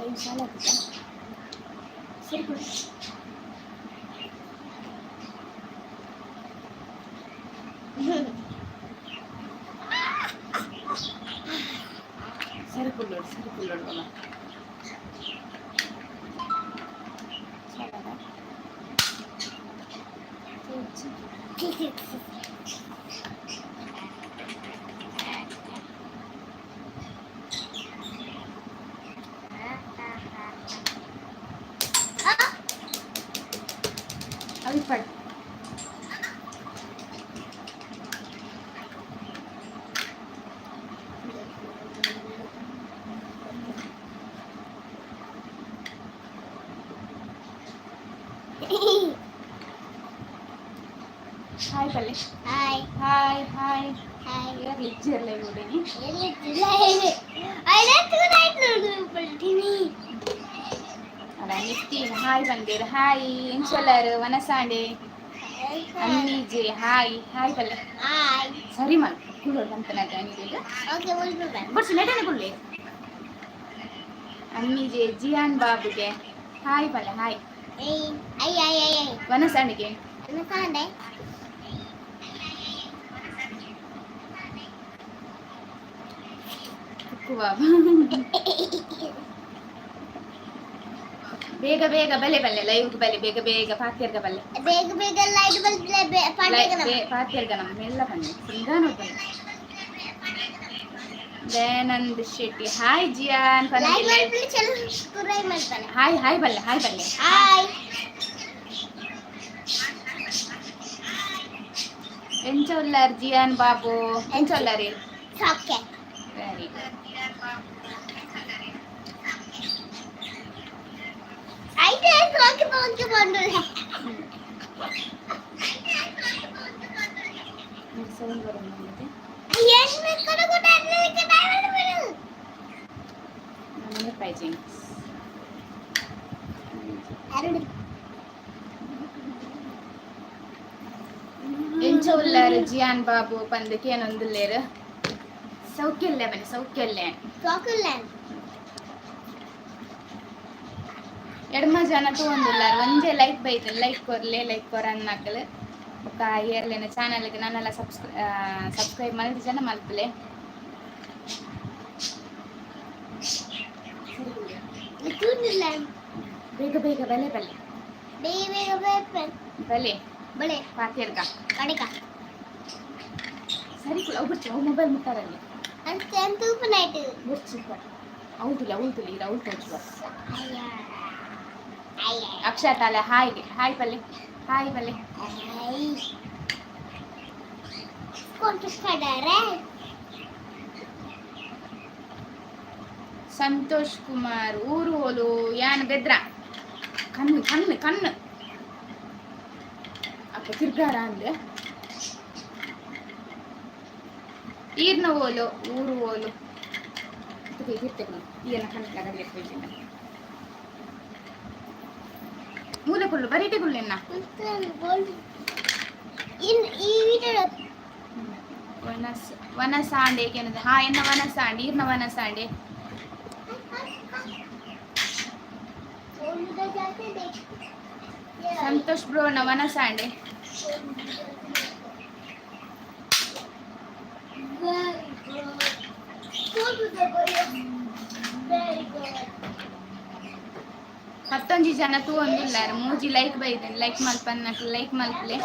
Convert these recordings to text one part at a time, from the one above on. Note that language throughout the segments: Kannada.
ಲೈವ್ ಸಾಲ ಆಗ್ತದೆ ಸರಿ ಕೊಡಿ ಸರಿ ಕುಳ್ಳೋಡು ಬಾಬಾ अभी पढ़ हाय पल्ले हाय हाय हाय हाय यार लेक्चर ले बोलेनी ये लेक्चर ले अरे तू राइट नो पलटीनी अरे नित्ती हाय बंदेर हाय इंशाल्लाह वनसांडे अन्नीजे हाय हाय पल्ले हाय सरी माल कुलोड ಬಂತನ ಜಾನಿಗೆ ಓಕೆ बोल ಬಸ್ ನೆಟನೆ ಕುಳ್ಳೆ अन्नीजे जियान बाबूगे हाय पल्ले हाय आई आई आई आई वनसांडे वनसांडे ಬೇಗ ಬೇಗ ಬಲೆ ಬಲ್ಲೆ ಲೈವ್ ಬಲೆ ಬೇಗ ಬೇಗ ಪಾತ್ಯರ್ಗ ಬಲ್ಲೆ ಬೇಗ ಬೇಗ ಲೈಟ್ ಬಲ್ಲೆ ಪಾತ್ಯರ್ಗ ನಮ್ಮ ಮೆಲ್ಲ ಬನ್ನಿ ಸಿಂಗಾನ ಬನ್ನಿ ದಯಾನಂದ್ ಶೆಟ್ಟಿ ಹಾಯ್ ಜಿಯಾನ್ ಲೈವ್ ಬಲ್ಲೆ ಚಲೋ ಕುರೈ ಮಾಡ್ತಾನೆ ಹಾಯ್ ಹಾಯ್ ಬಲ್ಲೆ ಹಾಯ್ ಎಂಚೊಲ್ಲರ್ ಜಿಯಾನ್ ಬಾಬು ಎಂಚೊಲ್ಲರಿ ಓಕೆ ವೆರಿ ಗುಡ್ ಐತೆ ಓಕೆ ಓಕೆ ಬಂದಳೆ ಸೌಂಡ್ ಬರುತ್ತೆ ಎಷ್ಟು ಬೇಕು ಕೂಡ ಅದಕ್ಕೆ ಟೈಮ್ ಬಿಡು ನಮಗೆ ಪೈಜಿಂಗ್ ಎರಡು ಎಂಚೊಲ್ಲರ್ ಜಿಯಾನ್ ಬಾಬು ಪಂದಕ್ಕೆ ಏನೊಂದುಲ್ಲೇರು ಸೌಖ್ಯಲ್ಲೇ ಬನ್ನಿ ಸೌಖ್ಯಲ್ಲೇ ಎಡ್ಮ ಜನ ತಗೊಂಡಿಲ್ಲಾರ ಒಂದೇ ಲೈಕ್ ಬೈತಲ್ಲ ಲೈಕ್ ಕೊರ ಅನ್ನಕ್ಕಲು ఒక ఇయర్లేನ ఛానల్కి ನನ್ನೆಲ್ಲ ಸಬ್ಸ್ಕ್ರೈಬ್ ಮಾಡಿದ ಜನ ಮಲ್ಪಲೆ ಬೇಗ ಬೇಗ ಬಲೆ ಬಲೆ ಬೇಗ ಬೇಗ ಬಲೆ ಬಲೆ ಪಾತಿರ್ಗ ಕಡಿಕ ಸರಿ ಅವು ಬಿಡ್ತಿ ಅವು ಮೊಬೈಲ್ ಮುಟ್ಟಾರಲ್ಲಿ ಅಂತ ಅಂತ ಉಪನೈಟ್ ಬಿಡ್ಸಿ ಅವಳು ತೋರಿಸುವ ಅಕ್ಷತಾಲ ಹಾಯ್ಗೆ ಹಾಯ್ ಪಲ್ಲೆ ಹಾಯ್ ಪಲ್ಲೆ ಹಾಯ್ ಸಂತೋಷ್ ಕುಮಾರ್ ಊರು ಹೋಲು ಯಾನ್ ಬೆದ್ರ ಕಣ್ಣು ಕಣ್ಣು ಕಣ್ಣು ಅಕ್ಕ ತಿರ್ಗಾರ ಅಂದೆ ಈರ್ನ ಹೋಲು ಊರು ಹೋಲು ಈಯನ ಕಣ್ಣು ಮೂಲೆಗುಳ್ಳು ಬರೀಟೆಗುಳ್ಳೆನ್ನ ವನಸಾಂಡೆ ಏನದು ಹಾ ಎನ್ನ ವನಸಾಂಡೆ ಈರ್ನ ವನಸಾಂಡೆ ಸಂತೋಷ್ ಬ್ರೋನ ವನಸಾಂಡೆ ಮತ್ತೊಂದು ಜನ ತಗೊಂಡಿಲ್ಲಾರ ಮೂಜಿ ಲೈಕ್ ಬೈದೇನೆ ಲೈಕ್ ಮಲ್ಪನ್ನಕ್ಕೆ ಲೈಕ್ ಮಲ್ಪಲೆ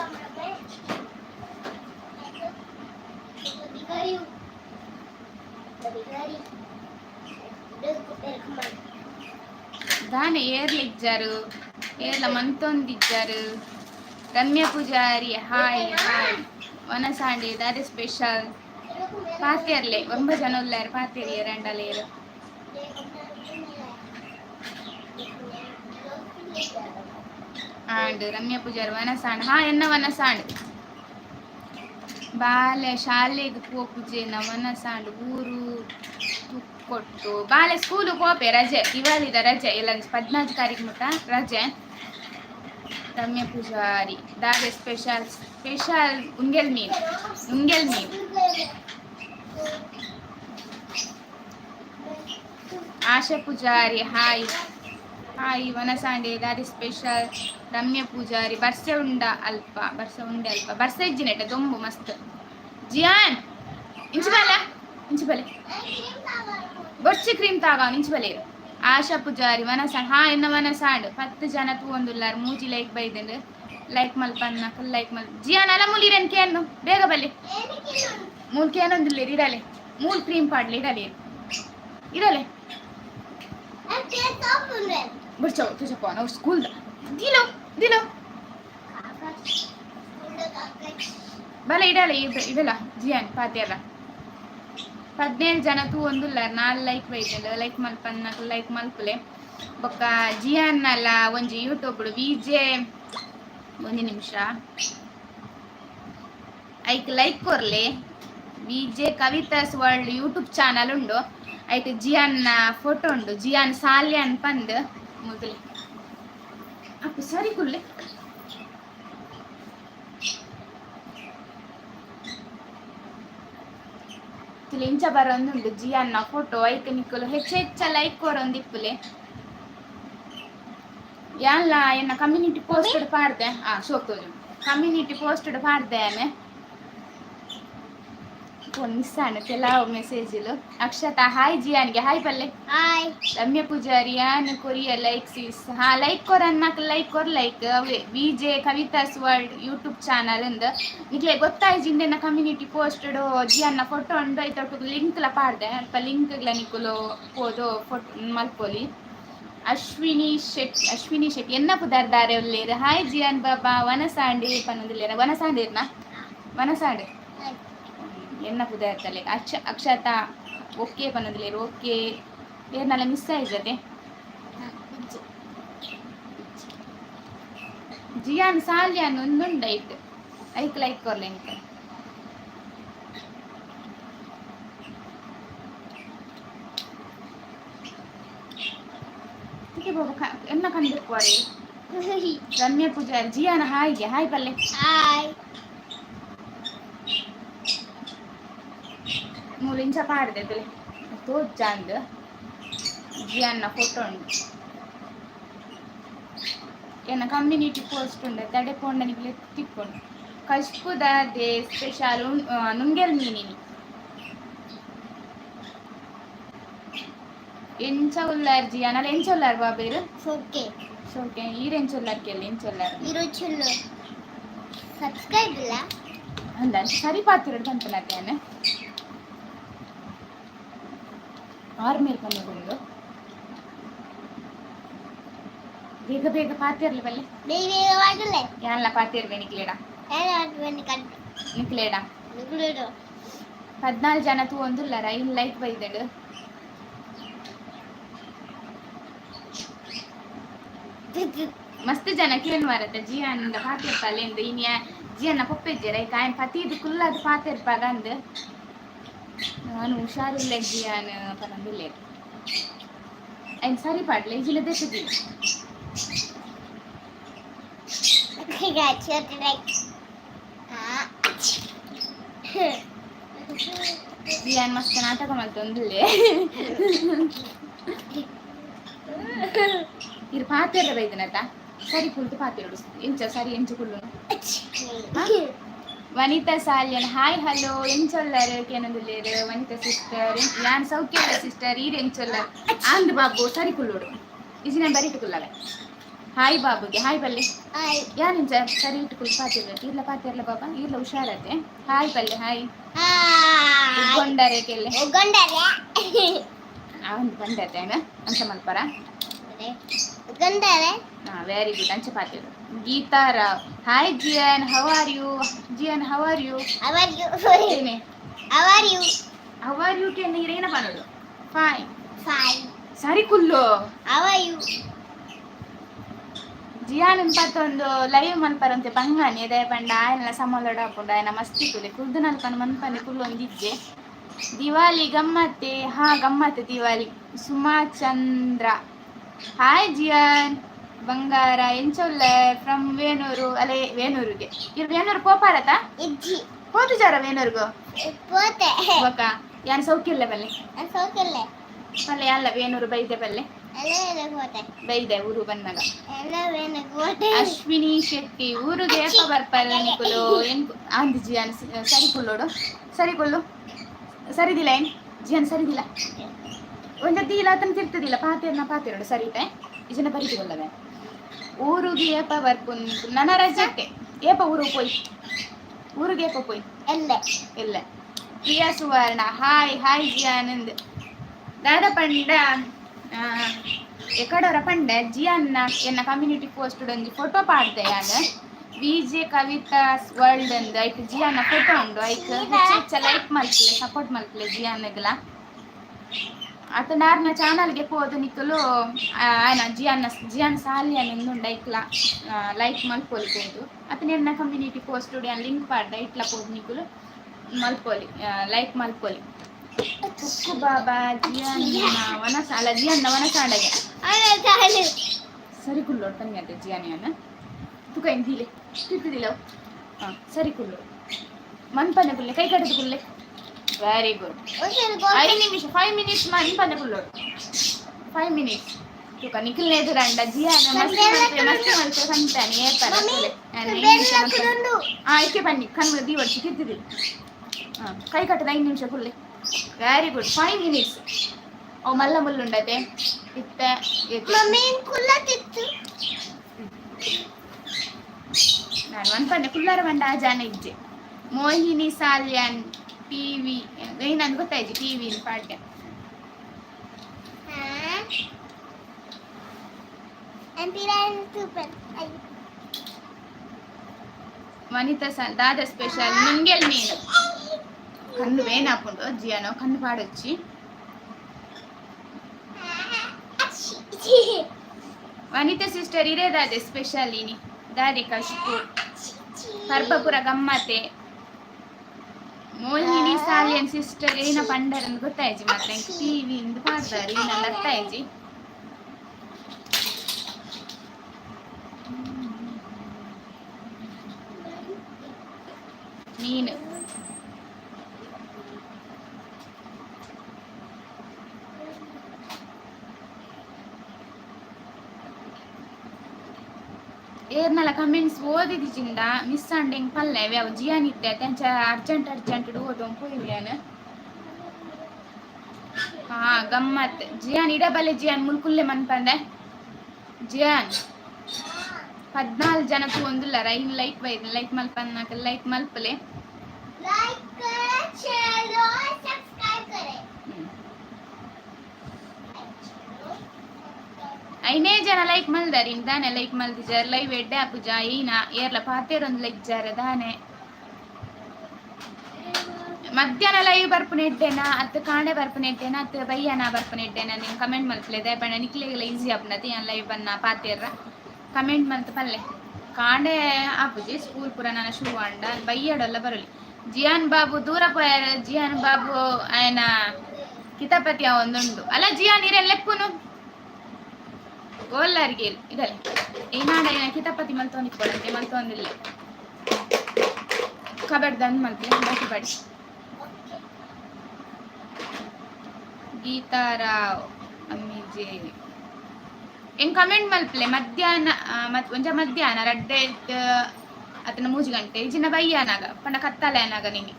ದಾನೆ ಏರ್ಲಿಜ್ಜಾರು ಏರ್ಲ ಮಂತೊಂದಿಜ್ಜಾರು ರಮ್ಯಾ ಪೂಜಾರಿ ಹಾಯ್ ಹಾಯ್ ವನಸಾಂಡೆ ದಾರೆ ಸ್ಪೆಷಲ್ ಪಾತ್ಯರ್ಲೆ 9 ಜನ ಉಲ್ಲಾರ ಪಾತ್ಯರಿ ಎರಡಲೇರು ಆಂಡ್ ರಮ್ಯಾ ಪೂಜಾರಿ ವನಸಾಂಡ್ ಹಾ ಎನ್ನ ವನಸಾಂಡ್ ಬಾಲೆ ಶಾಲೆಗೆ ಪೋಪುಜೆನ ವನಸಾಂಡ್ ಊರು ತುಕ್ಕೊಟ್ಟು ಬಾಲೆ ಸ್ಕೂಲು ಪೋಪೆ ರಜೆ ದಿವಾಲಿದ ರಜೆ ಎಲ್ಲ 14 ತಾರೀಕು ಮುಟ್ಟ ರಜೆ ರಮ್ಯಾ ಪೂಜಾರಿ ದಾಗೆ ಸ್ಪೆಷಲ್ ಉಂಗೆಲ್ ಮೀನು ಆಶಾ ಪೂಜಾರಿ ಹಾಯ್ ಹಾಯ್ ವನಸಾಂಡೆ ದಾರಿ ಸ್ಪೆಷಲ್ ರಮ್ಯ ಪೂಜಾರಿ ಬರ್ಸೆ ಉಂಡ ಅಲ್ಪ ಬರ್ಸೆ ಇಜ್ಜಿನೆಟ ದೊಂಬು ಮಸ್ತ್ ಜಿಯಾನ್ ಇಂಚು ಬಲೆ ಬೊಚ್ಚಿ ಕ್ರೀಮ್ ತಾಗ ಇಂಚು ಬಲೆ ಆಶಾ ಪೂಜಾರಿ ವನಸಾಂಡ್ ಹಾ ಎನ್ನ ವನಸಾಂಡ್ 10 ಜನ ತೂಂದುಲ್ಲಾರ್ ಮೂಜಿ ಲೈಕ್ ಬೈದೆಂಡು ಲೈಕ್ ಮಲ್ಪನ್ನ ಫುಲ್ ಲೈಕ್ ಮಲ್ ಜಿಯಾನ್ ಅಲ ಮುಲಿರೆನ್ ಕೇನು ಬೇಗ ಬಲೆ ಮೂಲ್ ಕೇನೊಂದುಲ್ಲೇರಿ ಇಡಲೆ ಮೂಲ್ ಕ್ರೀಮ್ ಪಾಡ್ಲಿ ಇಡಲೆ ಬರ್ಚಾವ್ ತುಜಪ್ಪ ನಾವು ಸ್ಕೂಲ್ ದಿಲೋ ಬಲ ಇಡಲ ಜಿಯಾನ್ ಪಾತ್ಯಲ್ಲ 17 ಜನ ತೂಂದುಲ್ಲಾರ್ 4 ಲೈಕ್ ಬೈದೆಂಡು ಲೈಕ್ ಮಲ್ಪನ್ನ ಲೈಕ್ ಮಲ್ಪುಲೆ ಬೊಕ್ಕ ಜಿಯಾನ್ ಅಲ್ಲ ಒಂಜಿ ಯೂಟ್ಯೂಬ್ ವಿಜೆ 1 ನಿಮಿಷ ಐಕ್ ಲೈಕ್ ಕೊರ್ಲೆ VJ Kavitha's world YouTube channel ಉಂಡು ಐಟ್ ಜಿಯಾನ್ ಫೋಟೋ ಉಂಡು ಜಿಯಾನ್ ಸಾಲ್ಯಾನ್ ಪಂದ್ ಮೊದಲು ಅಪ್ಪ ಸರಿ ಕುಲ್ಲೆ ಇಂಚ ಬರೊಂದುಂಡು ಜಿಯಾನ್ನ ಫೋಟೋ ಐಕ್ ನಿಕ್ಕಲು ಹೆಚ್ಚ ಲೈಕ್ ಕೊರೊಂದಿಪ್ಪುಲೆ ಯಾನ್ಲ ಎನ್ನ ಕಮ್ಯುನಿಟಿ ಪೋಸ್ಟ್ ಪಾಡ್ದೆ ಸೋಕ್ತೋಜು ಕಮ್ಯುನಿಟಿ ಪೋಸ್ಟ್ ಪಾಡ್ದೇನೆ ಮಿಸ್ಸಾಂಡ್ ಕೆಲವು ಮೆಸೇಜ್ಲು ಅಕ್ಷತಾ ಹಾಯ್ ಜಿಯಾನ್ಗೆ ಹಾಯ್ ಪಲ್ಲೆ ಹಾಯ್ ರಮ್ಯ ಪೂಜಾರಿ ಯಾನ್ ಕೊರಿಯ ಲೈಕ್ ಸಿಸ್ ಲೈಕ್ ಕೊರನ್ನಕ್ ಲೈಕ್ ಕೊರ್ like VJ Kavitha's world YouTube channel ಇಂದ ನಿಕ್ಲೆ ಗೊತ್ತಾಯ್ಜಿಂಡೆನ ಕಮ್ಯುನಿಟಿ ಪೋಸ್ಟ್ ಜಿಯಾನ್ನ ಫೋಟೋ ಉಂಡು ಐತೊಟ್ಟು ಲಿಂಕ್ ಲ ಪಾಡ್ದೆ ಅಲ್ಪ ಲಿಂಕ್ ಲ ನಿಕ್ಕುಲು ಪೋದು ಫೋಟೋ ಮಲ್ಪೊಲಿ ಅಶ್ವಿನಿ ಶೆಟ್ಟಿ ಎನ್ನ ಪುದರ್ದಾರೆ ಉಲ್ಲೇರು ಹಾಯ್ ಜಿಯಾನ್ ಬಾಬಾ ವನಸಾಂಡೆ ಪನ್ನೊಂದುಲ್ಲೇರ ವನಸಾಂಡೆ ಎನ್ನ ಪುದರ್ತಲೆ ಅಕ್ಷತಾ ಓಕೆ ಪನ್ನೊಂದುಲ್ಲೇರು ಓಕೆ ಏರ್ನಲ್ಲ ಮಿಸ್ ಆಯ್ತದೆ ಜಿಯಾನ್ ಸಾಲ್ಯಾನ್ ಒಂದುಂಡೈಟ್ ಐಕ್ ಲೈಕ್ ಕೊರ್ಲೆ ಇಂಕ ಎನ್ನ ಕಂಡಿರ್ಕೋರಿ ರಮ್ಯ ಪೂಜಾರಿ ಜಿಯಾನ ಹಾಯ್ಗೆ ಹಾಯ್ ಪಲ್ಲೆ ಹಾಯ್ ಮೂರು ಇಂಚ ಪಾಡ್ದೆ ತೋಜಾಂದ್ ಜಿಯಾನ್ನ ಫೋಟೋ ಉಂಡು ಎನ್ನ ಕಮ್ಯುನಿಟಿ ಪೋಸ್ಟ್ ಉಂಡು ತಡೆ ಪೋಂಡನಿಗೆ ತಿಕ್ಕೊಂಡು ಕಶ್ಪುದಾದೆ ಸ್ಪೆಷಲ್ ನುಂಗೆಲ್ ಮೀನಿನಿ ಎಂಚ ಉಲ್ಲಾರ್ ಜಿಯಾನ ಎಂಚ ಉಲ್ಲಾರ್ ಬಾಬೇರು ಸೋಕೆ ಈರೆಂಚ ಉಲ್ಲಾರ್ ಕೆಲ್ಲ ಎಂಚ ಉಲ್ಲಾರ್ ಇರೋಚುಲ್ಲು ಸಬ್ಸ್ಕ್ರೈಬ್ ಇಲ್ಲ ಅಂದ ಸರಿ ಪಾತಿರೋಡು ಬಂತನತ್ತೇನೆ ಆರ್ಮೇಲ್ ಬಂದು ಬೇಗ ಪಾತಿರ್ಲಿ ಬಲ್ಲೆ ಯಾನ್ಲ ಪಾತಿರ್ವೆ ನಿಕ್ಲೇಡ 14 ಜನ ತೂಂದುಲ್ಲಾರ ಇನ್ ಲೈಕ್ ಬೈದೆಡು ಮಸ್ತ್ ಜನ ಕಿರಣ್ ಮಾರತ್ತೆ ಜಿಯಾನ್ ಪಾತಿರ್ಪಲ್ಲ ಎಂದು ಇನ್ಯಾ ಜಿಯನ್ನ ಪೊಪ್ಪೆಜ್ಜೆರ ಕಾಯನ್ ಪತಿದು ಕುಲ್ಲಾದ ಪಾತಿರ್ಪಾಗ ಅಂದ್ ನಾನು ಹುಷಾರಿಲ್ಲ ಜಿಯಾನ್ ಪರಂದಿಲ್ಲ ಐನ್ ಸರಿ ಪಾಡ್ಲೆ ಇಜಿನ ದೇಶದಿಲ್ಲ ಜಿಯಾನ್ ಮಸ್ತ್ ನಾಟಕ ಮಲ್ತೊಂದುಲ್ಲೆ ಇರ್ ಪಾತೆರ್ಲ ಬೈದನತ ಸರಿ ಕುಲ್ತು ಪಾತೆರಡು ಎಂಚ ಸರಿ ಎಂಚು ಕುಲ್ಲು ವನಿತಾ ಸಾಲ್ಯನ್ ಹಾಯ್ ಹಲೋ ಎಂಚೊಲ್ಲರ್ ಕೇನೊಂದುಲ್ಲೇರು ವನಿತಾ ಸಿಸ್ಟರ್ ಯಾನ್ ಸೌಖ್ಯ ಸಿಸ್ಟರ್ ಈರ್ ಎಂಚೊಲ್ಲರ್ ಆಂದ್ ಬಾಬು ಸರಿ ಕುಲ್ಲೋಡು ಇಜಿನ ಬರಿಟ್ಟು ಕುಲ್ಲವೆ ಹಾಯ್ ಬಾಬುಗೆ ಹಾಯ್ ಬಲ್ಲೆ ಯಾನ್ ಇಂಚ ಸರಿ ಇಟ್ಟು ಕುಲ್ ಪಾತಿರ್ಬೇಕು ಇರ್ಲ ಪಾತಿರ್ಲ ಬಾಬಾ ಇರ್ಲ ಹುಷಾರತೆ ಹಾಯ್ ಬಲ್ಲೆ ಹಾಯ್ ಗೊಂಡರೆ ಕೆಲ್ಲೆ ಒಂದು ಬಂದತೆ ಅಂಚ ಮಲ್ಪರ ವೆರಿ ಗುಡ್ ಅಂಚೆ ಪಾತಿರು Geeta Rao hi Jiyan how are you ಕೆನ್ನ ಇರೇನ ಪನ್ನೋಡು ಫೈನ್ ಸರಿ ಕುಲ್ಲು ಜಿಯಾನ್ ಇಂಪತ್ತೊಂದು ಲೈವ್ ಮನ್ಪರಂತೆ ಬಂಗಾನಿ ಎದೆ ಪಂಡ ಆಯನ ಸಮಲೋಡ ಹಾಕೊಂಡು ಆಯನ ಮಸ್ತಿ ಕುಲೆ ಕುಲ್ದು ನಲ್ಕೊಂಡು ಮನ್ಪನೆ ಕುಲ್ಲೊಂದಿಜ್ಜೆ ದಿವಾಲಿ ಗಮ್ಮತ್ತೆ ಗಮ್ಮತ್ತೆ ದಿವಾಲಿ ಸುಮಾಚಂದ್ರ ಹಾಯ್ ಜಿಯಾನ್ ಬಂಗಾರ ಎಂಚೊಲ್ಲ ಫ್ರಮ್ ವೇಣೂರು ಅಲೆ ವೇಣೂರಿಗೆ ಇರ್ ವೇಣೂರು ಪೋಪಾರತ ಹೋತು ಜಾರ ವೇಣೂರ್ಗು ಯಾನ್ ಸೌಖ್ಯ ಇಲ್ಲ ಬಲ್ಲೆ ಪಲ್ಲೆ ಅಲ್ಲ ವೇಣೂರು ಬೈದೆ ಪಲ್ಲೆ ಬೈದೆ ಊರು ಬಂದಾಗ ಅಶ್ವಿನಿ ಶೆಟ್ಟಿ ಊರಿಗೆ ಏಪ ಬರ್ಪಲ್ಲ ನಿಕುಲು ಏನ್ ಅಂದ್ ಜಿಯಾನ್ ಸರಿ ಕುಲ್ಲೋಡು ಸರಿ ಕುಲ್ಲು ಸರಿದಿಲ್ಲ ಏನ್ ಜಿಯಾನ್ ಸರಿದಿಲ್ಲ ಒಂದು ತೀಲ ಆತನ ತಿರ್ತದಿಲ್ಲ ಪಾತಿರೋಡು ಸರಿಟೆ ಇಜನ ಬರಿತಿಗೊಲ್ಲವೆ ಊರಿಗೆ ಏಪ ಬರ್ಪುನ್ ನನ್ನ ರಜೆಟ್ಟೆ ಏಪ ಊರು ಪೋಯ್ ಊರಿಗೆ ಏಪ ಪೋಯ್ ಎಲ್ಲ ಪ್ರಿಯಾ ಸುವರ್ಣ ಹಾಯ್ ಹಾಯ್ ಜಿಯಾನಂದ್ ದಾದಾ ಪಂಡ ಎಕಡವರ ಪಂಡೆ ಜಿಯನ್ನ ಎನ್ನ ಕಮ್ಯುನಿಟಿ ಪೋಸ್ಟ್ ಒಂಜಿ ಫೋಟೋ ಪಾಡ್ದೆ ಯಾನು ವಿಜೆ ಕವಿತಾ ವರ್ಲ್ಡ್ ಅಂದ್ ಐಕ್ ಜಿಯನ್ನ ಫೋಟೋ ಉಂಡು ಐಕ್ ಹೆಚ್ಚ ಲೈಕ್ ಮಲ್ಪಲೆ ಸಪೋರ್ಟ್ ಮಲ್ಪಲೆ ಜಿಯನ್ನಗ್ಲ ಅತ ನಾರ್ನ ಚಾನಲ್ಗೆ ಪೋದು ನಿಕ್ಕಲು ಆಯ್ನ ಜಿಯನ್ ಸಾಲಿಯನ್ ಉಂಡು ಐಕ್ಲ ಲೈಕ್ ಮಲ್ಪೊಲಿ ಪೋದು ಅತನ ಎನ್ನ ಕಮ್ಯುನಿಟಿ ಪೋಸ್ಟ್ ಲಿಂಕ್ ಪಾಡ್ದೆ ಇಟ್ಲ ಪೋದು ನಿಕ್ಕಲು ಮಲ್ಪೊಲಿ ಲೈಕ್ ಮಲ್ಪೊಲಿ ಕುಕ್ಕು ಬಾಬಾ ಜಿಯಾನ ವನಸ ಅಲ್ಲ ಜಿಯನ್ನ ವನಸಾಡಗೆ ಸರಿ ಕುಲ್ಲೋಡು ತನ್ನಿ ಅದೇ ಜಿಯಾನಿಯನ್ನ ತುಕ ಏನು ದಿಲೆ ತಿರ್ತಿದಿಲ್ಲ ಹಾಂ ಸರಿ ಕುಲ್ಲೋಡು ಮನ್ಪನೆ ಕುಲ್ಲೆ ಕೈ ಕಟ್ಟದು ಕುಲ್ಲೆ ವೆರಿ ಗುಡ್ 5 ನಿಮಿಷ 5 ಮಿನಿಟ್ಸ್ ಮನ್ಪನೆ ಕುಲ್ಲೋಡು 5 ಮಿನಿಟ್ಸ್ ತುಕ ನಿಖಿಲ್ ಎದುರಂಡ ಜಿಯಾನ ಮಸ್ತಿ ಮಲ್ಪೆ ಸಂತಾನೆ ಏರ್ತಾರೆ ಹಾಂ ಇಕ್ಕೆ ಬನ್ನಿ ಕಣ್ಣು ದೀವರ್ಸಿ ತಿರ್ತಿದಿಲ್ಲ ಹಾಂ ಕೈ ಕಟ್ಟದ 5 ನಿಮಿಷ ಕುಲ್ಲೆ ವೆರಿ ಗುಡ್ 5 ಮಿನಿಟ್ಸ್ ಅವು ಮಲ್ಲ ಮುಳ್ಳುಂಡತೆ ಇತ್ತ ನಾನು ಅನ್ಕೊಂಡೆ ಕುಲ್ಲಾರ ಬಂಡ ಆ ಜಾನ ಇಜ್ಜೆ ಮೋಹಿನಿ ಸಾಲ್ಯಾನ್ ಟಿವಿ ನಾನು ಗೊತ್ತಾಯ್ತು ಟಿವಿ ಪಾಠ್ಯ ವನಿತಾ ಸಾಲ್ ದಾದ ಸ್ಪೆಷಲ್ ನಿಂಗೆಲ್ ನೀನು ಕಣ್ಣು ವೇನಾಪುಂಡು ಜಿಯಾನೋ ಕಣ್ಣು ಪಾಡೊಚ್ಚಿ ವನಿತಾ ಸಿಸ್ಟರ್ ಇರೇ ದಾದೆ ಸ್ಪೆಷಲ್ ಇನಿ ದಾದೆ ಕಷ್ಟು ಪರ್ಬಪುರ ಗಮ್ಮತೆ ಮೋಹಿನಿ ಸಾಲಿಯನ್ ಸಿಸ್ಟರ್ ಏನ ಪಂಡರ್ ಅಂತ ಗೊತ್ತಾಯ್ಜಿ ಮತ್ತೆ ಟಿವಿ ಇಂದು ಪಾಡ್ತಾರೆ ಏನೆಲ್ಲ ಅರ್ಥಾಯ್ಜಿ ನೀನು ಏರ್ನಲ್ಲ ಕಮೆಂಟ್ಸ್ ಓದಿದಿಂದ ಮಿಸ್ ಅಂಡಿಂಗ್ ಪಲ್ಲೆ ಅವು ಜಿಯಾನಿತ್ತೆ ತೆಂಚ ಅರ್ಜೆಂಟ್ ಓದೋಂ ಪೋಯ್ಯಾನ ಹಾ ಗಮ್ಮತ್ ಜಿಯಾನ್ ಇಡಬಲ್ಲೆ ಜಿಯಾನ್ ಮುಲ್ಕುಲ್ಲೆ ಮನ್ಪಂದೆ ಜಿಯಾನ್ 14 ಜನಕ್ಕೂ ಒಂದಿಲ್ಲ ರೈನ್ ಲೈಕ್ ಬೈದ್ ಲೈಕ್ ಮಲ್ಪನ್ನಾಕ ಲೈಕ್ ಮಲ್ಪಲೆ ಐನೇ ಜನ ಲೈಕ್ ಮಲ್ದಾರಿ ದಾನೆ ಲೈಕ್ ಮಲ್ದಿಜಾರ ಲೈವ್ ಎಡ್ಡೆ ಆಪುಜ ಈನ ಏರ್ಲ ಪಾತೇರೊಂದು ಲೈಕ್ ಜಾರ ದಾನೆ ಮಧ್ಯಾಹ್ನ ಲೈವ್ ಬರ್ಪುನೆಡ್ಡೇನ ಅತ್ತ ಕಾಣೆ ಬರ್ಪುನೆಡ್ಡೇನ ಅತ್ತ ಬಯ್ಯನ ಬರ್ಪುನೆಡ್ಡೇನ ನೀನು ಕಮೆಂಟ್ ಮಲ್ಪಲೆ ದಯಪಣ್ಣ ನಿಕ್ಲೆಗೆಲ್ಲ ಈಸಿ ಆಪ್ನತಿ ನಾನು ಲೈವ್ ಬನ್ನ ಪಾತೇರ್ರ ಕಮೆಂಟ್ ಮಲ್ತ ಪಲ್ಲೆ ಕಾಣೆ ಆಪುಜಿ ಸ್ಕೂಲ್ ಪುರ ನನ್ನ ಶೂ ಅಂಡ ಬಯ್ಯಡಲ್ಲ ಬರಲಿ ಜಿಯಾನ್ ಬಾಬು ದೂರ ಪೋಯಾರ ಜಿಯಾನ್ ಬಾಬು ఆయన ಕಿತಾಪತಿಯ ಒಂದುಂಡು ಅಲ್ಲ ಜಿಯಾನ್ ಇರೆಲ್ಲೆಪ್ಪುನು ಗೋಲ್ಲಾರಿಗೆ ಇದಲ್ಲ ಏನಾಡ ಕಿತಾಪತಿ ಮಲ್ತೊಂದಿಕ್ಕೊಳಂತೆ ಮಲ್ತೊಂದಿಲ್ಲ ಕಬಡ್ ದಂದ್ ಮಲ್ಪೆ ಬಾಕಿ ಬಾಡಿ ಗೀತಾರಾವ್ ಅಮ್ಮಿಜೆ ಹೆಂಗ್ ಕಮೆಂಟ್ ಮಲ್ಪಲೆ ಮಧ್ಯಾಹ್ನ ಒಂಜ ಮಧ್ಯಾಹ್ನ ರಡ್ಡೆ ಅತನ 3 ಗಂಟೆ ಇಜಿನ ಬಯ್ಯಾನಾಗ ಪಂಡ ಕತ್ತಲೆನಾಗ ನಿಂಗೆ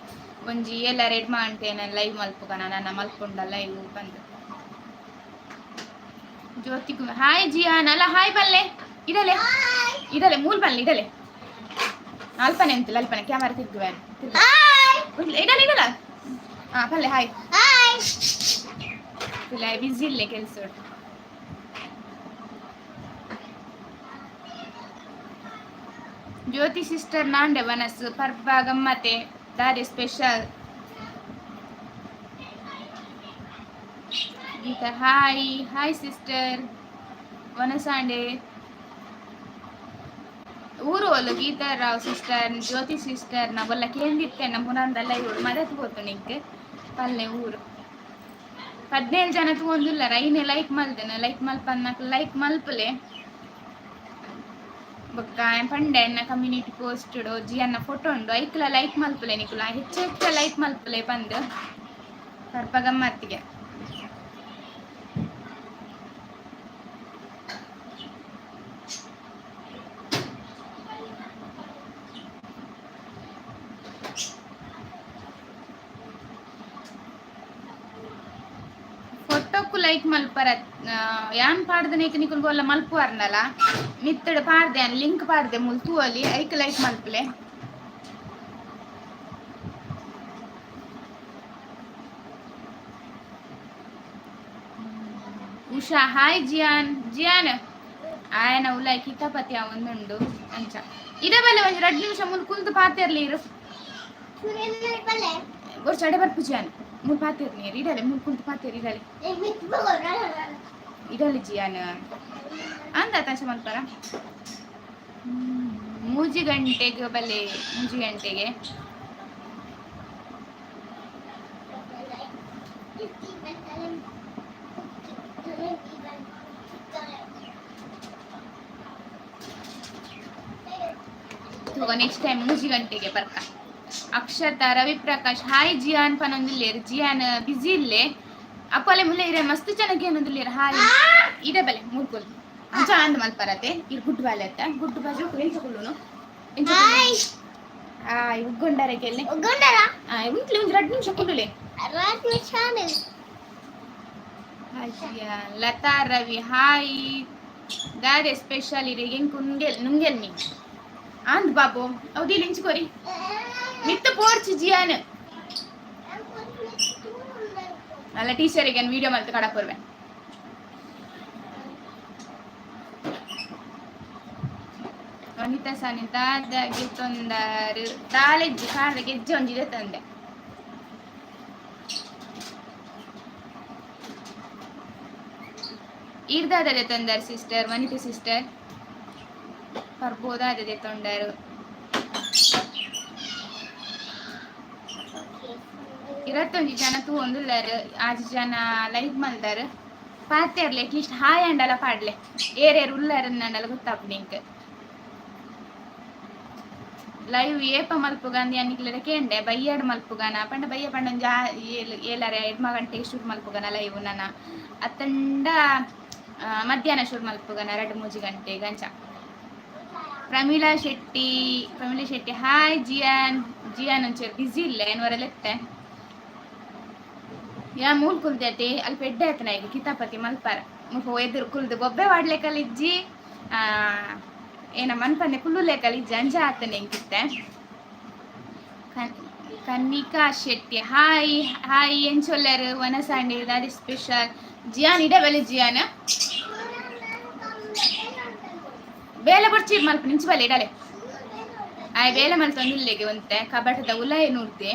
ಒಂಜಿ ಎಲ್ಲ ರೆಡ್ ಮಾಡ್ತೇನೆ ಲೈವ್ ಮಲ್ಪುಗ ನನ್ನ ಮಲ್ಪುಂಡ ಲೈವ್ ಬಂದು ಜ್ಯೋತಿ ಹಾಯ್ ಜಿಯಾನ್ ಅಲ್ಲ ಹಾಯ್ ಬಲ್ಲೆ ಇಡಲೆ ಮೂಲ್ ಬಲ್ಲೆ ಇಡಲೆ ಅಲ್ಪನೆ ಅಂತಿಲ್ಲ ಅಲ್ಪನೆ ಕ್ಯಾಮರಾ ತಿರ್ಗುವೆ ಇಡಲ್ಲ ಹಾ ಬಲ್ಲೆ ಹಾಯ್ ಇಲ್ಲ ಬಿಸಿ ಇಲ್ಲೇ ಕೆಲಸ ಜ್ಯೋತಿ ಸಿಸ್ಟರ್ ನಾಂಡೆ ವನಸ್ಸು ಪರ್ಬ ಗಮ್ಮತೆ ದಾರಿ ಸ್ಪೆಷಲ್ ಗೀತಾ ಹಾಯ್ ಸಿಸ್ಟರ್ ವನಸಾಂಡೆ ಊರು ಒಲ್ಲು ಗೀತಾರಾವ್ ಸಿಸ್ಟರ್ ಜ್ಯೋತಿ ಸಿಸ್ಟರ್ ನಾವೆಲ್ಲ ಕೇಂದಿತ್ತೆ ನಮ್ಮ ಪುನಂದೆಲ್ಲ ಇವಳು ಮದತ್ ಹೋತು ನಿಂಗೆ ಪಲ್ಲೆ ಊರು 17 ಜನ ತಗೊಂದಿಲ್ಲ ರೈನೆ ಲೈಕ್ ಮಲ್ದೇನೆ ಲೈಕ್ ಮಲ್ಪನ್ನಕ್ಕೆ ಲೈಕ್ ಮಲ್ಪಲೆ ಬೊಕ್ಕ ಪಂಡೆ ಎನ್ನ ಕಮ್ಯುನಿಟಿ ಪೋಸ್ಟ್ ಜಿಯನ್ನ ಫೋಟೋ ಉಂಡು ಐಕ್ಲ ಲೈಕ್ ಮಲ್ಪಲೆ ನಿಕುಲ ಹೆಚ್ಚು ಲೈಕ್ ಮಲ್ಪಲೆ ಬಂದು ಪರ್ಪ ಗಮ್ಮತ್ತಿಗೆ ಲೈಕ್ ಮಲ್ಪರ ಯಾನ್ ಪಾಡ್ದನೇಕ ನಿಕುಲ್ ಗೋಲ್ಲ ಮಲ್ಪುವಾರ್ನಲ ಮಿತ್ತಡ್ ಪಾಡ್ದೆ ಅನ್ ಲಿಂಕ್ ಪಾಡ್ದೆ ಮುಲ್ ತೂವಲಿ ಐಕ್ ಲೈಕ್ ಮಲ್ಪಲೆ ಉಷಾ ಹಾಯ್ ಜಿಯಾನ್ ಜಿಯಾನ್ ಆಯನ ಉಲಾಯ್ ಕಿತಾಪತಿ ಒಂದುಂಡು ಅಂಚ ಇರಬಲ್ಲೆ ಒಂದು 2 ನಿಮಿಷ ಮುಲ್ ಕುಂತು ಪಾತಿರ್ಲಿ ಇರು ಗೋರ್ ಚಡೆ ಬರ್ಪು ಜಿಯಾನ್ ಮುಲ್ ಪಾತಿರ್ ನೀರು ಇಡಲೆ ಮುಲ್ ಕುಂತು ಪಾತಿರ್ ಇಡಲೆ ಇಡಲೆ ಜಿಯಾನ್ ಅಂದ ತಂಶ ಮಲ್ಪರ ಮೂಜಿ ಗಂಟೆಗೆ ಬಲ್ಲೆ ಮೂಜಿ ಗಂಟೆಗೆ ನೆಕ್ಸ್ಟ್ ಟೈಮ್ ಮೂಜಿ ಗಂಟೆಗೆ ಬರ್ಕ ಅಕ್ಷತಾ ರವಿ ಪ್ರಕಾಶ್ ಹಾಯ್ ಜಿಯಾನ್ ಪನೊಂದಿಲ್ಲೇರು ಜಿಯಾನ್ ಬಿಜಿ ಇಲ್ಲೇ ಅಪ್ಪಲೆ ಮುಲ್ಲೆ ಇರೆ ಮಸ್ತ್ ಚೆನ್ನಾಗಿ ಏನೊಂದಿಲ್ಲೇರು ಹಾಯ್ ಇಡೆ ಬಲೆ ಮೂರ್ಕೊಲ್ ಅಂಚ ಅಂದ್ ಮಲ್ಪರತೆ ಇರ್ ಗುಡ್ ಬಾಲೆ ಅತ್ತ ಗುಡ್ ಬಾಜು ಎಂಚಕೊಳ್ಳುನು ಹಾಯ್ ಉಗ್ಗೊಂಡರೆ ಕೆಲ್ಲೆ ಉಗ್ಗೊಂಡರ ಉಂಟ್ಲಿ ಒಂದು 2 ನಿಮಿಷ ಕೊಡುಲೆ ಹಾಯ್ ಜಿಯಾನ್ ಲತಾ ರವಿ ಹಾಯ್ ದಾದೆ ಸ್ಪೆಷಲ್ ಇರೆ ಹೆಂಗ್ ಕುಂಗೆಲ್ ನುಂಗೆಲ್ ಮೀ ಆಂದ್ ಬಾಬು ಅವದಿ ಲಿಂಚ್ಕೋರಿ ಮಿತ್ತ ಪೋರ್ಚ್ ಜಿಯಾನ್ ಅಲ್ಲ ಟೀಚರಿಗೆ ವಿಡಿಯೋ ಮಲ್ತು ಕಡಕ್ ಬರ್ವೆ ವನಿತಾ ಸಾನಿತ ದಾಗೆ ತೊಂದಾರು ತಾಳೆಜ್ಜಿ ಕಾಣದ ಗೆಜ್ಜೆ ಒಂದಿದೆ ತಂದೆ ಇರ್ದಾದದೆ ತಂದಾರು ಸಿಸ್ಟರ್ ವನಿತಾ ಸಿಸ್ಟರ್ ಬರ್ಬೋದಾದದೆ ತೊಂಡರು 21 ಜನ ತೂಂದುಲ್ಲಾರು 6 ಜನ ಲೈಕ್ ಮಲ್ದಾರು ಪಾತೆರ್ಲೆ ಅಟ್ಲೀಸ್ಟ್ ಹಾಯ್ ಅಂಡಲ ಪಾಡ್ಲೆ ಏರೇರು ಉಲ್ಲಾರನ್ನಂಡಲ ಗೊತ್ತಾಪ್ನಿಂಕ್ ಲೈವ್ ಏಪ ಮಲ್ಪುಗಂದಿ ಅನ್ನಿಕ್ಲರ ಕೇಂಡೆ ಬಯ್ಯಾಡ್ ಮಲ್ಪುಗನ ಪಂಡ ಬಯ್ಯ ಪಂಡ ಏಲರೆ 2 ಗಂಟೆಗೆ ಶುರು ಮಲ್ಪುಗನ ಲೈವ್ ನನ್ನ ಅತ್ತಂಡ ಮಧ್ಯಾಹ್ನ ಶುರು ಮಲ್ಪುಗನ 2-3 ಗಂಟೆಗೆ ಅಂಚ ಪ್ರಮೀಳಾ ಶೆಟ್ಟಿ ಹಾಯ್ ಜಿಯಾನ್ ಒಂಚೂರು ಬಿಸಿ ಇಲ್ಲ ಏನ್ವರಲೆತ್ತೆ ಯಾ ಮೂಲ್ ಕುಲ್ದೈತಿ ಅಲ್ಲಿ ಪೆಡ್ಡೆ ಆಯ್ತನ ಈಗ ಕಿತಾಪತಿ ಮಲ್ಪಾರ ಮುಖ ಎದುರು ಕುಲ್ದು ಬೊಬ್ಬೆ ವಾಡ್ಲೆಕಲಿಜ್ಜಿ ಏನ ಮನ್ಪಂದೆ ಕುಲ್ಲುಲೆಕಲಿಜ್ಜಿ ಅಂಜ ಆತನೆ ಹೆಂಗಿತ್ತೆ ಕನ್ನಿಕಾ ಶೆಟ್ಟಿ ಹಾಯ್ ಎಂಚೊಲ್ಲರು ವನಸಾಂಡಿ ದಾದಿ ಸ್ಪೆಷಲ್ ಜಿಯಾನ್ ಇಡೆ ಬಲೆ ಜಿಯಾನ್ ಬೇಲೆ ಬರ್ಚಿ ಮಲ್ಪ ನಿಂಚು ಬಲೆ ಇಡಲೆ ಆಯ್ ಬೇಲೆ ಮಲ್ಪ ನಿಲ್ಲೆಗೆ ಒಂತೆ ಕಬಟದ ಉಲಾಯ ನೋಡ್ತೆ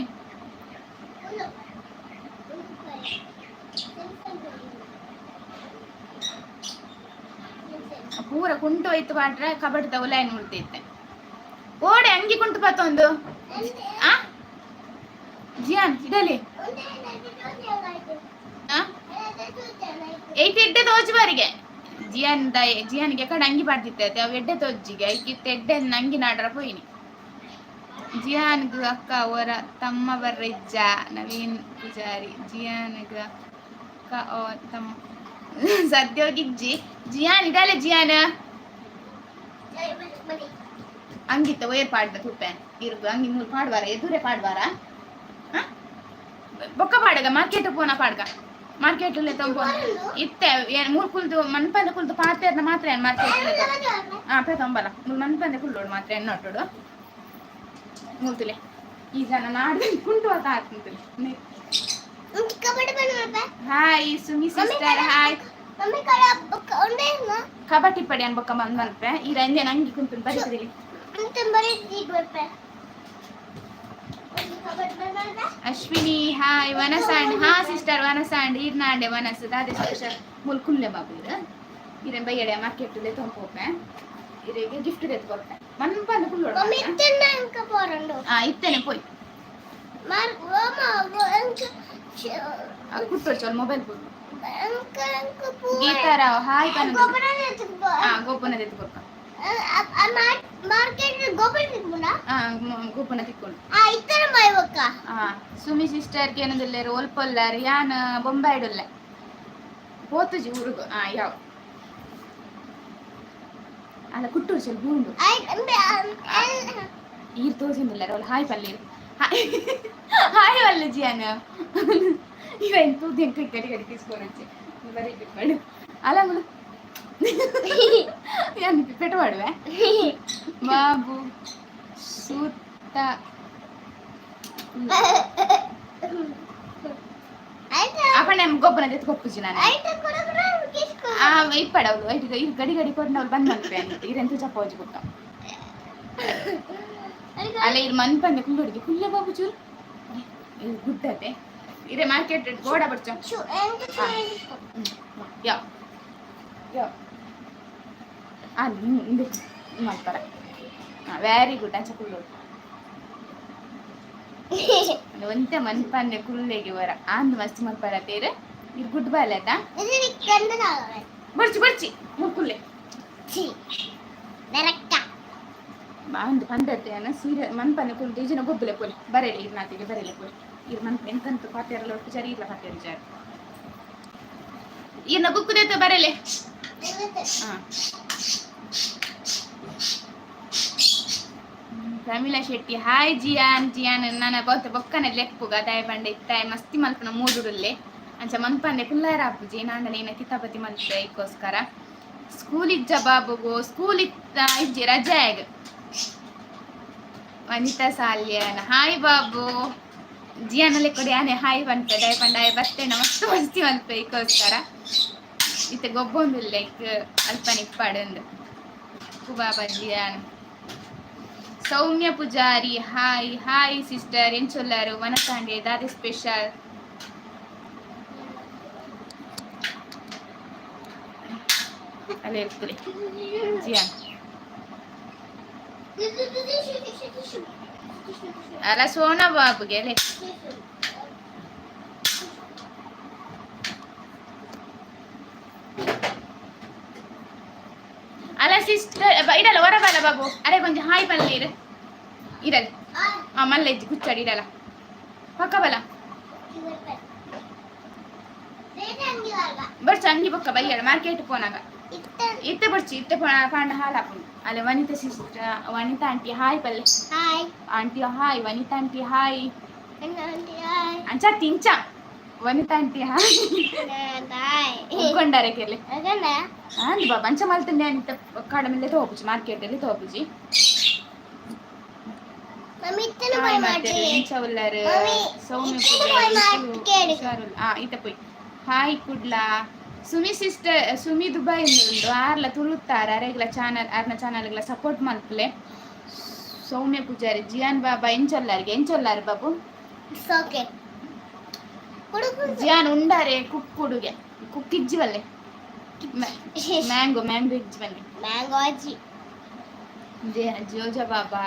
ಪೂರ ಕುಂಟು ಹೋಯ್ತು ಬಾಟ್ರೆ ಕಬಟದ ಉಲಾಯ ನೋಡ್ತೈತೆ ಓಡೆ ಅಂಗಿ ಕುಂಟು ಪಾತೊಂದು ಜಿಯಾನ್ ಇಡಲಿ 8 ಎಡ್ಡೆ ತೋಜುವರಿಗೆ ಜಿಯಾನ್ಗೆ ಕಡೆ ಅಂಗಿ ಪಾಡ್ತಿತ್ತೈತೆ ಅವು ಎಡ್ಡೆ ತೋಜ್ಜಿಗೆ ಐಕಿತ್ತು ಎಡ್ಡೆ ಅಂಗಿ ನಾಡ್ರ ಪೋಯಿನಿ ಜಿಯಾನ್ಗ ಅಕ್ಕ ಅವರ ತಮ್ಮ ಬರ್ರಿಜ್ಜ ನವೀನ್ ಪೂಜಾರಿ ಜಿಯಾನ್ಗ ಅಕ್ಕ ಅವರ ತಮ್ಮ ಸದ್ಯೋಗಿಜ್ಜಿ ಜಿಯಾನ್ ಇಡಲೆ ಜಿಯಾನ್ ಅಂಗಿತ್ತ ಒಯರ್ ಪಾಡ್ದ ತುಪ್ಪೆ ಇರ್ಗು ಅಂಗಿ ಮೂರು ಪಾಡ್ವಾರ ಎದುರೇ ಪಾಡ್ವಾರ ಬೊಕ್ಕ ಪಾಡಗ ಮಾರ್ಕೆಟ್ ಪೋನ ಪಾಡ್ಗ ಮಾರ್ಕೆಟ್ ತೊಂಬ ಇತ್ತೆ ಮೂರು ಕುಲ್ದು ಮನ್ಪಂದೆ ಕುಲ್ದು ಪಾತೆರ್ನ ಮಾತ್ರ ಏನು ಮಾರ್ಕೆಟ್ ತೊಂಬಲ್ಲ ಮನ್ಪಂದೆ ಕುಲ್ಲೋಡು ಮಾತ್ರ ಎಣ್ಣೊಟ್ಟೋಡು ಮೂತುಲೆ ಈ ಜನ ನಾಡು ಕುಂಟು ಅಂತ ಹಾಕ್ತಿಂತಲೆ hi Sumi sister hi kabaddi ಪಡಿ ಅನ್ಬಕ್ಕ ಮಲ್ಪೆ ಈ ರಂಜೆ ನಂಗೆ ಕುಂತು ಬರೀತಿರಿ ಅಶ್ವಿನಿ ಹಾಯ್ ವನಸಾಂಡ್ ಹಾ ಸಿಸ್ಟರ್ ವನಸಾಂಡ್ ಇರ್ನಾಂಡೆ ವನಸ್ ದಾದೆ ಸ್ಪೆಷಲ್ ಮುಲ್ ಕುಲ್ಲೆ ಬಾಬು ಇರೇನ್ ಬೈಯಡೆ ಮಾರ್ಕೆಟ್ ತೊಂಪೋಪೆ ಇರೆಗೆ ಗಿಫ್ಟ್ ತೆತ್ಕೊಡ್ತೆ ಮನ್ಪಂದು ಕುಲ್ಲೋಡು ಇತ್ತೇನೆ ಪೋಯ್ ಕುಟ್ಟೋಚೋಲ್ ಮೊಬೈಲ್ ಕೊಡು ಗೀತಾರಾವ್ ಹಾಯ್ ಗೊಬ್ಬನ ತೆತ್ಕೊಡ್ಕ ಗೊಬ್ಬನ ತಿಕ್ಕೊಂಡು ಸುಮಿ ಸಿಸ್ಟರ್ಗೆ ಏನದಿಲ್ಲ ರೋಲ್ ಪೊಲ್ಲರ್ ಯಾನ್ ಬೊಂಬಾಯಿಡುಲ್ಲ ಹೋತುಜಿ ಊರುಗು ಯಾವ ಅಲ್ಲ ಕುಟ್ಟೂರು ಸ್ವಲ್ಪ ಬೂಂಡು ಈರ್ ತೋರಿಸಿಲ್ಲ ರೋಲ್ ಹಾಯ್ ಪಲ್ಲಿ ಹಾಯ್ ವಲ್ಲ ಜಿಯಾನ ಇವೆಂತೂ ಕಡಿ ಕಡಿ ಕಿಸ್ಕೊರಚ್ಚಿ ಬರೀ ಬಿಟ್ಬೇಡು ಅಲ್ಲ ಬಿಡು ಏನು ಪಿಪೆಟ್ ಮಾಡುವೆ ಬಾಬು ಸೂತ ಅಪ್ಪಣ್ಣ ಗೊಬ್ಬರ ಎತ್ಕೊಪ್ಪುಜಿ ನಾನು ಇಪ್ಪಡವಳು ಐದು ಗಡಿ ಗಡಿ ಕೊಟ್ಟು ನಾವು ಬಂದ್ ಮಾಡ್ತೇವೆ ಅನ್ನಿಟ್ಟು ಇರೆಂತ ಚಪ್ಪೋಜಿ ಕೊಟ್ಟ ಅಲ್ಲ ಇದು ಮನ್ ಪಂದೆ ಕುಳ್ಳೊಡಿಗೆ ಕುಳ್ಳೆ ಬಾಬು ಚೂರು ಇದು ಗುಡ್ಡತೆ ಇರೆ ಮಾರ್ಕೆಟ್ ಗೋಡ ಬರ್ಚ ಯಾ ಯಾ ಇದು ಮಾಡ್ತಾರೆ ವೆರಿ ಗುಡ್ ಅಂಚ ಕುಳ್ಳೋಡು ಒಂತೆ ಮನ್ಪನ್ನೆ ಕುಳ್ಳೆಗೆ ವರ ಆಂದು ಮಸ್ತ್ ಮಲ್ಪರ ತೇರೆ ಇದು ಗುಡ್ ಬಾಲ್ ಆಯ್ತಾ ಬರ್ಚಿ ಬರ್ಚಿ ಮುಕ್ಕುಲ್ಲೆ ಬಾಂದು ಪಂದತೆ ಸೀರೆ ಮನ್ಪನ್ನೆ ಕುಳ್ಳು ಈಜಿನ ಗೊಬ್ಬಲೆ ಪೋಲಿ ಬರೇಲಿ ಇದು ನಾತಿಗೆ ಬರೇಲೆ ಪೋಲಿ ಇದು ಮನ್ಪ ಎಂತಂತ ಪಾತೆರಲ್ಲ ಒಟ್ಟು ಸರಿ ಇಲ್ಲ ಪಾತೆರ ಜಾರ ಇನ್ನ ಬುಕ್ಕುದೈತೆ ಬರೇಲೆ ಹಾಂ ಪ್ರಮೀಳಾ ಶೆಟ್ಟಿ ಹಾಯ್ ಜಿಯಾನ್ ಜಿಯಾನ್ ನನ್ನ ಬೊತ್ತ ಬೊಕ್ಕನ ಲೆಪ್ಪುಗ ದಾಯ ಬಂಡೆ ಇತ್ತಾಯ ಮಸ್ತಿ ಮಲ್ಪನ ಮೂಡುಡುಲ್ಲೆ ಅಂಚ ಮನ್ಪಂಡೆ ಕುಲ್ಲಾರ ಅಪ್ಪುಜಿ ನಾಂಡಲ ಏನ ಕಿತಾಪತಿ ಮಲ್ಪೆ ಇದಕ್ಕೋಸ್ಕರ ಸ್ಕೂಲ್ ಇಜ್ಜ ಬಾಬುಗು ಸ್ಕೂಲ್ ಇಜ್ಜಿ ರಜಾಯಗ ವನಿತಾ ಸಾಲ್ಯನ ಹಾಯ್ ಬಾಬು ಜಿಯಾನಲ್ಲಿ ಕೊಡಿ ಆನೆ ಹಾಯ್ ಬಂತ ದಯ ಪಂಡಾಯ ಬರ್ತೇನೆ ಮಸ್ತ್ ಮಸ್ತಿ ಮಲ್ಪೆ ಇದಕ್ಕೋಸ್ಕರ ಇತ್ತೆ ಗೊಬ್ಬೊಂದಿಲ್ಲ ಅಲ್ಪ ನಿಪ್ಪಾಡಂದು ಬಾಬಾ ಜಿಯಾನ್ ಸೌಮ್ಯ ಪೂಜಾರಿ ಹಾಯ್ ಹಾಯ್ ಸಿಸ್ಟರ್ ಏನ್ ಚೊಲ್ಲಾರು ವನಕಾಂಡೆ ದಾದಿ ಸ್ಪೆಷಲ್ ಅಲ್ಲೇ ಇರ್ತೀರಿ ಜಿಯಾನ್ ಅಲ್ಲ ಸೋನಾ ಬಾಬುಗೆ ಅಲ್ಲೇ ಅಲ್ಲ ಸಿಸ್ಟರ್ ಇಡಲ್ಲ ಹೊರಬಲ್ಲ ಬಾಬು ಅರೆ ಕೊಂಚ ಹಾಯ್ ಬಲ್ಲ ಇರಲ್ಲ ಮಲ್ಲ ಇಜ್ಜಿ ಕುಚ್ಚಾಡಿ ಇಡಲ್ಲ ಪಕ್ಕ ಬಲ ಬರ್ಚ ಅಂಗಿ ಪಕ್ಕ ಬೈಯಡ ಮಾರ್ಕೆಟ್ ಪೋನಾಗ ಇತ್ತೆ ಬರ್ಚಿ ಇತ್ತೆ ಪಾಂಡ ಹಾಲು ಹಾಕೊಂಡು ಅಲ್ಲ ವನಿತಾ ಸಿಸ್ಟರ್ ವನಿತಾ ಆಂಟಿ ಹಾಯ್ ಬಲ್ಲೆ ಆಂಟಿ ಹಾಯ್ ವನಿತಾ ಆಂಟಿ ಹಾಯ್ ಅಂಚ ತಿಂಚ ವನಿತಾ ಆಂಟಿ ಹಾಯ್ ಉಗ್ಗೊಂಡಾರೆ ಕೆಲೆ ಅಂದ್ ಬಾಬಾ ಅಂಚ ಮಲ್ತಂಡೆ ಅಂತ ಕಡಿಮೆ ತಗೋಪುಜಿ ಮಾರ್ಕೆಟಲ್ಲಿ ತಗೋಪುಜಿ ಇಂಚವುಲ್ಲರು ಸೌಮ್ಯ ಇತ್ತ ಪೋಯ್ ಹಾಯ್ ಕುಡ್ಲಾ ಸುಮಿ ಸಿಸ್ಟರ್ ಸುಮಿ ದುಬೈ ಉಂಡು ಆರ್ಲ ತುಳುತ್ತಾರೆ ಅರೆಗ್ಲ ಚಾನಲ್ ಆರ್ನ ಚಾನಲ್ಗಳ ಸಪೋರ್ಟ್ ಮಲ್ಪಲೆ ಸೌಮ್ಯ ಪೂಜಾರಿ ಜಿಯಾನ್ ಬಾಬಾ ಎಂಚೊಲ್ಲಾರು ಬಾಬು ಜಿಯಾನ್ ಉಂಡಾರೆ ಕುಕ್ಕುಡುಗೆ ಕುಕ್ಕಿಜ್ಜಿ ಬಲ್ಲೆ ಮ್ಯಾಂಗೋ ಇಜ್ಜಿ ಬಲ್ಲೆ ಮ್ಯಾಂಗೋ ಅಜ್ಜಿ ಜೋಜಾ ಬಾಬಾ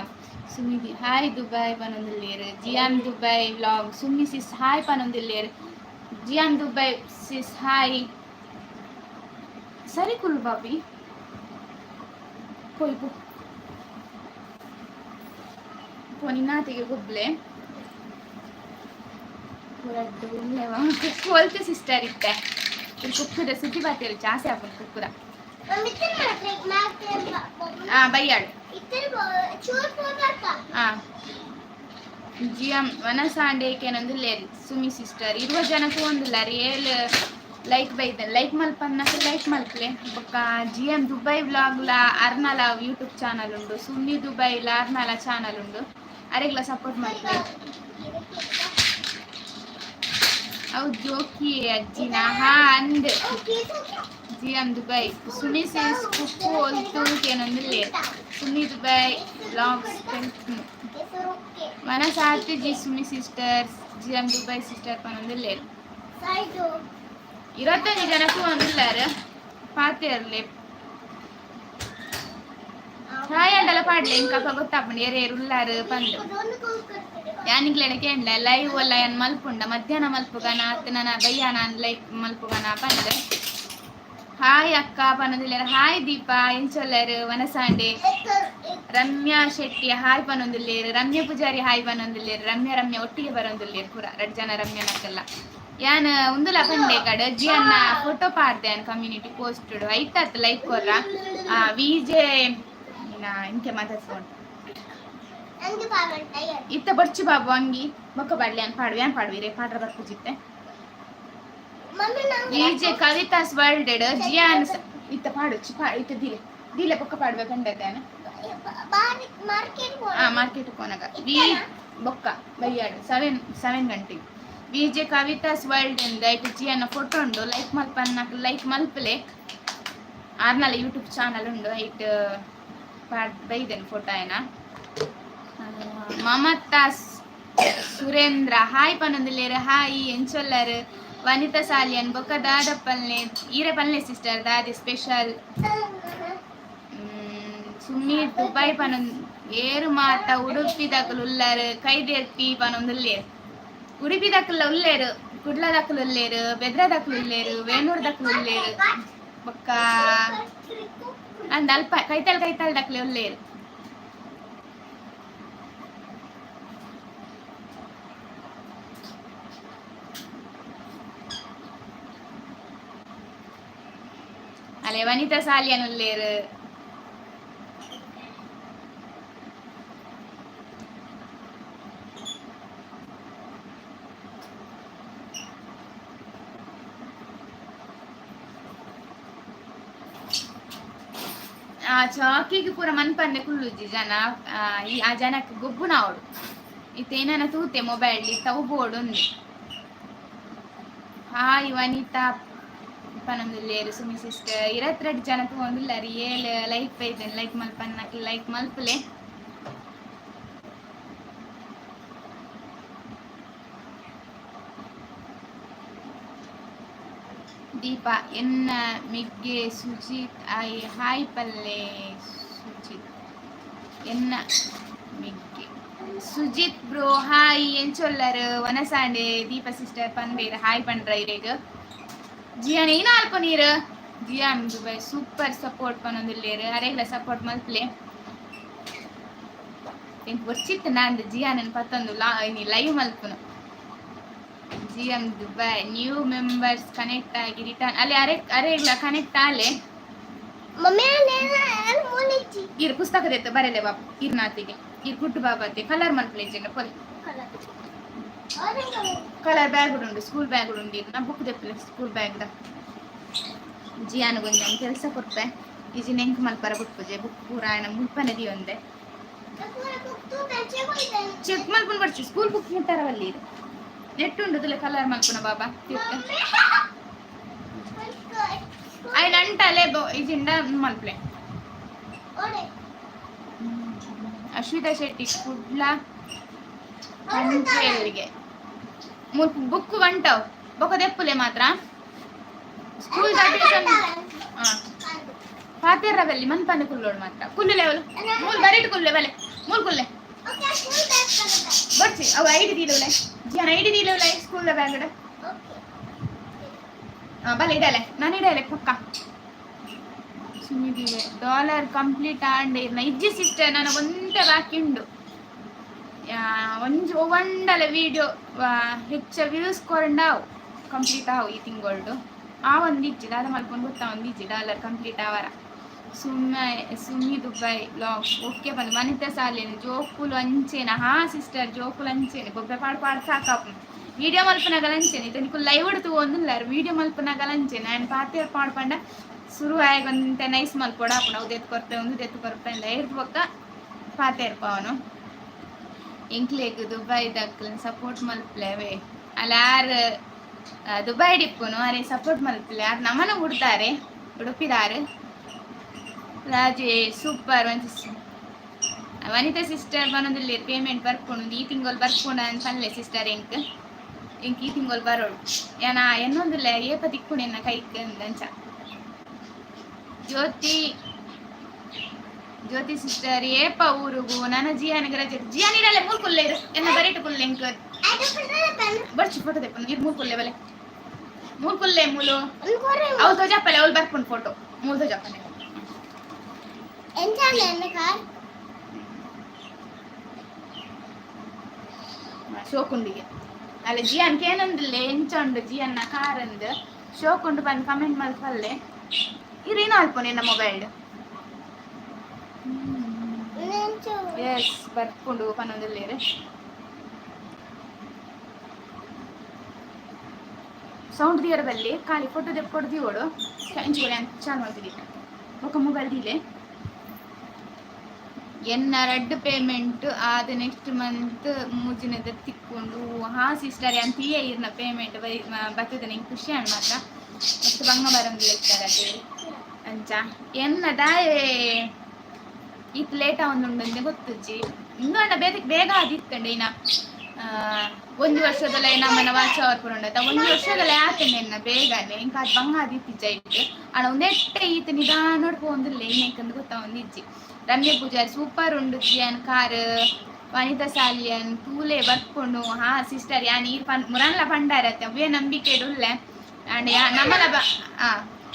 ಸುಮಿದಿ ಹಾಯ್ ದುಬೈ ಪನೊಂದಿಲ್ಲೇರು Jiyan Dubai vlog Sumi sis hi ಪನೊಂದಿಲ್ಲೇರು ಜಿಯಾನ್ ದುಬೈ ಸಿಸ್ ಹಾಯ್ ಸರಿ ಕುಲ್ ಬಾಬಿ ಪೋಯ್ಪು ಪೋನಿನಾತಿಗೆ ಗೊಬ್ಲೆ ಕುಕ್ಕು ಸಿಸ್ಟರ್ ಇತ್ತೆ ಕುಕ್ಕುದ ಸುದ್ದಿ ಬಾತಿರು ಜಾಸ್ತಿ ಹಾಕೊಂಡು ಕುಕ್ಕುದ ಬೈಯಾಡು ಜಿಯಂ ವನಸಾಂಡೇಕೆನೊಂದುಲ್ಲೇರು ಸುಮಿ ಸಿಸ್ಟರ್ 20 ಜನಕ್ಕೂ ಒಂದಿಲ್ಲ ರಿಯಲ್ ಲೈಕ್ ಬೈತೇನೆ ಲೈಕ್ ಮಲ್ಪನ್ನಕ್ಕೆ ಲೈಕ್ ಮಲ್ಪಲೆ ಬೊಕ್ಕ ಜಿಎಂ ದುಬೈ ವ್ಲಾಗ್ಲ ಅರ್ನಲ ಯೂಟ್ಯೂಬ್ ಚಾನಲ್ ಉಂಡು ಸುಮ್ಮಿ ದುಬೈಲ ಅರ್ನಲ ಚಾನಲ್ ಉಂಡು ಅರೆಗ್ಲ ಸಪೋರ್ಟ್ ಮಾಡ್ತೇವೆ ಅವು ಜೋಕಿ ಅಜ್ಜಿನ ಹಾ ಅಂದ್ ಜಿಎಂ ದುಬೈ ಸುಮಿ ಸಿಸ್ ಕುಕ್ಕು ಒಲ್ತು ಏನೊಂದಿಲ್ಲೇರು ಸುಮ್ಮಿ ದುಬೈ ವ್ಲಾಗ್ಸ್ ಮನಸಾರ್ತಿ ಜಿ Sumi sister GM Dubai sister ಪನೊಂದಿಲ್ಲೇರು 25 ಜನಕ್ಕೂ ಒಂದಿಲ್ಲಾರು ಪಾತೆ ಇರಲಿ ಹಾಯ್ ಅಂಡಲ ಪಾಡ್ಲೆ ಇಂಕಪ್ಪ ಗೊತ್ತಾಪಂಡು ಎರೇರು ಉಲ್ಲಾರು ಪಂಡು ಯಾನಿಗ್ಲೇನಕ್ಕೆ ಏನ್ಲ ಲೈವ್ ಒಲ್ಲ ಏನ್ ಮಲ್ಪುಂಡ ಮಧ್ಯಾಹ್ನ ಮಲ್ಪುಗನ ಅತ್ತನ ಬಯ್ಯಾನ ಲೈವ್ ಮಲ್ಪುಗನ ಪಂಡು ಹಾಯ್ ಅಕ್ಕ ಪನೊಂದಿಲ್ಲೇರು ಹಾಯ್ ದೀಪಾ ಇಂಚೊಲ್ಲರು ವನಸಾಂಡೆ ರಮ್ಯಾ ಶೆಟ್ಟಿ ಹಾಯ್ ಪನೊಂದಿಲ್ಲೇರು ರಮ್ಯಾ ಪೂಜಾರಿ ಹಾಯ್ ಪನೊಂದಿಲ್ಲೇರು ರಮ್ಯಾ ಒಟ್ಟಿಗೆ ಬರೋಂದಿಲ್ಲೇರು ಪೂರ 2 ಜನ ರಮ್ಯಾನಕ್ಕೆಲ್ಲ ಯಾನ್ ಉಂದುಲ ಪಂಡೆ ಕಡೆ ಜಿಯನ್ನ ಫೋಟೋ ಪಾಡ್ದೆ ಅನ್ ಕಮ್ಯುನಿಟಿ ಪೋಸ್ಟ್ ಐತತ್ ಲೈಕ್ ಕೊರ್ರ ವಿಜೆ ಇಂಕೆ ಮಾತಾಡ್ಸ್ಕೊಂಡು ಇತ್ತ ಬರ್ಚು ಬಾಬು ಅಂಗಿ ಮೊಕ್ಕ ಬಾಡ್ಲಿ ಅನ್ ಪಾಡ್ವಿ ಪಾಡ್ವಿ ರೇ ಪಾಡ್ರ ಬರ್ಪುಜಿತ್ತೆ ವಿಜೆ ಕವಿತಾಸ್ ವರ್ಲ್ಡ್ ಜಿಯಾನ್ ಇತ್ತ ಪಾಡು ಇತ್ತ ದಿಲೆ ದಿಲೆ ಪಕ್ಕ ಪಾಡ್ಬೇಕಂಡದ್ದಾನೆ ಮಾರ್ಕೆಟ್ ಕೋನಗ ವಿ ಬೊಕ್ಕ ಬೈಯಾಡು 7 ಗಂಟೆಗೆ ವಿಜೆ ಕವಿತಾಸ್ ವರ್ಲ್ಡ್ ಇಂದ ಇಟ್ಟು ಜಿಯನ್ನ ಫೋಟೋ ಉಂಡು ಲೈಕ್ ಮಲ್ಪನ್ನ ಲೈಕ್ ಮಲ್ಪಲೆ ಆರ್ನಲ್ಲ ಯೂಟ್ಯೂಬ್ ಚಾನಲ್ ಉಂಡು ಇಟ್ಟು ಬೈದೇನು ಫೋಟೋ ಏನ ಮಮತಾಸ್ ಸುರೇಂದ್ರ ಹಾಯ್ ಪನೊಂದುಲ್ಲೇರು ಹಾಯ್ ಎಂಚೊಲ್ಲರು ವನಿತಾ ಸಾಲಿಯನ್ ಬೊಕ್ಕ ದಾದ ಪಲ್ಲೆ ಈರೆ ಪಲ್ಲೆ ಸಿಸ್ಟರ್ ದಾದಿ ಸ್ಪೆಷಲ್ ಸುಮೀರ್ ದುಬೈ ಪನೊಂದು ಏರು ಮಾತ ಉಡುಪಿ ದಕ್ಕಲು ಉಲ್ಲರು ಕೈದೆತ್ತಿ ಪನೊಂದುಲ್ಲೇರು ಉಡುಪಿ ದಕ್ಕಲ ಉಲ್ಲೇರು ಕುಡ್ಲ ದಕ್ಕಲು ಉಲ್ಲೇರು ಬೆದ್ರ ದಕ್ಕಲು ಉಲ್ಲೇರು ವೇಣೂರು ದಕ್ಕಲು ಉಲ್ಲೇರು ಬೊಕ್ಕ ಅಂದ ಅಲ್ಪ ಕೈತಲ್ ದಕ್ಕಲೆ ಉಲ್ಲೇರು ಅಲೆ ವನಿತಾ ಸಾಲಿಯನ್ ಉಲ್ಲೇರು ಚಾಕಿಗೆ ಪೂರ ಮನ್ಪಂದೆ ಕುಳ್ಳುಜಿ ಜನ ಆ ಜನಕ್ಕೆ ಗೊಬ್ಬುನ ಅವಳು ಇತ್ತೇನ ತೂತೆ ಮೊಬೈಲ್ ತವು ಬೋರ್ಡ್ ఉంది ಹಾಯ್ ವನಿತಾ ಪನೊಂದುಲ್ಲೇರು ಸುಮಿ ಸಿಸ್ಟರ್ 22 ಜನ ತಗೊಂಡುಲ್ಲಾರಿ ಏಳು ಲೈಕ್ ಬೈದೇನೆ ಲೈಕ್ ಮಲ್ಪನ್ನಕ್ಕೆ ಲೈಕ್ ಮಲ್ಪಲೆ ದೀಪ ಎನ್ನ ಮಿಗ್ಗೆ ಸುಜಿತ್ ಹಾಯ್ ಪಲ್ಲೆ ಸುಜಿತ್ ಎನ್ನ ಮಿಗ್ಗೆ ಸುಜಿತ್ ಬ್ರೋ ಹಾಯ್ ಎಂಚೊಲ್ಲರು ವನಸಾಂಡೆ ದೀಪ ಸಿಸ್ಟರ್ ಪನ್ಬೇರು ಹಾಯ್ ಪಂಡ್ರ ಇರೇಗ ಜಿಯಾನ್ ಏನ ಅಲ್ಪ ನೀರು ಜಿಯಾನ್ ದುಬೈ ಸೂಪರ್ ಸಪೋರ್ಟ್ ಪನೊಂದುಲ್ಲೇರು ಅರೆಗ್ಲ ಸಪೋರ್ಟ್ ಮಲ್ಪಲೆ ಎಂಕ್ ಬರ್ಚಿತ್ತು ನಾನು ಜಿಯಾನನ್ ಪತ್ತೊಂದು ಲೈವ್ ಮಲ್ಪನು GM Dubai new members connect ಆಗಿ ರಿಟರ್ನ್ ಅಲ್ಲಿ ಅರೆಗ್ಲ ಕನೆಕ್ಟ್ ಆಲೆ ಇರ್ ಪುಸ್ತಕ ದೇತ ಬರಲೆ ಬಾಪ ಇರ್ನಾತಿಗೆ ಇರ್ ಕುಟ್ಟು ಬಾಬತ್ತೆ ಕಲರ್ ಮಲ್ಪಲೇಜ್ ಪೊಲೆ ಕಲರ್ ಬ್ಯಾಗ್ ಉಂಡು ಸ್ಕೂಲ್ ಬ್ಯಾಗ್ ಉಂಡು ನಾ ಬುಕ್ ದೆಪ್ಪಲೆ ಸ್ಕೂಲ್ ಬ್ಯಾಗ್ದ ಜಿಯಾನ್ ಗೊಂಜಾನ ಕೆಲಸ ಕೊಡ್ಪೆ ಇಜಿ ನೆಂಕ್ ಮಲ್ಪರ ಬುಟ್ಪುಜೆ ಬುಕ್ ಪೂರಾಯಣ ಮುಲ್ಪನದಿ ಒಂದೆ ಚೆಕ್ ಮಲ್ಪನ್ ಬರ್ಚು ಸ್ಕೂಲ್ ಬುಕ್ ಮುಟ್ಟಾರವಲ್ಲಿ ನೆಟ್ ಉಂಡುದಿಲ್ಲ ಕಲರ್ ಮಲ್ಪುನ ಬಾಬಾ ಐ ನಂಟಲೆ ಇಜಿಂದ ಮಲ್ಪಲೆ ಅಶ್ವಿತಾ ಶೆಟ್ಟಿ ಕುಡ್ಲ ಪಂಚೆಲ್ಗೆ ಬುಕ್ ಒಂಟವ್ ಬೊಕ ದೆಪ್ಪುಲೆ ಮಾತ್ರ ಸ್ಕೂಲ್ ಪಾತೆರ್ರವಲ್ಲಿ ಮನ್ಪಂದ ಕುಲ್ಲೋಡು ಮಾತ್ರ ಕುಲ್ಲುಲೆ ಅವಳು ಮೂಲ್ ಬರೀಟ್ ಕುಲ್ಲೆ ಬಲೆ ಮೂಲ್ ಕುಲ್ಲೆ ಬರ್ಸಿ ಅವು ಐಡಿ ದೀಲುಲೆ ಜಿಯಾನ್ ಐಡಿ ದೀಲುಲೆ ಸ್ಕೂಲ್ ಬ್ಯಾಗ್ ಬಲೆ ಇಡಲೆ ನಾನು ಇಡಲೆ ಪಕ್ಕ ಸುಮಿದಿವೆ ಡಾಲರ್ ಕಂಪ್ಲೀಟ್ ಆಂಡ್ ನೈಜಿ ಸಿಸ್ಟರ್ ನಾನು ಒಂದೇ ಬಾಕಿ ಉಂಡು ಒಂಜಿ ಒವಂಡಲ ವಿಡಿಯೋ ಹೆಚ್ಚ ವ್ಯೂಸ್ ಕೊರಂಡಾವು ಕಂಪ್ಲೀಟ್ ಆವು ಈ ತಿಂಗೊಳ್ಡು ಆ ಒಂದಿಜ್ಜಿ ದಾದ ಮಲ್ಕೊಂಡು ಗೊತ್ತಾ ಒಂದಿಜ್ಜಿ ಡಾಲರ್ ಕಂಪ್ಲೀಟ್ ಆವರ ಸುಮ್ಮಿ ದುಬೈ ಲಾಗ್ ಓಕೆ ಬಂದು ವನಿತಾ ಸಾಲೇನು ಜೋಕುಲು ಅಂಚೇನ ಹಾ ಸಿಸ್ಟರ್ ಜೋಕುಲು ಅಂಚೇನೆ ಬೊಬ್ಬೆ ಪಾಡು ಸಾಕಾಪು ವಿಡಿಯೋ ಮಲ್ಪನಾಗಲ ಅಂಚೇನೆ ಇದಕ್ಕೆ ಲೈವ್ ಹೊಡ್ತು ಒಂದಿಲ್ಲಾರು ವಿಡಿಯೋ ಮಲ್ಪನಾಗಲ ಅಂಚೇನೆ ನಾನು ಪಾತೆರ್ ಪಾಡ್ಪಂಡ ಶುರು ಆಗೊಂತೆ ನೈಸ್ ಮಲ್ಪೊಡ ಹಾಪುಣ ಅವು ದೆತ್ತು ಕೊರತೆ ಒಂದು ದೆತ್ತು ಕೊರತೆ ಅಂದ ಇರ್ಬೊಕ್ಕ ಪಾತೆರ್ ಪಾವನು ಎಂಕ್ಲೇಗ್ ದುಬೈ ದಕ್ಕಲ್ ಸಪೋರ್ಟ್ ಮಲ್ಪಲೇವೆ ಅಲ್ಲಿ ಯಾರು ದುಬೈ ಡಿಪ್ಪುನು ಅರೆ ಸಪೋರ್ಟ್ ಮಲ್ಪಲೆ ಯಾರು ನಮ್ಮನ ಉಡ್ತಾರೆ ಉಡುಪಿದಾರು ರಾಜೇ ಸೂಪರ್ ವನಿತಾ ಸಿಸ್ಟರ್ ಬನ್ನೋದಿಲ್ಲ ಪೇಮೆಂಟ್ ಬರ್ಕೊಂಡು ಈ ತಿಂಗಳು ಬರ್ಕೊಂಡು ಅಂತ ಅನ್ಲೆ ಸಿಸ್ಟರ್ ಎಂಕ್ ಈ ತಿಂಗಳು ಬರೋಳು ಏನ ಎನ್ನೊಂದಿಲ್ಲ ಏಪ ತಿಕ್ಕೊಂಡು ಎನ್ನ ಕೈಕ್ ಅಂದಂಚ ಜ್ಯೋತಿ ಸಿಸ್ಟರ್ ಏಪ ಊರುಗು ನನ್ನ ಜಿಯಾನಿಗೆ ರಜೆ ಜಿಯಾನಿರಲ್ಲ ಮೂರ್ ಕುಲ್ಲೆ ಇರು ಎನ್ನ ಬರೀಟ್ ಕುಲ್ಲೆ ಎಂಕ್ ಬರ್ಚಿ ಫೋಟೋ ತೆಪ್ಪನು ಇದು ಮೂರ್ ಕುಲ್ಲೆ ಬಲೆ ಮೂರ್ ಕುಲ್ಲೆ ಮೂಲು ಅವು ತೋಜಪ್ಪಲೆ ಅವಳು ಬರ್ಕೊಂಡು ಫೋಟೋ ಮೂರು ತೋಜಪ್ಪನೆ ಶೋಕುಂಡಿಗೆ ಅಲ್ಲ ಜಿಯಾನ್ ಕೇನಂದಿಲ್ಲ ಎಂಚಂಡು ಜಿಯನ್ನ ಕಾರಂದು ಶೋಕುಂಡು ಬಂದು ಕಮೆಂಟ್ ಮಲ್ಪಲ್ಲೆ ಇರೇನು ಅಲ್ಪನೆ ನಮ್ಮ ಮೊಬೈಲ್ ಎಸ್ ಬರ್ಕೊಂಡು ಪನ್ನೊಂದಿಲ್ಲೇರೆ ಸೌಂಡ್ ದಿಯರ ಬಲ್ಲಿ ಖಾಲಿ ಫೋಟೋ ತೆಕ್ಕೊಡು ದಿವೋಡು ಇಂಚುಗಳು ಚಾಲು ಮಾಡ್ತಿದ್ದೆ ఒక ಮೊಬೈಲ್ ದಿಲೆ ಎನ್ನ ರೆಡ್ ಪೇಮೆಂಟ್ ಆದ ನೆಕ್ಸ್ಟ್ ಮಂತ್ ಮೂಜಿನದ ತಿಕ್ಕೊಂಡು ಹಾ ಸಿಸ್ಟರ್ ಅಂತೀಯೇ ಇರ್ನ ಪೇಮೆಂಟ್ ಬರ್ತದೆ ನಿಂಗೆ ಖುಷಿ ಅಣ್ಣ ಮಾತ್ರ ಅಷ್ಟು ಬಂಗ ಬರಂಗಿಲ್ಲ ಇರ್ತಾರೆ ಅಂಚ ಎನ್ನದ ಇತ್ತು ಲೇಟ ಒಂದುಂಡೆ ಗೊತ್ತಜ್ಜಿ ಇನ್ನೂ ಅಣ್ಣ ಬೇಗ ಆದಿತ್ತಂಡೆ ಇನ್ನ ಒಂದು ವರ್ಷದಲ್ಲ ನಮ್ಮನ ವಾಚ ಅವರ್ಪುಂಡತ ಒಂದು ವರ್ಷದಲ್ಲ ಯಾತಂಡೆ ಎನ್ನ ಬೇಗನೆ ಇಂಕ ಅದು ಬಂಗ ಆದಿತ್ತಿಜ್ಜ ಇಟ್ಟು ಅಣ್ಣ ಒಂದೆಟ್ಟೆ ಈತ ನಿಧಾನೋಡ್ ಪೋಂದಿಲ್ಲ ಏನಕ್ಕಂದು ಗೊತ್ತಾ ಒಂದಿಜ್ಜಿ ರಮ್ಯ ಪೂಜಾರಿ ಸೂಪರ್ ಉಂಡು ಅನ್ ಕಾರ್ ವನಿತಾ ಸಾಲಿಯನ್ ತೂಲೆ ಬರ್ಕೊಂಡು ಹಾ ಸಿಸ್ಟರ್ ಯಾನ್ ಈ ಮುರನ್ಲ ಪಂಡಾರತ್ತೆ ಅವೇ ನಂಬಿಕೆ ಇಡುಲ್ಲೆ ಅಂಡ್ ನಮ್ಮಲ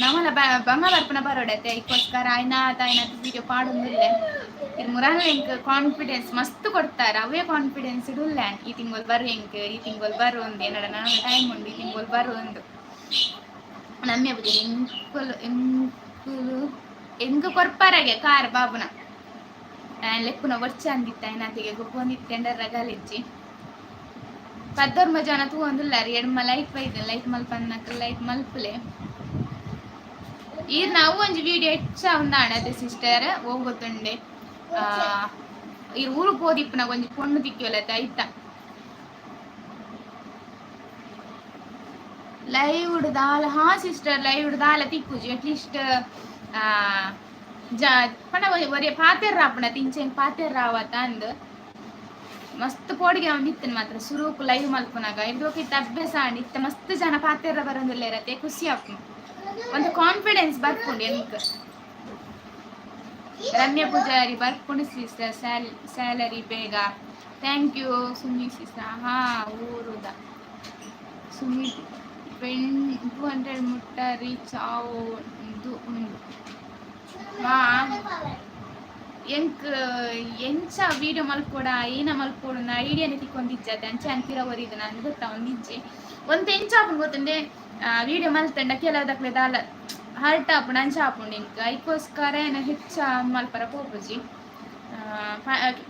ನಮ್ಮಲ ಬಂಗ ಬರ್ಪುನ ಬರೋಡತ್ತೆ ಇದಕ್ಕೋಸ್ಕರ ಆಯ್ನಾತ ವಿಡಿಯೋ ಪಾಡೊಂದಿಲ್ಲೆ ಇದು ಮುರನ್ಲ ಎಂಕ್ ಕಾನ್ಫಿಡೆನ್ಸ್ ಮಸ್ತ್ ಕೊಡ್ತಾರ ಅವೇ ಕಾನ್ಫಿಡೆನ್ಸ್ ಇಡುಲ್ಲೆ ಈ ತಿಂಗಳು ಬರು ಎಂಕ್ ಈ ತಿಂಗಳು ಬರು ಒಂದು ಏನಡ ನಾನು ಟೈಮ್ ಉಂಡು ಈ ತಿಂಗಳು ಬರು ಒಂದು ನಮ್ಯ ಪೂಜೆ ಎಂಕ್ ಕೊರ್ಪಾರಾಗೆ ಕಾರ್ ಬಾಬುನ ಲೆಕ್ಕುನ ವರ್ಷ ಅಂದಿತ್ತ ಏನತಿಗೆ ಗೊಬ್ಬೊಂದಿತ್ತು ಟೆಂಡರ್ ರಗಾಲಿಜ್ಜಿ ಪದ್ದೋರ್ ಮಜಾನ ತೂ ಒಂದುಲ್ಲಾರಿ ಎಡ್ಮ ಲೈಟ್ ಬೈದ ಲೈಟ್ ಮಲ್ಪನ್ನಕ ಲೈಟ್ ಮಲ್ಪಲೆ ಈಗ ನಾವು ಒಂಜಿ ವಿಡಿಯೋ ಹೆಚ್ಚ ಒಂದಾಣದೆ ಸಿಸ್ಟರ್ ಹೋಗುತ್ತುಂಡೆ ಈ ಊರು ಹೋದಿಪ್ಪನ ಒಂಜಿ ಪೊಣ್ಣು ತಿಕ್ಕಿವಲತ್ತ ಐತ ಲೈವ್ ದಾಲ ಹಾ ಸಿಸ್ಟರ್ ಲೈವ್ ದಾಲ ತಿಕ್ಕುಜಿ ಅಟ್ಲೀಸ್ಟ್ ಪಂಡ ಒರೇ ಪಾತೆರ್ ರಾಪಣ ತಿಂಚೆಂಗ್ ಪಾತೆರ್ ರಾವತ್ತ ಅಂದ್ ಮಸ್ತ್ ಪೋಡಿಗೆ ಒಂದಿತ್ತನ್ ಮಾತ್ರ ಸುರುಕು ಲೈವ್ ಮಲ್ಪನಾಗ ಇರ್ದೋಕಿತ್ತ ಅಭ್ಯಾಸ ಇತ್ತ ಮಸ್ತ್ ಜನ ಪಾತೆರ ಬರೋದಿಲ್ಲ ಇರತ್ತೆ ಖುಷಿ ಆಪು ಒಂದು ಕಾನ್ಫಿಡೆನ್ಸ್ ಬರ್ಕೊಂಡು ಎಂಕ್ ರಮ್ಯ ಪೂಜಾರಿ ಬರ್ಕೊಂಡು ಸಿಸ್ಟರ್ ಸ್ಯಾಲರಿ ಬೇಗ ಥ್ಯಾಂಕ್ ಯು ಸುಮಿ ಸಿಸ್ಟರ್ ಹಾ ಊರುದ ಸುಮಿ 200 ಮುಟ್ಟ ರೀಚ್ ಆವುದು ಉಂಡು ಹಾ ಎಂಕ್ ಎಂಚ ವಿಡಿಯೋ ಮಲ್ಪೋಡ ಏನ ಮಲ್ಪೋಡ ಐಡಿಯಾನೆ ತಿಕ್ಕೊಂದಿಜ್ಜದೆ ಅಂಚೆ ಅಂತಿರ ಒರಿದು ನಾನು ಗೊತ್ತಾ ಒಂದಿಜ್ಜೆ ಒಂದು ಎಂಚ ಆಪುಂಡು ಗೊತ್ತಂದೆ ವಿಡಿಯೋ ಮಲ್ತಂಡ ಕೆಲವುದಕ್ಲೆ ದಾಲ ಹರ್ಟ್ ಆಪುಂಡು ಅಂಚ ಆಪುಂಡು ಎಂಕ್ ಅದಕ್ಕೋಸ್ಕರ ಏನ ಹೆಚ್ಚ ಮಲ್ಪರ ಪೋಪುಜಿ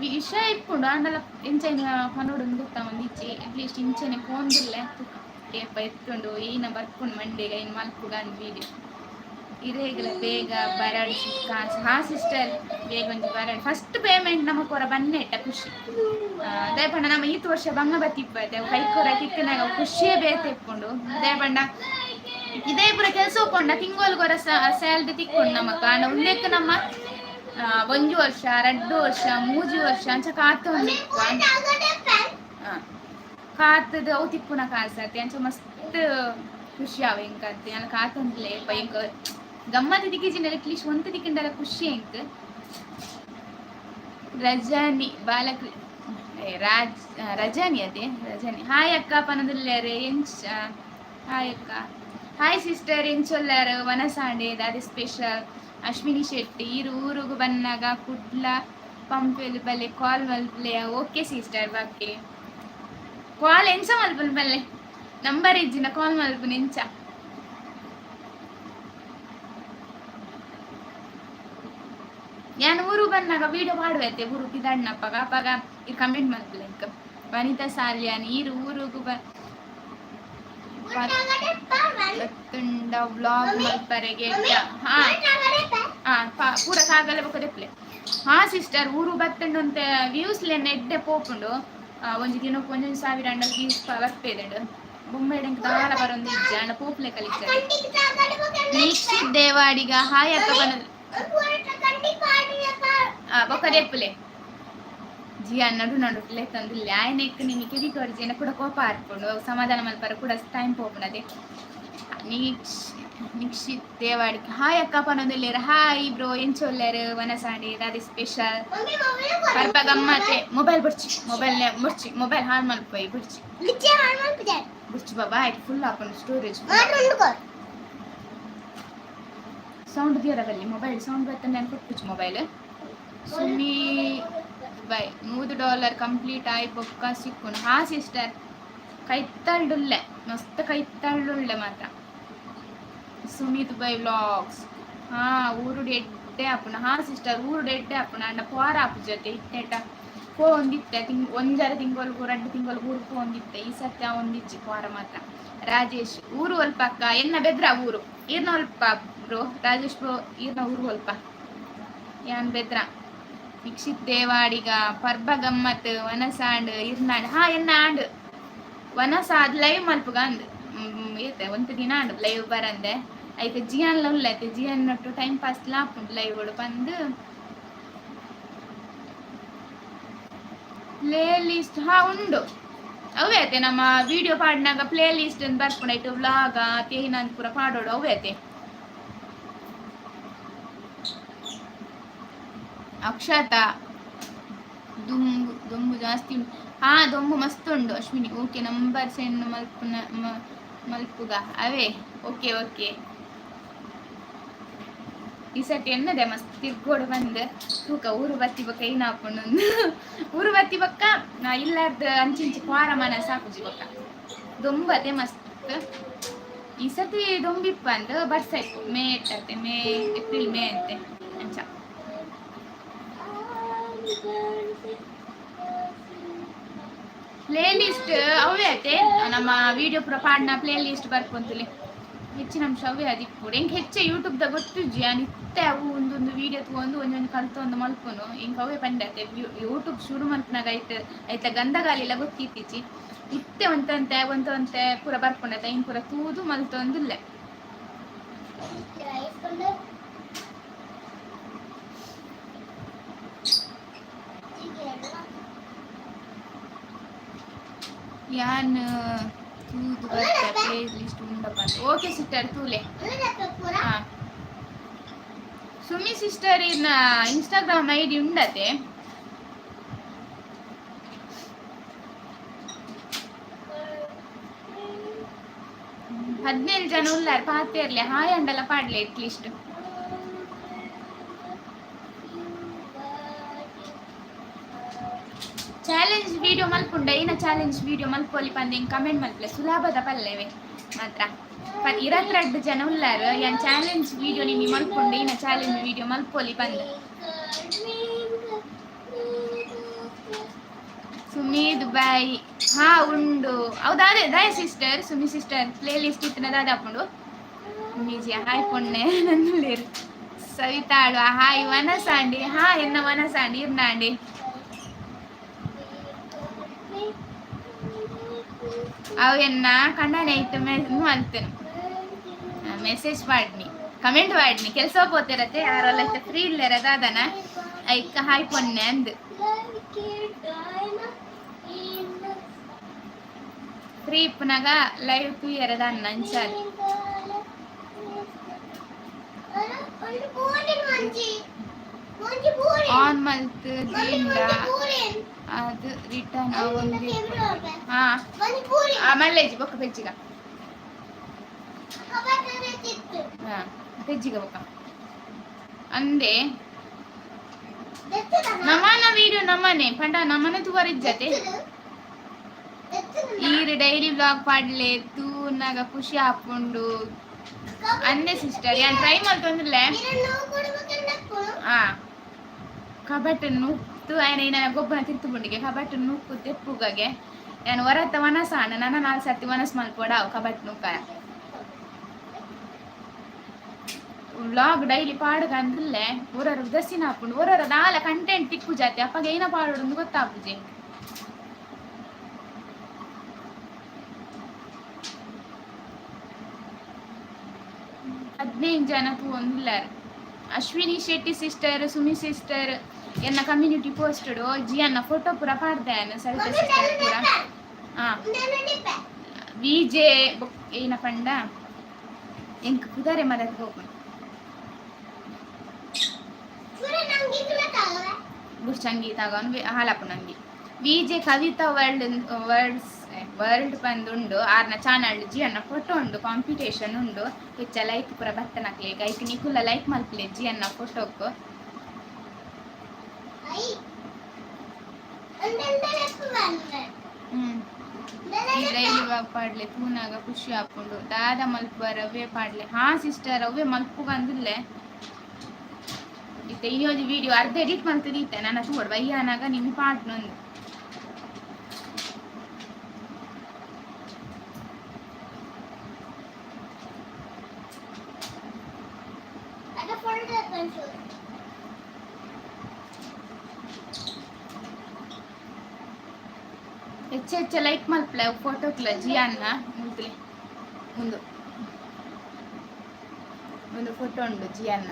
ವಿಷಯ ಇಪ್ಪುಂಡು ಅಂಡಲ ಎಂಚೈನ ಪನೋಡು ಗೊತ್ತಾ ಒಂದಿಜ್ಜಿ ಅಟ್ಲೀಸ್ಟ್ ಇಂಚನೆ ಪೋಂದಿಲ್ಲೆ ಏಪ ಎತ್ತುಂಡು ಏನ ಬರ್ಪುಂಡು ಮಂಡೆಗ ಏನು ಮಲ್ಪುಗ ಅಂದ್ ವಿಡಿಯೋ ಇರೇಗಲ ಬೇಗ ಬರಾಡು ಕಾಸು ಹಾ ಸಿಸ್ಟರ್ ಬೇಗ ಒಂದು ಬರಾಡು ಫಸ್ಟ್ ಪೇಮೆಂಟ್ ನಮಗೆ ಕೊರ ಬನ್ನೆಟ್ಟ ಖುಷಿ ದಯಪಂಡ ನಮ್ಮ ಈತ ವರ್ಷ ಬಂಗ ಬತ್ತಿಪ್ಪತ್ತೆ ಕೈ ಕೊರ ತಿಕ್ಕನಾಗ ಖುಷಿಯೇ ಬೇತೆ ಇಪ್ಕೊಂಡು ದಯಪಂಡ ಇದೇ ಪುರ ಕೆಲಸ ಹೋಗ್ಕೊಂಡ ತಿಂಗೋಲ್ ಕೊರ ಸ್ಯಾಲ್ರಿ ತಿಕ್ಕೊಂಡು ನಮಕ ಅಂಡ ಉಲ್ಲೇಖ ನಮ್ಮ 1 ವರ್ಷ 2 ವರ್ಷ 3 ವರ್ಷ ಅಂಚ ಕಾತು ಒಂದಿಪ್ಪ ಕಾತದ ಅವು ತಿಪ್ಪುನ ಕಾಸತ್ತೆ ಅಂಚ ಮಸ್ತ್ ಖುಷಿ ಅವ ಎಂಕತ್ತೆ ನಾನು ಕಾತಂದ್ಲೆ ಪೈಂಕ ಗಮ್ಮತ್ ದಿಕ್ಕಿಜಿನ ಅಟ್ಲೀಸ್ಟ್ ಒಂದು ದಿಕ್ಕಿಂದಲ್ಲ ಖುಷಿ ಎಂಕ್ ರಜಾನಿ ಬಾಲಕೃ ರಜಾನಿ ಅದೇ ರಜಾನಿ ಹಾಯ್ ಅಕ್ಕ ಪನದುಲ್ಲಾರೆ ಎಂಚ ಹಾಯ್ ಅಕ್ಕ ಹಾಯ್ ಸಿಸ್ಟರ್ ಎಂಚೊಲ್ಲಾರು ವನಸಾಂಡೆ ಅದೇ ಸ್ಪೆಷಲ್ ಅಶ್ವಿನಿ ಶೆಟ್ಟಿ ಇರು ಊರುಗು ಬನ್ನಾಗ ಕುಡ್ಲ ಪಂಪೆಲ್ ಬಲ್ಲೆ ಕಾಲ್ ಮಲ್ಪಲೆ ಓಕೆ ಸಿಸ್ಟರ್ ಬಾಕಿ ಕಾಲ್ ಎಂಚ ಮಲ್ಪಲ್ ಬಲ್ಲೆ ನಂಬರ್ ಇಜ್ಜಿನ ಕಾಲ್ ಮಲ್ಪುನ ಎಂಚ ನಾನು ಊರು ಬಂದಾಗ ವಿಡಿಯೋ ಮಾಡುವತ್ತೆ ಊರು ಪಿದಣ್ಣಪ್ಪಗ ಅಪ್ಪಗ ಈ ಕಮೆಂಟ್ ಮಲ್ಪಲೆ ಎಂಕ ವನಿತಾ ಸಾಲ್ಯಾನ್ ಈರು ಊರುಗು ಬತ್ತುಂಡ ವ್ಲಾಗ್ ಮಲ್ಪರೆಗೆ ಪೂರ ಕಾಗಲೆ ಬೊಕದೆಪ್ಲೆ ಹಾ ಸಿಸ್ಟರ್ ಊರು ಬತ್ತುಂಡು ಅಂತ ವ್ಯೂಸ್ಲೆ ನೆಡ್ಡೆ ಪೋಪುಂಡು ಒಂಜಿ ದಿನಕ್ಕೆ 1,000 ಅಂಡ ವ್ಯೂಸ್ ಬರ್ಪೇದೆಂಡು ಬೊಂಬೆಡೆಂಕ್ ದಾಲ ಬರೊಂದು ಇಜ್ಜೆ ಅಂಡ ಪೋಪ್ಲೆ ಕಲಿತಾರೆ ನಿಕ್ಷಿತ್ ದೇವಾಡಿಗ ಹಾಯ್ ಅಕ್ಕ ಬನ್ನದು ಬೊಕದೆಪ್ಪುಲೆ ಜಿಯಾ ನಡು ನಡುಟ್ಲೆ ತಂದಿಲ್ಲ ಆಯ್ನೆಕ್ ನಿಮಗೆ ಕಿರಿಕೋರಿ ಜನ ಕೂಡ ಕೋಪ ಹಾರ್ಕೊಂಡು ಸಮಾಧಾನ ಮಲ್ಪರ ಕೂಡ ಟೈಮ್ ಪೋಪುನದೆ ನಿಕ್ಷಿತ್ ದೇವಾಡಿಗೆ ಹಾಯ್ ಅಕ್ಕ ಪನೊಂದಿಲ್ಲೇರ ಹಾಯ್ ಬ್ರೋ ಎಂಚೊಲ್ಲಾರು ವನಸಾಡಿ ಅದೇ ಸ್ಪೆಷಲ್ ಬರ್ಪ ಗಮ್ಮತ್ತೆ ಮೊಬೈಲ್ ಬುಡ್ಚಿ ಮೊಬೈಲ್ ಹಾಳು ಮಲ್ಪೋಯ್ ಬುಡ್ಚಿ ಬಾಬಾ ಆಯ್ತು ಫುಲ್ ಹಾಕೊಂಡು ಸ್ಟೋರೇಜ್ ಸೌಂಡ್ ದಿಯರದಲ್ಲಿ ಮೊಬೈಲ್ ಸೌಂಡ್ ಬರ್ತಂಡೆ ಅನ್ಕೊಟ್ಬಿಚ್ಚು ಮೊಬೈಲ್ ಸುಮ್ಮಿ ಬೈ $100 ಕಂಪ್ಲೀಟ್ ಆಯ್ ಬೊಕ್ಕ ಸಿಕ್ಕುನು ಹಾ ಸಿಸ್ಟರ್ ಕೈತಳ್ಳುಳ್ಳೆ ಮಸ್ತ್ ಕೈತಳ್ಳುಳ್ಳೆ ಮಾತ್ರ ಸುಮಿತ್ ಬೈ ವ್ಲಾಗ್ಸ್ ಹಾ ಊರು ಡೆಡ್ಡೆ ಆಪುನ ಹಾ ಸಿಸ್ಟರ್ ಊರು ಡೆಡ್ಡೆ ಆಪುನ ಅಂಡ ಪೋರ ಆಪು ಜೊತೆ ಇತ್ತೆಟ ಪೋಂದಿತ್ತೆ ಒಂಜರ ತಿಂಗಳು 2 ತಿಂಗಳು ಊರು ಪೋಂದಿತ್ತೆ ಈ ಸತ್ಯ ಒಂದಿಚ್ಚಿ ವಾರ ಮಾತ್ರ. ರಾಜೇಶ್ ಊರು ಅಲ್ಪಕ್ಕ ಎನ್ನ ಬೆದ್ರ ಊರು ಈರ್ನ ಅಲ್ಪ ಬ್ರೋ ರಾಜೇಶ್ ಬ್ರೋ ಈರ್ನ ಊರು ಅಲ್ಪ ಯಾನ್ ಬೆದ್ರ. ನಿಕ್ಷಿತ್ ದೇವಾಡಿಗ ಪರ್ಬ ಗಮ್ಮತ್ ವನಸಾಂಡ್ ಇರ್ನಾಡ್ ಹಾ ಎನ್ನ ಆಂಡ್ ವನಸಾದ್ ಲೈವ್ ಮಲ್ಪುಗ ಅಂದ್ ಏತೆ ಒಂದು ದಿನ ಆಂಡ್ ಲೈವ್ ಬರಂದೆ ಐತೆ ಜಿಯನ್ಲ ಉಲ್ಲೈತೆ ಜಿಯನ್ ನೊಟ್ಟು ಟೈಮ್ ಪಾಸ್ ಲಾಪುಂಡು ಲೈವ್ಗಳು ಬಂದು ಪ್ಲೇ ಲಿಸ್ಟ್ ಹಾ ಉಂಡು ಅವೇ ಐತೆ ನಮ್ಮ ವಿಡಿಯೋ ಪಾಡಿನಾಗ ಪ್ಲೇ ಲಿಸ್ಟ್ ಅಂತ ಬರ್ಕೊಂಡಾಯ್ತು ವ್ಲಾಗ ತೇಹಿನಂತ ಪೂರ ಪಾಡೋಡು ಅವೇ ಐತೆ. ಅಕ್ಷತ ದುಂಬು ದೊಂಬು ಜಾಸ್ತಿ ಉಂಟು ಹಾ ದೊಂಬು ಮಸ್ತ್ ಉಂಡು ಅಶ್ವಿನಿ ಓಕೆ ನಂಬರ್ ಸೆಂಡ್ ಮಲ್ಪುಗ ಅವೇ ಓಕೆ ಓಕೆ. ಈ ಸತಿ ಎನ್ನದೆ ಮಸ್ತ್ ತಿರ್ಗೋಡು ಬಂದು ತೂಕ ಊರು ಬತ್ತಿ ಬೊಕ್ಕ ಏನು ಹಾಕೊಂಡು ಊರು ಬತ್ತಿ ಬೊಕ್ಕ ಇಲ್ಲಾರ್ದು ಅಂಚಿಂಚಿ ಕ್ವಾರ ಮನ ಸಾಕುಜಿ ಬೊಕ್ಕ ದೊಂಬತೆ ಮಸ್ತ್. ಈ ಸತಿ ದೊಂಬಿಪ್ಪ ಅಂದು ಬರ್ಸಾಯ್ತು ಮೇ ಇಟ್ಟತೆ ಮೇ ಏಪ್ರಿಲ್ ಮೇ ಅಂತೆ ಅಂಚ. ಪ್ಲೇ ಲಿಸ್ಟ್ ಅವೇ ಐತೆ ನಮ್ಮ ವಿಡಿಯೋ ಪೂರ ಪಾಡ್ನ ಪ್ಲೇ ಲಿಸ್ಟ್ ಬರ್ಕೊಂತಲಿ ಹೆಚ್ಚಿನ ಅಂಶ ಅವೇ ಅದಿಪ್ಪುಡು ಹೆಂಗೆ ಹೆಚ್ಚೆ ಯೂಟ್ಯೂಬ್ದಾಗ ಗೊತ್ತಿಜ್ಜಿ ನಿತ್ತೆ ಅವು ಒಂದೊಂದು ವೀಡಿಯೋ ತಗೊಂಡು ಒಂದೊಂದು ಕಲ್ತೊಂದು ಮಲ್ಪನು ಹಿಂಗೆ ಅವೇ ಬಂದೈತೆ ಯೂಟ್ಯೂಬ್ ಶುರು ಮಲ್ಪನಾಗ ಐತೆ ಗಂಧಗಾಲಿಲ್ಲ ಗೊತ್ತಿತ್ತೀಚಿ ಇತ್ತೆ ಒಂತಂತೆ ಪೂರ ಬರ್ಕೊಂಡೈತೆ ಹಿಂಗೆ ಪೂರ ತೂದು ಮಲ್ತೊಂದಿಲ್ಲ. ಯಾನ್ ತೂದು ಬರ್ತೆ ಪ್ಲೇ ಲಿಸ್ಟ್ ಉಂಡಪ್ಪ ಓಕೆ ಸಿಸ್ಟರ್ ತೂಲೆ. ಹಾ ಸುಮಿ ಸಿಸ್ಟರ್ ಇನ್ನ ಇನ್ಸ್ಟಾಗ್ರಾಮ್ ಐಡಿ ಉಂಡತೆ 17 ಜನ ಉಲ್ಲಾರ ಪಾತೇರ್ಲೆ ಹಾಯ್ ಅಂಡಲ ಪಾಡ್ಲೆ ಅಟ್ಲೀಸ್ಟ್. ಚಾಲೆಂಜ್ ವಿಡಿಯೋ ಮಲ್ಪುಂಡ ಏನ ಚಾಲೆಂಜ್ ವಿಡಿಯೋ ಮಲ್ಪೊಲಿ ಪಂದೆ ಕಮೆಂಟ್ ಮಲ್ಪಲೆ ಸುಲಭದ ಪಲ್ಲೆವೆ ಮಾತ್ರ 22 ಜನ ಉಲ್ಲಾರ ಯಾನ್ ಚಾಲೆಂಜ್ ವಿಡಿಯೋ ನಿಮ್ಮಿ ಮಲ್ಪುಂಡ ಏನ ಚಾಲೆಂಜ್ ವಿಡಿಯೋ ಮಲ್ಪೊಲಿ ಪಂದೆ. ಸುಮಿ ದುಬೈ ಹಾ ಉಂಡು ಹೌದಾದೆ ದಾಯ sister Sumi sister playlist ಇತ್ತಿನ ದಾದ ಹಾಕೊಂಡು ಮೀಜಿಯ ಹಾಯ್ ಪೊಣ್ಣೆ ನಂದುಲೇರು ಸವಿತಾಳು ಹಾಯ್ ವನಸಾಂಡಿ ಹಾ ಎನ್ನ ವನಸಾಂಡಿ ಇರ್ನಾಂಡಿ ಅವು ಎನ್ನ ಕಣ್ಣನೆ ಇತ್ತು ಮಲ್ತೇನೆ ಮೆಸೇಜ್ ಪಾಡ್ನಿ ಕಮೆಂಟ್ ಪಾಡ್ನಿ ಕೆಲಸ ಹೋಗ್ತಿರತ್ತೆ ಯಾರೆಲ್ಲ ಐತೆ ಫ್ರೀ ಇಲ್ಲರ ದಾದನ ಐಕ ಹಾಯ್ ಪೊಣ್ಣೆ ಅಂದು ಫ್ರೀ ಇಪ್ಪನಾಗ ಲೈವ್ ತೂಯರದ ಅನ್ನ ಅಂಚಾలి ಆನ್ ಮಲ್ತ್ ದಿಂದ ಅದು ರಿಟರ್ನ್ ಆಗೋದು ಹಾ ಮಲ್ಲೇಜಿ ಬೊಕ್ಕ ಪೆಜ್ಜಿಗ ಹಾ ಪೆಜ್ಜಿಗ ಬೊಕ್ಕ ಅಂದೆ ನಮನ ವಿಡಿಯೋ ನಮನೆ ಪಂಡ ನಮನ ತುವರಿಜ್ಜತೆ ಈರು ಡೈಲಿ ಬ್ಲಾಗ್ ಪಾಡ್ಲೆ ತೂನಾಗ ಖುಷಿ ಹಾಕೊಂಡು ಅಂದೆ ಸಿಸ್ಟರ್ ಯಾನ್ ಟ್ರೈ ಮಾಡ್ತಂದಿಲ್ಲ ಹಾ ಕಬಟ್ ನೂಕ್ತು ఆయన ಗೊಬ್ಬರ ತಿರ್ತುಬುಂಡಿಗೆ ಕಬಟ್ ನೂಕು ತೆಪ್ಪುಗಗೆ ನಾನು ಹೊರತ ವನಸಾಣ ನನ್ನ 4 ಸರ್ತಿ ವನಸ್ ಮಲ್ಪೋಡ ಕಬಟ್ ನೂಕಾಯ ವ್ಲಾಗ್ ಡೈಲಿ ಪಾಡುಗ ಅಂದಿಲ್ಲೇ ಒರರು ದಸಿನ ಹಾಕೊಂಡು ಒರರ ದಾಲ ಕಂಟೆಂಟ್ ತಿಕ್ಕು ಜಾತಿ ಅಪ್ಪಗೆ ಏನ ಪಾಡೋಡು ಅಂತ ಗೊತ್ತಾಗ್ತದೆ. ಜನ ಒಂದಿಲ್ಲಾರ ಅಶ್ವಿನಿ ಶೆಟ್ಟಿ ಸಿಸ್ಟರ್ ಸುಮಿ ಸಿಸ್ಟರ್ ಎನ್ನ ಕಮ್ಯುನಿಟಿ ಪೋಸ್ಟೆಡು ಜಿಯನ್ನ ಫೋಟೋ ಪೂರ ಪಾಡ್ದೇನು ಸವಿತಾ ಸಿಸ್ಟರ್ ಪೂರ ಹಾ ವಿಜೆ ಏನ ಪಂಡ ಎಂಕ್ ಕುದರೆ ಮರಕ್ಕೆ ಹೋಗೋಣ ಬುಷ್ ಸಂಗೀತ ಹಾಲಪ್ಪು ನಂಗೆ ವಿಜೆ ಕವಿತಾ ವರ್ಲ್ಡ್ ಬಂದುಂಡು ಆರ್ನ ಚಾನಲ್ ಜಿಯನ್ನ ಫೋಟೋ ಉಂಡು ಕಾಂಪಿಟೇಷನ್ ಉಂಡು ಹೆಚ್ಚ ಲೈಕ್ ಪೂರ ಬತ್ತನಕ್ಲೆ ಐಕ್ ನಿಕುಲ ಲೈಕ್ ಮಲ್ಪಲೆ ಜಿಯನ್ನ ಫೋಟೋಕ್ ಡೈಲಿ ಪಾಡ್ಲೆ ತೂನಾಗ ಖುಷಿ ಹಾಕೊಂಡು ದಾದ ಮಲ್ಪುವ ರವ್ವೆ ಪಾಡ್ಲೆ ಹಾ ಸಿಸ್ಟರ್ ರವ್ವೆ ಮಲ್ಪುಗ ಅಂದಿಲ್ಲೆ ಇತ್ತೆ ಇನ್ನೊಂದು ವಿಡಿಯೋ ಅರ್ಧ ಎಡಿಟ್ ಮಾಡ್ತಿದ್ದೆ ನನ್ನ ತೋಡ್ ವಯ್ಯಾನಾಗ ನಿಮ್ಮ ಪಾಟ್ನೊಂದು ಹೆಚ್ಚು ಲೈಕ್ ಮಲ್ಪಲೆ ಫೋಟೋಕ್ಲ ಜಿಯಾನ್ನ ಮುಂದೆ ಒಂದು ಫೋಟೋ ಉಂಡು ಜಿಯಾನ್ನ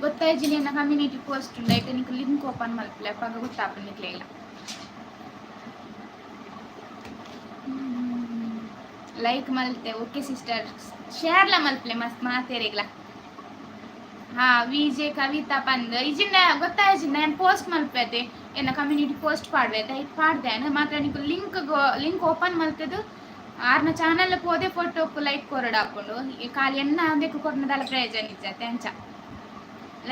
ಗೊತ್ತಾಯ್ತು ನನ್ನ ಕಮ್ಯುನಿಟಿ ಪೋಸ್ಟ್ ಉಂಡು ಐತೆ ನಿಂಗೆ ಲಿಂಕ್ ಓಪನ್ ಮಲ್ಪಲೆ ಅಪ್ಪಾಗ ಗೊತ್ತಾಪನಿಕ್ಲೆ ಇಲ್ಲ ಲೈಕ್ ಮಲ್ತೆ ಓಕೆ ಸಿಸ್ಟರ್ ಶೇರ್ಲ ಮಲ್ಪಲೆ ಮಸ್ತ್ ಮಾತೇರಿಗ್ಲ ಹಾ ವಿಜೆ ಕವಿತಾ ಪಂದ್ ಇಜಿಂದ ಗೊತ್ತಾಯ್ತು ನಾನು ಪೋಸ್ಟ್ ಮಲ್ಪೈತೆ ಎನ್ನ ಕಮ್ಯುನಿಟಿ ಪೋಸ್ಟ್ ಪಾಡ್ಬೇತೆ ಇದು ಪಾಡ್ದೆ ಮಾತ್ರ ನಿಂಗೆ ಲಿಂಕ್ ಓಪನ್ ಮಲ್ತದು ಆರ್ನ ಚಾನಲ್ ಪೋದೆ ಫೋಟೋಕ್ಕೂ ಲೈಕ್ ಕೊರಡು ಹಾಕೊಂಡು ಖಾಲಿ ಎನ್ನ ಅದಕ್ಕೆ ಕೊಟ್ಟನದಲ್ಲ ಪ್ರಯೋಜನ ಇಜ್ಜತೆ ಅಂಚ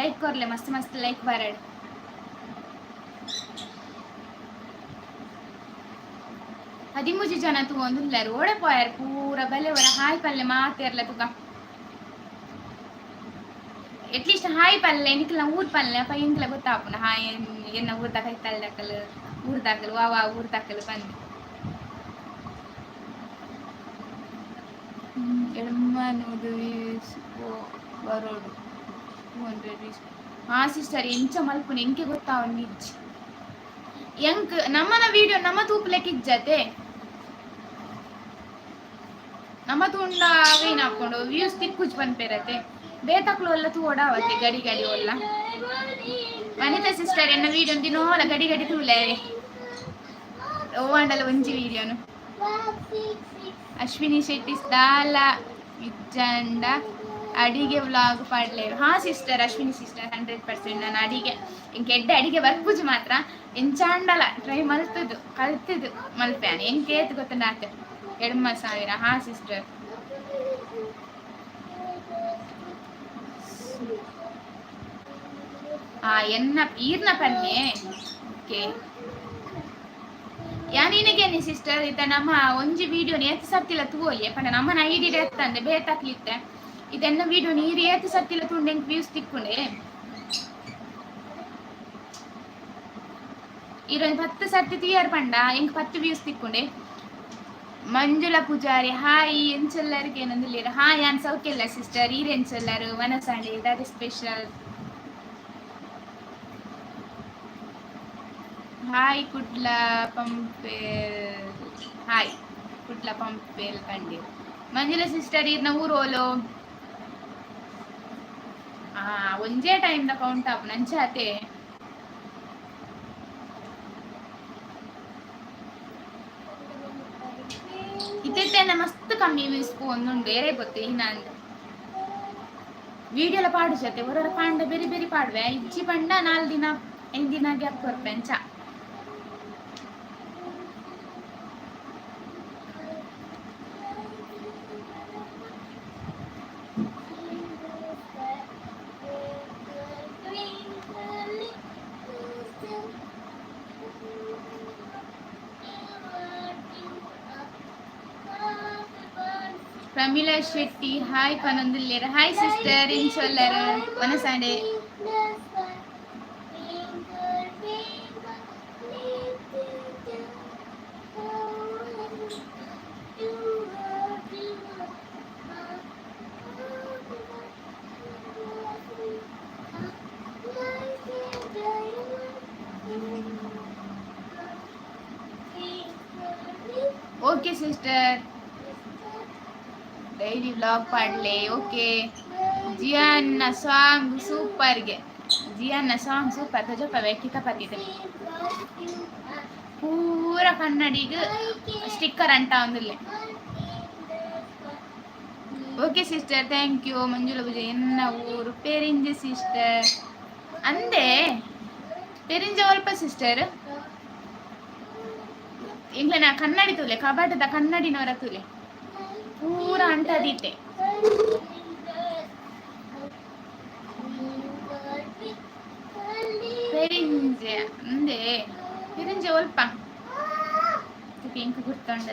ಲೈಕ್ ಕೊರ್ಲೆ ಮಸ್ತ್ ಮಸ್ತ್ ಲೈಕ್ ಬರಡು 13 ಜನ ತಗೊಂಡಿಲ್ಲಾರು ಓಡೆ ಪೋಯಾರು ಪೂರ ಬಲೆ ಹೊರ ಹಾಯ್ ಪಲ್ಲೆ ಮಾತೇರ್ಲ ತುಗ ಎಟ್ಲೀಸ್ಟ್ ಹಾಯ್ ಪಲ್ಲೆ ನಿಕ್ಲ ಊರ್ ಪಲ್ಲೆ ಅಪ್ಪ ಇಂಕ್ಲ ಗೊತ್ತಾಪುನ ಹಾಯ್ ಎನ್ನ ಊರ್ದ ಕೈತಲ್ದಕ್ಕಲು ಊರ್ದಾಕಲು ವಾ ಊರ್ದಾಕಲು ಬಂದು ಎಡಮ್ಮನದು ಬರೋಡು 200 ಹಾ ಸಿಸ್ಟರ್ ಎಂಚ ಮಲ್ಪುನ ಎಂಕೆ ಗೊತ್ತಾವ ನಿಜ್ ಎಂಕ್ ನಮ್ಮನ ವಿಡಿಯೋ ನಮ್ಮ ತೂಪ್ಲೆಕ್ ಇಜ್ಜತೆ ನಮ್ಮ ತುಂಡ ಅವೇನ್ ಹಾಕೊಂಡು ವ್ಯೂಸ್ ತಿಕ್ಕುಜ್ ಬಂದ್ಪೇರತೆ ಬೇತಕ್ಲು ಎಲ್ಲ ತೂಡಾವತ್ತೆ ಗಡಿ ಗಡಿ ಒಲ್ಲ ವನಿತಾ ಸಿಸ್ಟರ್ ಎನ್ನ ವಿಡಿಯೋ ದಿನೋಲ ಗಡಿ ಗಡಿ ತೂಲೆ ಓವಾಂಡಲ ಒಂಜಿ ವಿಡಿಯೋನು ಅಶ್ವಿನಿ ಶೆಟ್ಟಿ ದಾಲ ಇಜ್ಜಂಡ ಅಡಿಗೆ ವ್ಲಾಗ್ ಪಾಡ್ಲೇರು ಹಾ ಸಿಸ್ಟರ್ ಅಶ್ವಿನಿ ಸಿಸ್ಟರ್ 100% ನಾನು ಅಡಿಗೆ ಇಂಕೆ ಎಡ್ಡೆ ಅಡಿಗೆ ಬರ್ಪುಜು ಮಾತ್ರ ಎಂಚಾಂಡಲ ಟ್ರೈ ಮಲ್ತದು ಕಲ್ತದು ಮಲ್ಪ್ಯಾನೆ ಎಂಕೇತ್ ಗೊತ್ತಂಡ 2,000 ಹಾ ಸಿಸ್ಟರ್ ಎನ್ನ ಈರ್ನ ಪನ್ನೆ ಓಕೆ ಯಾನಿನಗೇನಿ ಸಿಸ್ಟರ್ ಇತ್ತ ನಮ್ಮ ಒಂಜಿ ವಿಡಿಯೋ ಏತ್ ಸತ್ತಿಲ್ಲ ತೂಲಿ ಪಂಡ ನಮ್ಮನ ಐಡಿ ಎತ್ತಂದೆ ಬೇತಾಕ್ಲಿತ್ತೆ ಇದೆನ್ನ ವಿಡಿಯೋ ನೀರು ಏತ್ ಸತ್ತಿಲ್ಲ ತುಂಡು ಎಂಕ್ ವ್ಯೂಸ್ ತಿಕ್ಕೊಂಡೆ ಇರೊಂದು 10 ಸರ್ತಿ ತೀಯರ್ ಪಂಡ ಎಂಕ್ 10 ವ್ಯೂಸ್ ತಿಕ್ಕೊಂಡೆ ಮಂಜುಳಾ ಪೂಜಾರಿ ಹಾಯ್ ಎಂಚೆಲ್ಲರಿಗೆ ಏನಂದಿಲ್ಲ ಹಾಯ್ ಯಾನ್ ಸೌಖ್ಯ ಇಲ್ಲ ಸಿಸ್ಟರ್ ಈರೆಂಚೆಲ್ಲರು ವನಸಾಂಡೆ that special hi Kudla Pumpwell hi Kudla Pumpwell ಕಂಡಿ ಮಂಜುಳಾ ಸಿಸ್ಟರ್ ಇರ್ನ ಊರೋಲು ಒಂಜೇ ಟೈಮ್ ದ ಕೌಂಟ್ ಆಪ್ ನಂಚಾತೆ ಇತ್ತೆನ ಮಸ್ತ್ ಕಮ್ಮಿ ವ್ಯೂಸ್ ಒಂದೊಂದು ಬೇರೆ ಗೊತ್ತೆ ಇನ್ನಂದು ವಿಡಿಯೋಲ ಪಾಡು ಜೊತೆ ಹೊರ ಪಾಂಡ ಬೇರೆ ಬೇರೆ ಪಾಡ್ವೆ ಇಜ್ಜಿ ಪಂಡ 4 ದಿನ 5 ದಿನ ಗ್ಯಾಪ್ ಕೊರ್ಪೆ ಅಂಚ ಪ್ರಮಿಳಾ ಶೆಟ್ಟಿ ಹಾಯ್ ಪನೊಂದುಲ್ಲೇರ ಹಾಯ್ ಸಿಸ್ಟರ್ ಇಂಚೊಲ್ಲರ ವನಸಾಂಡೆ ಓಕೆ ಸಿಸ್ಟರ್ ಡೈಲಿ ವ್ಲಾಗ್ ಪಾಡ್ಲೆ ಓಕೆ ಜಿಯಾನ್ನ ಸಾಂಗ್ ಸೂಪರ್ಗೆ ಜಿಯಾನ್ನ ಸಾಂಗ್ ಸೂಪರ್ ತಜಪ್ಪ ವ್ಯಕ್ತಿಕ ಪತ್ತಿದೆ ಪೂರ ಕನ್ನಡಿಗೆ ಸ್ಟಿಕ್ಕರ್ ಅಂಟ ಒಂದಿಲ್ಲ okay sister thank you Manjula ಪೂಜೆ ಎನ್ನ ಊರು ಪೆರಿಂಜೆ ಸಿಸ್ಟರ್ ಅಂದೆ ಪೆರಿಂಜೆ ಒಲ್ಪ ಸಿಸ್ಟರ್ ಇಂಗ್ಲ ನಾ ಕನ್ನಡಿ ತೂಲೆ ಕಬಾಟದ ಕನ್ನಡಿನವರ ತೂಲೆ ಪೂರ ಅಂಟದೀತೆ ಪೆರಿಂಜೆ ಅಂದೆ ಪೆರಿಂಜೆ ಒಲ್ಪ ಇಂಕ ಗುರ್ತಂಡ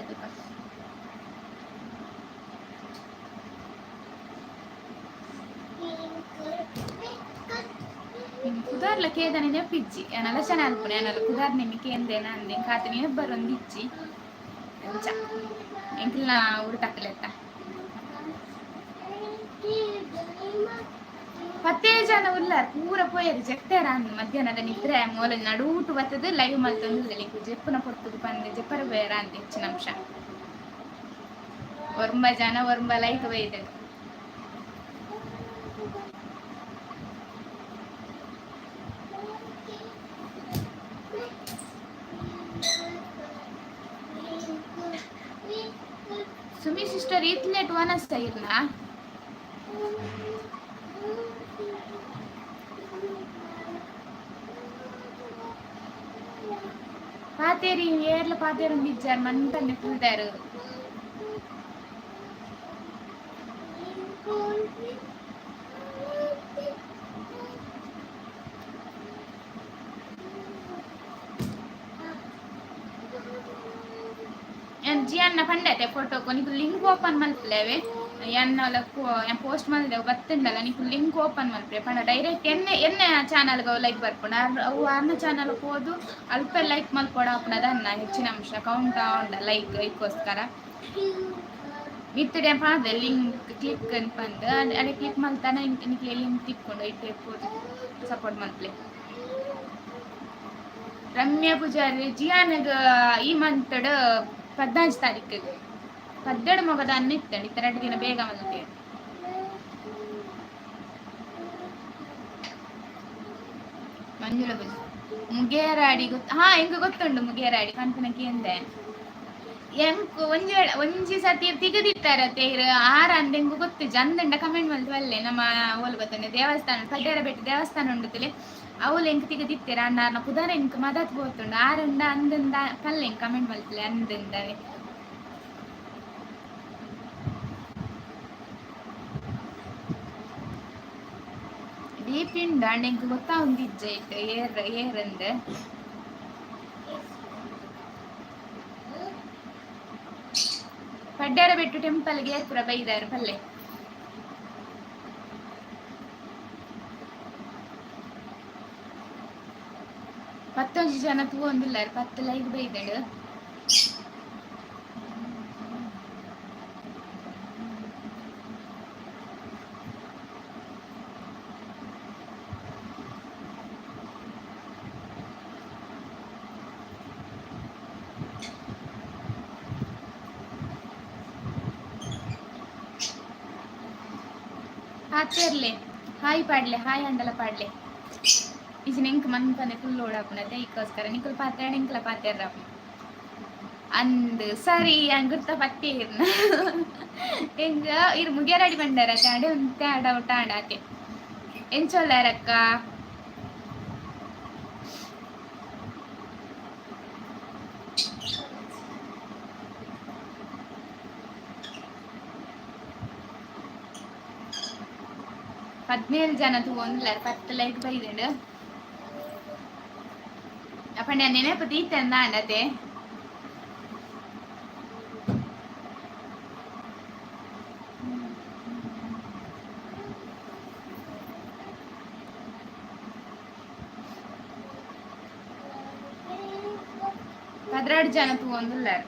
ಕುದಾರ್ಲ ಕೇದನೆ ನೆಪ್ಪಿಜ್ಜಿ ಏನಲ್ಲ ಚೆನ್ನಾಗಿ ಅನ್ಪುಣೆ ಏನಲ್ಲ ಕುದಾರ್ ನಿಮಗೆ ಕೇಂದೇನ ಅಂದೆ ಖಾತೆ ಬರೊಂದು ಇಚ್ಚಿ ಎಂಚ ಎಂಕ್ಲ ಊರು ತಕ್ಕಲೆತ್ತ ಪತ್ತೇ ಜನ ಉಲ್ಲಾರ ಪೂರ ಪೋಯರು ಜೆಪ್ತಾರ ಅಂದ್ ಮಧ್ಯಾಹ್ನದ ನಿದ್ರೆ ಮೂಲ ನಡೂಟು ಬತ್ತದು ಲೈವ್ ಮಲ್ತೊಂದು ಜೆಪ್ಪುನ ಪೊರ್ತುದು ಪಂದೆ ಜೆಪ್ಪರ ಬೇರ ಅಂತ ಹೆಚ್ಚಿನ ಅಂಶ ಒರ್ಂಬ ಜನ ಒರ್ಂಬ ಲೈಕ್ ಬೈದದು ಸುಮಿ ಸಿಸ್ಟರ್ ಇತ್ಲೆಟ್ ವನಸ್ತಾ ಇರ್ನ ಪಾತೇರಿ ಏರ್ಲ ಪಾತೇರು ನಿಜ್ಜಾರ್ ಮಂತನ್ನೆ ಕುಲ್ದಾರು ಜಿಯನ್ನ ಪಂಡತೆ ಫೋಟೋ ನಿಕು ಲಿಂಕ್ ಓಪನ್ ಮಲ್ಪಲೇವೆ ಎನ್ನ ಪೋಸ್ಟ್ ಮಲ್ದೇವು ಬತ್ತುಂಡಲ್ಲ ನಿಕು ಲಿಂಕ್ ಓಪನ್ ಮಲ್ಪೆ ಪಂಡ ಡೈರೆಕ್ಟ್ ಎನ್ನೆ ಚಾನಲ್ಗೆ ಲೈಕ್ ಬರ್ಪುಂಡು ಅವು ಅನ್ನ ಚಾನಲ್ ಹೋದು ಅಲ್ಪ ಲೈಕ್ ಮಲ್ಪೊಡ ಹಾಪುಣದ ಅನ್ನ ಹೆಚ್ಚಿನ ಅಂಶ ಕೌಂಟ ಉಂಡ ಲೈಕ್ ಇದಕ್ಕೋಸ್ಕರ ಮಿತ್ತಡೆ ಪಾದ ಲಿಂಕ್ ಕ್ಲಿಕ್ ಅನ್ಪಂದು ಅದೇ ಕ್ಲಿಕ್ ಮಲ್ತಾನ ನಿಕ್ಲೆ ಲಿಂಕ್ ತಿಕ್ಕೊಂಡು ಇಟ್ಟೆ ಸಪೋರ್ಟ್ ಮಲ್ಪಲೆ ರಮ್ಯಾ ಪೂಜಾರಿ ಜಿಯಾನಗ ಈ ಮಂತಡ್ 14 ತಾರೀಕು 17 ಮೊಗದ ಅನ್ನ ಇತ್ತಂడి 2 ದಿನ ಬೇಗ ಮಲ್ತೆ ಮಂಜುಳ ಪೂಜೆ ಮುಗೇರಾಡಿ ಹಾ ಎಂಗ ಗೊತ್ತುಂಡು ಮುಗೇರಾಡಿ ಕನ್ಪನಕ್ಕೆ ಎಂದೆ ಎಂಕ್ ಒಂಜಿ ಸತಿ ತಿಗದಿತ್ತಾರೆ ತೇರು ಆರ ಅಂದೆಂಗು ಗೊತ್ತು ಜಂದಂಡ ಕಮೆಂಟ್ ಮಲ್ತವಲ್ಲೆ ನಮ್ಮ ಓಲ್ ಗೊತ್ತಂಡೆ ದೇವಸ್ಥಾನ ಕಡ್ಡೇರ ಬೆಟ್ಟ ದೇವಸ್ಥಾನ ಉಂಡುತ್ತಲೆ ಅವಳು ಎಂಕ್ ತಿಗದಿತ್ತೀರ ಅಣ್ಣ ಕುದಾರ ಎಂಕ್ ಮದತ್ ಗೋತುಂಡು ಆರಂಡ ಅಂದಿಂದ ಪಲ್ಲೆ ಎಂಕ್ ಕಮೆಂಟ್ ಮಲ್ತಲೆ ಅಂದಿಂದವೆ ದೀಪಿಂಡ ಎಂಕ್ ಗೊತ್ತಾ ಒಂದಿಜ್ಜೆ ಇಟ್ಟು ಏರಂದೆ ಕಡ್ಡೇರ ಬೆಟ್ಟು ಟೆಂಪಲ್ಗೆ ಏರ್ಪುರ ಬೈದಾರು ಪಲ್ಲೆ ಪತ್ತೊಂಜಿ ಜನ ತೂವೊಂದುಲ್ಲಾರು 10 ಲೈಕ್ ಬೈದಡು ಪಾತೆರ್ಲೆ ಹಾಯ್ ಪಾಡ್ಲೆ ಹಾಯ್ ಅಂಡಲ ಪಾಡ್ಲೆ ಇಜಿ ನೆಂಕ್ ಮನ್ಪನೆ ಫುಲ್ ಓಡಾಪುನತೆ ಈಕೋಸ್ಕರ ನಿಕುಲು ಪಾತೆರ ನಿಂಕಲ ಪಾತೆರ್ರ ಅಂದ್ ಸರಿ ಅಂಗುರ್ತ ಪತ್ತೆ ಇರ್ನ ಎಂಗ ಇರ್ ಮುಗೇರಾಡಿ ಬಂಡಾರ ತಾಡೆ ಉಂತೆ ಡೌಟ ಆಡಾತೆ ಎಂಚೊಲ್ಲಾರಕ್ಕ ಹದಿನೇಳು ಜನ ತೂವೊಂದುಲ್ಲಾರು 10 ಲೈಕ್ ಬೈದೆಂಡು ಅಪ್ಪ ನೆನಪು ತೀತಂದ ಅಂಡತೆ ಪದ್ರಾಡು ಜನ ತೂವೊಂದುಲ್ಲಾರು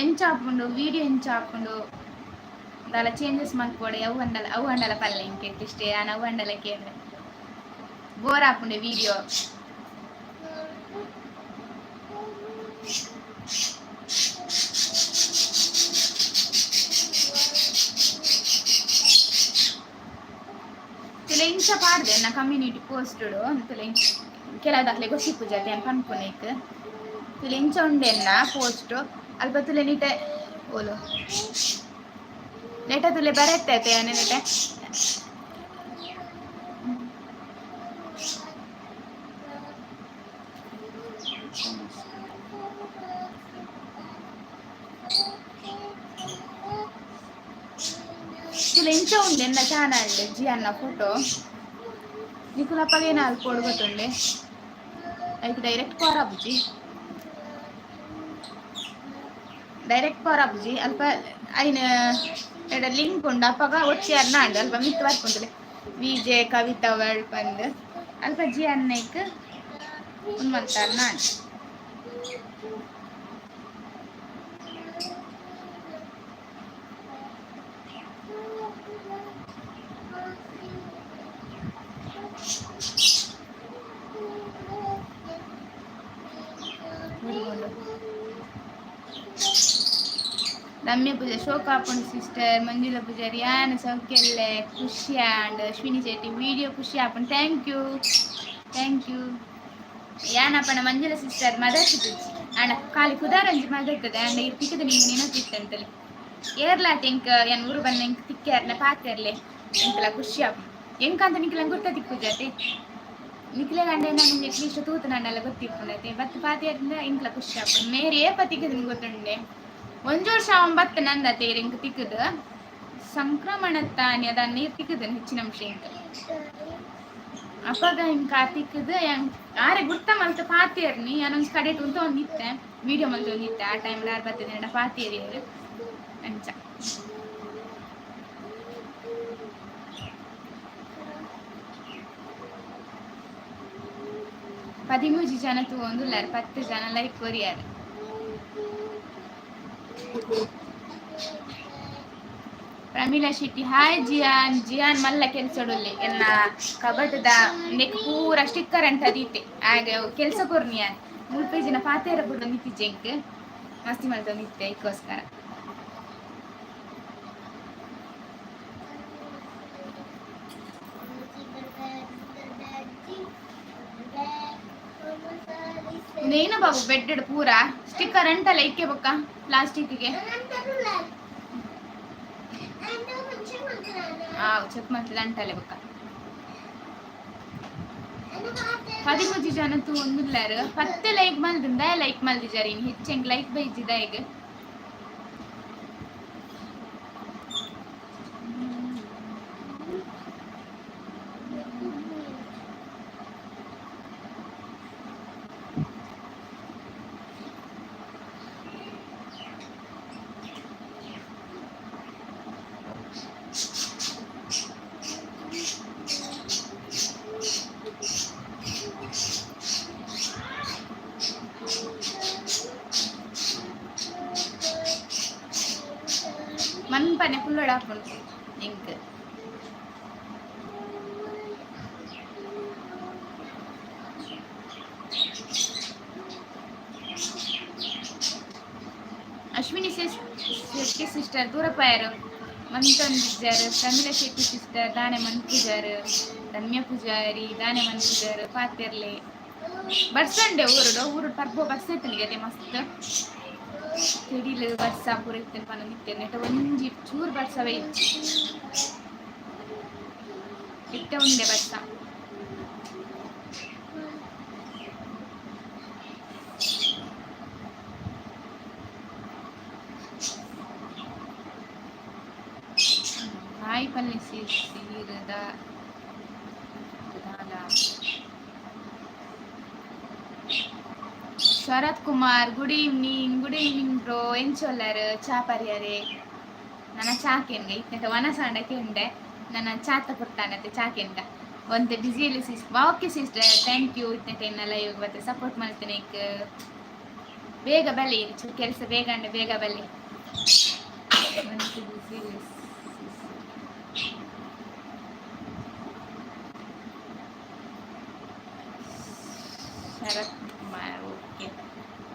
ಎಂಚಾಪುಂಡು ವಿಡಿಯೋ ಎಂಚಾಪುಂಡು ದಾಲ ಚೇಂಜಸ್ ಮಲ್ಪೊಡೆ ಅವು ಅಂಡಲ ಪಲ್ಲೆ ಇಂಕೆಟ್ಟಿಷ್ಟೇ ನಾನು ಅವು ಅಂಡಲ ಕೇಂದ್ರ ಬೋರ್ ಆಪುಂಡೆ ವಿಡಿಯೋ ತುಲೆ ಇಂಚ ಪಾಡ್ದೆ ನಾ ಕಮ್ಯುನಿಟಿ ಪೋಸ್ಟುಡು ತುಲೆ ಕೆಲ ದಾಖಲೆ ಗೊಸಿಪ್ಪು ಜತೆ ಅಂತ ಅನ್ಕೊನೇಕ್ ತುಲೆ ಇಂಚ ಉಂಡೆನ್ನ ಪೋಸ್ಟು ಅಲ್ಪ ತುಲೆ ನೀಟೆ ಓಲು ನೆಟ ತುಲೆ ಬರತ್ತೈತೆ ನೆಟೆ ತುಲೆ ಇಂಚ ಉಂಡೆ ಎನ್ನ ಚಾನಲ್ ಜಿ ಅನ್ನ ಫೋಟೋ ನಿಕುಲಪ್ಪಗೆ ನಾಲ್ಕು ಕೊಡ್ಗೊತ್ತುಂಡೆ ಅದಕ್ಕೆ ಡೈರೆಕ್ಟ್ ಕೊರ ಬುಜಿ ಡೈರೆಕ್ಟ್ ಪವರ್ ಅಪ್ಜಿ ಅಲ್ಪ ಐನ ಎಡ ಲಿಂಕ್ ಉಂಡು ಅಪ್ಪಗ ಒಚ್ಚಿ ಅನ್ನ ಅಂಡು ಅಲ್ಪ ಮಿತ್ತು ಬರ್ಕೊಂಡ್ರೆ ವಿಜೆ ಕವಿತಾ ವರ್ಡ್ ಪಂದು ಅಲ್ಪ ಜಿ ಅನ್ನೈಕ್ ಉನ್ಮಂತ ಅನ್ನ ಅಂಡು ರಮ್ಯ ಪೂಜಾ ಶೋಕಾಪುಣಿ ಸಿಸ್ಟರ್ ಮಂಜುಳಾ ಪೂಜಾರಿ ಯಾನ ಸೌಖ್ಯಲ್ಲೆ ಖುಷಿ ಆ್ಯಂಡ್ ಅಶ್ವಿನಿ ಶೆಟ್ಟಿ ವಿಡಿಯೋ ಖುಷಿ ಆಪುಂಡು ಥ್ಯಾಂಕ್ ಯು ಯಾನಪ್ಪನ ಮಂಜುಳಾ ಸಿಸ್ಟರ್ ಮದರ್ತಿದ್ದು ಆಂಡ ಖಾಲಿ ಕುದಾರಂಜಿ ಮದರ್ತದೆ ಆಂಡ ಇದು ತಿಕ್ಕದ ನಿಂಗೆ ನೆನಪಿತ್ತಂತಲೆ ಏರ್ಲಾಟ್ ಎಂಕ್ ಏನು ಊರು ಬಂದ ಎಂಕ್ ತಿಕ್ಕ್ಯಾರ್ಲೆ ಪಾತ್ಯಾರ್ಲೆ ಎಂಕಲ ಖುಷಿ ಆಪು ಎಂಕಂತ ನಿಕ್ಲಂಗೆ ಗೊತ್ತ ತಿಕ್ಕುಜಾತೆ ನಿಕ್ಲೆ ಗಂಡ ನನಗೆ ಅಟ್ಲೀಸ್ಟ್ ತೂತು ನನ್ನೆಲ್ಲ ಗೊತ್ತಿಪ್ಪುಂಡೈತೆ ಬತ್ತು ಪಾತ್ಯಾರಿಂದ ಎಂಕ್ಲ ಖುಷಿ ಆಪುಂಡು ಮೇರೆ ಏಪ ತಿಕ್ಕದ ನಿಂಗೆ ಗೊತ್ತುಂಡೆ ಒಂಜೋರ್ ಶಾವಂ ಬತ್ತು ನಂದತೆ ಎಂಕ್ ತಿಕ್ಕದು ಸಂಕ್ರಮಣತ್ತಾನಿ ಅದನ್ನ ನೀರು ತಿಕ್ಕದನು ಹೆಚ್ಚಿನ ಅಂಶ ಎಂಕ್ ಅಪ್ಪಗ ಹಿಂಗೆ ತಿಕ್ಕದು ಆರೆ ಗುರ್ತ ಮಲ್ತ ಪಾತೇರ್ನಿ ನಾನೊಂದು ಕಡೆ ಉಂತ ಒಂದು ನಿತ್ತೆ ವಿಡಿಯೋ ಮಲ್ತ ಒಂದು ನಿತ್ತೆ ಆ ಟೈಮ್ಲಿ ಯಾರು ಬರ್ತದೆ ಪಾತೇರಿ ಅಂಚ ಪದಿಮೂಜಿ ಜನ ತಗೊಂಡುಲ್ಲಾರ 10 ಜನ ಲೈಕ್ ಕೊರಿಯಾರ ಪ್ರಮೀಳಾ ಶೆಟ್ಟಿ ಹಾಯ್ ಜಿಯಾನ್ ಮಲ್ಲ ಕೆಲ್ಸಡೊಲ್ಲಿ ಎಲ್ಲ ಕಬಡ್ದ ನೆಕ್ ಪೂರ ಸ್ಟಿಕ್ಕರ್ ಅಂತ ಅದೀತೆ ಆಗ ಕೆಲಸ ಕೊರ್ನಿ ಯಾನ್ 3 ಪೇಜಿನ ಪಾತೇರ ಬಿಡ ನಿತ್ತಿ ಜಂಕ್ ಮಸ್ತಿ ಮಲ್ತ ನಿತ್ತೆ ಇದಕ್ಕೋಸ್ಕರ ನೇನ ಬಾಬು ಬೆಡ್ ಪೂರ ಸ್ಟಿಕ್ಕರ್ ಅಂಟಲ್ಲ ಇಕ್ಕೆ ಬೊಕ್ಕ ಪ್ಲಾಸ್ಟಿಕ್ಗೆ ಚೆಕ್ ಮಾಡ್ತದೆ ಅಂಟಲೆ ಬೊಕ್ಕ 13 ಜನ ಒಂದಿಲ್ಲಾರು 10 ಲೈಕ್ ಮಲ್ದಿಂದ ಲೈಕ್ ಮಲ್ದಿಜಾರಿ ಹೆಚ್ಚಂಗ್ ಲೈಕ್ ಬೈಜಿದ ಈಗ ಮನ್ಪನೆ ಫುಲ್ ಹಾಕೊಂಡು ಇಂಕ್ ಅಶ್ವಿನಿ ಶೆಟ್ಟಿ ಸಿಸ್ಟರ್ ದೂರಪಾಯರು ಮಂತಂದಿದ್ದಾರೆ ಪ್ರಮೀಳಾ ಶೆಟ್ಟಿ ಸಿಸ್ಟರ್ ದಾನೆ ಮನ್ಪೂಜಾರು ರಮ್ಯ ಪೂಜಾರಿ ದಾನೆ ಮನ್ಪೂಜಾರು ಪಾತೆರ್ಲೆ ಬರ್ಸಂಡೆ ಊರು ಟರ್ಬೋ ಬಸ್ ಐತನಿಗೆ ಮಸ್ತ್ ತಿಡಿಲು ಬರ್ಸ ಪೂರ ಇತ್ತೇನೆ ಪನ ನಿತ್ತೇನೆ ನೆಟ ಒಂಜಿ ಚೂರು ಬರ್ಸವೇ ಇಟ್ಟೆ ಉಂಡೆ ಬರ್ಸ ಹಾಯ್ ಪಲ್ಲೆ ಸೀರದ Sharath Kumar good evening bro ಎಂಚೊಲ್ಲರು ಚಾ ಪರಿಯರೆ ನನ್ನ ಚಾಕೆನ್ಗ ಇತ್ತೆ ವನಸಾಂಡಕ್ಕೆ ಉಂಡೆ ನನ್ನ ಚಾತ ಕೊಡ್ತಾನತ್ತೆ ಚಾಕೆನ್ಗ ಒಂತೆ ಬಿಸಿಯಲ್ಲಿ ಓಕೆ ಸಿಸ್ಟರ್ ಥ್ಯಾಂಕ್ ಯು ಇತ್ತೆ ಲೈವ್ ಮತ್ತೆ ಸಪೋರ್ಟ್ ಮಾಡ್ತೇನೆ ಬೇಗ ಬಲ್ಲಿ ಕೆಲಸ ಬೇಗ ಬಲ್ಲಿ ಶರತ್ ಕುಮಾರ್ ಓಕೆ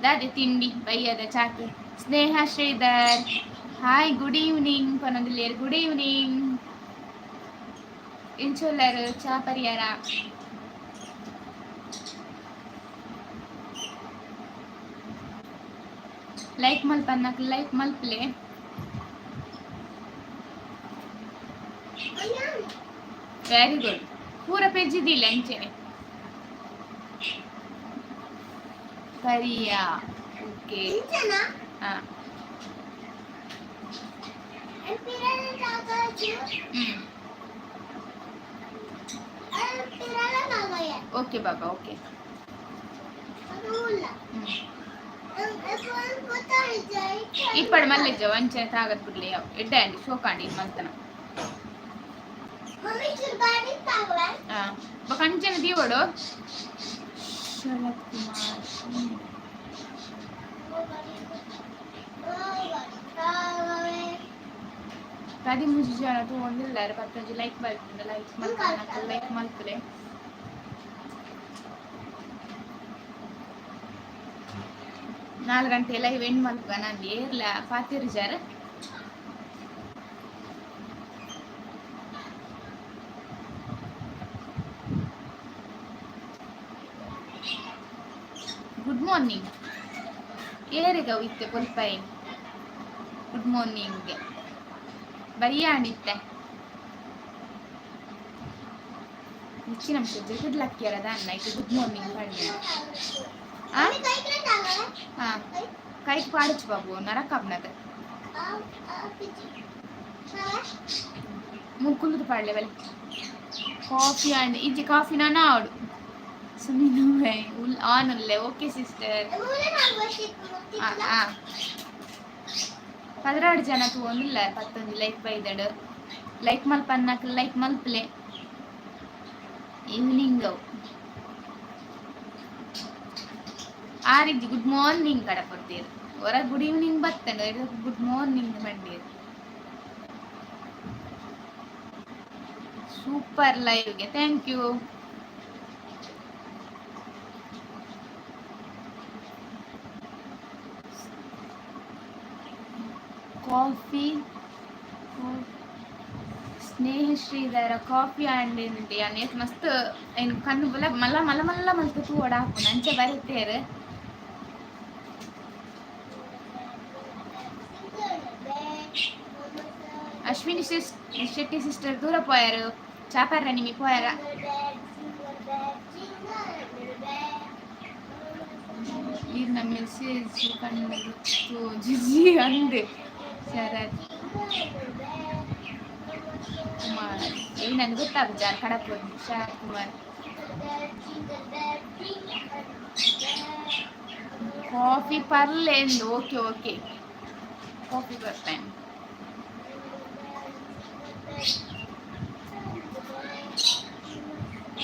ದಾದೆ ತಿಂಡಿ ಬೈಯದ ಚಾಕೆ Sneha Sridhar hi good evening ಪನೊಂದಿಲ್ಲೇರು ಗುಡ್ ಈವ್ನಿಂಗ್ ಇಂಚೊಲ್ಲರು ಚಾ ಪರಿಯಾರ ಲೈಕ್ ಮಲ್ಪನ್ನಕ್ ಲೈಕ್ ಮಲ್ಪ್ಲೆ ವೆರಿ ಗುಡ್ ಪೂರ ಪೇಜ್ ಇದಿಲ್ಲ ಅಂಚೆನೆ ಕರಿಯಾ ಓಕೆ ಓಕೆ ಬಾಬಾ ಓಕೆ ఇప్పుడు మళ్ళీ జవంచే తాగत ಬಿಡ್ಲಿ ಎಡ್ಡೆ ಶೋಕಾಂಡಿ ಮಂತನ ಕಂಚನ ದೀವಡು Sharath Kumar tadi muji jana tu ಒಂದಿಲ್ಲ 15 ಲೈಕ್ ಬರ್ತದೆ ಲೈಕ್ ಮಾಡ್ತಾರೆ ಲೈಕ್ ಮಾಡ್ತಾರೆ 4 ಗಂಟೆ ಲೈವ್ ಎಂಡ್ ಮಾಡ್ಕ ನಾನು ಏರ್ಲ ಪಾತಿರು ಜಾರ ಗುಡ್ ಮಾರ್ನಿಂಗ್ ಏರಿಗ ಇತ್ತೆ ಕೊಲ್ಪೈ ಗುಡ್ ಮಾರ್ನಿಂಗ್ ಬರಿಯಾಣಿತ್ತೆ ಇಚ್ಚಿ ನಮ್ಮ ಜಗದ್ ಲಕ್ಕಿಯರದ ಅನ್ನ ಇದು ಗುಡ್ ಮಾರ್ನಿಂಗ್ ಪಡ್ನೆ ಕೈಗೆ ಪಾಡಿச்சு ಬಾಬು ನರಕಬ್ನದ ಮುಕ್ಕುಲುದು ಪಾಡ್ಲೆ ಬಲೆ ಕಾಫಿ ಅಂಡ್ ಇಜ್ಜಿ ಕಾಫಿ ನಾನು ಆಡು ಸುಮ್ಮನೆ ಆನ್ ಅಲ್ಲೇ ಓಕೆ ಸಿಸ್ಟರ್ 16 ಜನ ತಗೊಂಡಿಲ್ಲ 11 ಲೈಕ್ ಬೈದಡು ಲೈಕ್ ಮಲ್ಪನ್ನಕ್ಕೆ ಲೈಕ್ ಮಲ್ಪಲೆ ಈವ್ನಿಂಗ್ ಆರಿಜ್ಜಿ ಗುಡ್ ಮಾರ್ನಿಂಗ್ ಕಡ ಕೊಡ್ತೀರಿ ಹೊರ ಗುಡ್ ಈವ್ನಿಂಗ್ ಬರ್ತೇನೆ ಗುಡ್ ಮಾರ್ನಿಂಗ್ ಬಂದಿರಿ ಸೂಪರ್ ಲೈವ್ಗೆ ಥ್ಯಾಂಕ್ ಯು ಕಾಫಿ ಸ್ನೇಹಶ್ರೀ ಇದಾರ ಕಾಫಿ ಆ್ಯಂಡ್ ಇಂಡಿ ಅನ್ನೇಟ್ ಮಸ್ತ್ ಏನು ಕಣ್ಣು ಬಲ ಮಲ್ಲ ಮಲ್ಲ ಮಲ್ಲ ಮಲ್ತು ತೂ ಒಡ ಹಾಕು ನಂಚೆ ಬರುತ್ತೇರು ಅಶ್ವಿನಿ ಶೆಟ್ಟಿ ಸಿಸ್ಟರ್ ದೂರ ಪೋಯಾರು ಚಾಪಾರ ನಿಮಗೆ ಪೋಯಾರ ಈರ್ನ ಮೆಸೇಜ್ ಕಣ್ಣು ಜಿಜಿ ಅಂದೆ ಶರತ್ ಕುಮಾರ್ ಈಗ ನನ್ಗೆ ಗೊತ್ತಾಗ ಜಾರ್ ಕಡಪು ಶರತ್ ಕುಮಾರ್ ಕಾಫಿ ಪರ್ಲೆ ಎಂದು ಓಕೆ ಓಕೆ ಕಾಫಿ ಬರ್ತೇನೆ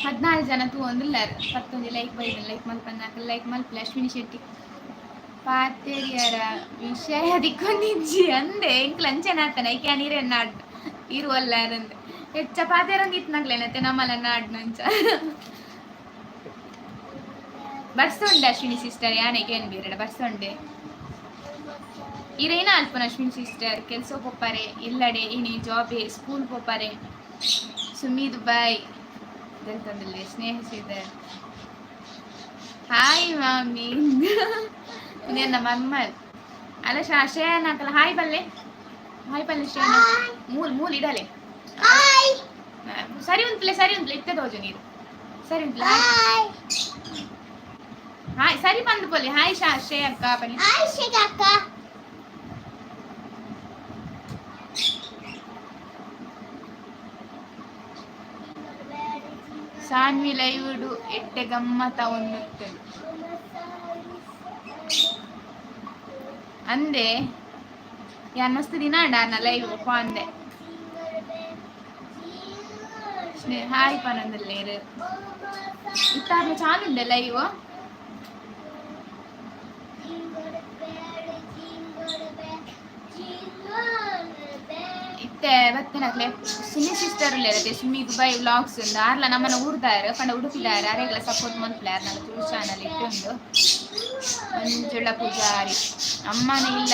14 ಜನ ತಗೊಂಡಿಲ್ಲ 11 ಲೈಕ್ ಬೈದ ಲೈಕ್ ಮಲ್ಪನ್ನಾಕ ಲೈಕ್ ಮಲ್ಪಲೆ ಅಶ್ವಿನಿ ಶೆಟ್ಟಿ ಪಾತೆರಿಯರ ವಿಷಯ ದಿಕ್ಕೊಂದಿಜ್ಜಿ ಅಂದೆ ಇಂಕ್ ಲಂಚನಾತನ ಐಕೆ ನೀರೇ ನಾಡ್ ಇರುವಲ್ಲಾರಂದ ಹೆಚ್ಚ ಪಾತೆರಂಗ ಇತ್ನಾಗ್ಲೇನತ್ತೆ ನಮ್ಮಲ್ಲ ನಾಡ್ ನಂಚ ಬರ್ಸೊಂಡೆ ಅಶ್ವಿನಿ ಸಿಸ್ಟರ್ ಯಾನೆಗೆ ಏನು ಬೇರೆ ಬರ್ಸೊಂಡೆ ಇರೇನ ಅಲ್ಪನ ಅಶ್ವಿನಿ ಸಿಸ್ಟರ್ ಕೆಲಸ ಪೊಪ್ಪರೆ ಇಲ್ಲಡೆ ಇನಿ ಜಾಬೆ ಸ್ಕೂಲ್ ಪೊಪ್ಪರೆ ಸುಮ್ಮಿ ದುಬೈ ತಂದಿಲ್ಲ ಸ್ನೇಹಿಸಿದೆ ಹಾಯ್ ಮಾಮಿ ನನ್ನ ಮಮ್ಮಲ್ ಅಲ್ಲ ಶ್ರೇಯನ್ ಹಾಕಲ್ಲ ಹಾಯ್ ಬಲ್ಲೆ ಶ್ರೇಯನ್ ಮೂಲ್ ಇಡಲೆ ಸರಿ ಉಂಟ್ಲೆ ಇತ್ತದ ಹೋಜು ನೀರು ಸರಿ ಉಂಟ್ಲೆ ಹಾಯ್ ಸರಿ ಬಂದು ಪೊಲಿ ಹಾಯ್ ಶ್ರೇಯ ಅಕ್ಕ ಬನ್ನಿ ಹಾಯ್ ಶ್ರೇಯ ಅಕ್ಕ ಸಾನ್ವಿ ಲೈವ್ಡು ಎಟ್ಟೆ ಗಮ್ಮತ ಒಂದುತ್ತೇನೆ ಅಂದೆ ಯಾನ್ ಮಸ್ತ್ ದಿನ ಅಣ್ಣ ಲೈವ್ ಪಾಂದೆ ಹಾಯ್ ಪನಂದಲ್ಲೇರು ಇತ್ತಾರ್ಲ ಚಾಲುಂಡೆ ಲೈವ್ ಇತ್ತೆ ಬತ್ತೇನಕ್ಲೆ ಸುಮ್ಮಿ ಸಿಸ್ಟರ್ ಇರತ್ತೆ ಸುಮ್ಮಿ ದುಬೈ ವ್ಲಾಗ್ಸ್ ഉണ്ട് ಆರ್ಲ ನಮ್ಮನ್ನ ಊರ್ದಾರು ಪಂಡ ಉಡುಪಿದಾರು ಅರೆಗ್ಲ ಸಪೋರ್ಟ್ ಮನ್ಪ್ಲೆ ಆರ್ನಲ್ಲ ತುಳು ಚಾನಲ್ ಇಟ್ಟುಂಡು ಮಂಜುಳ ಪೂಜಾರಿ ಅಮ್ಮನ ಇಲ್ಲ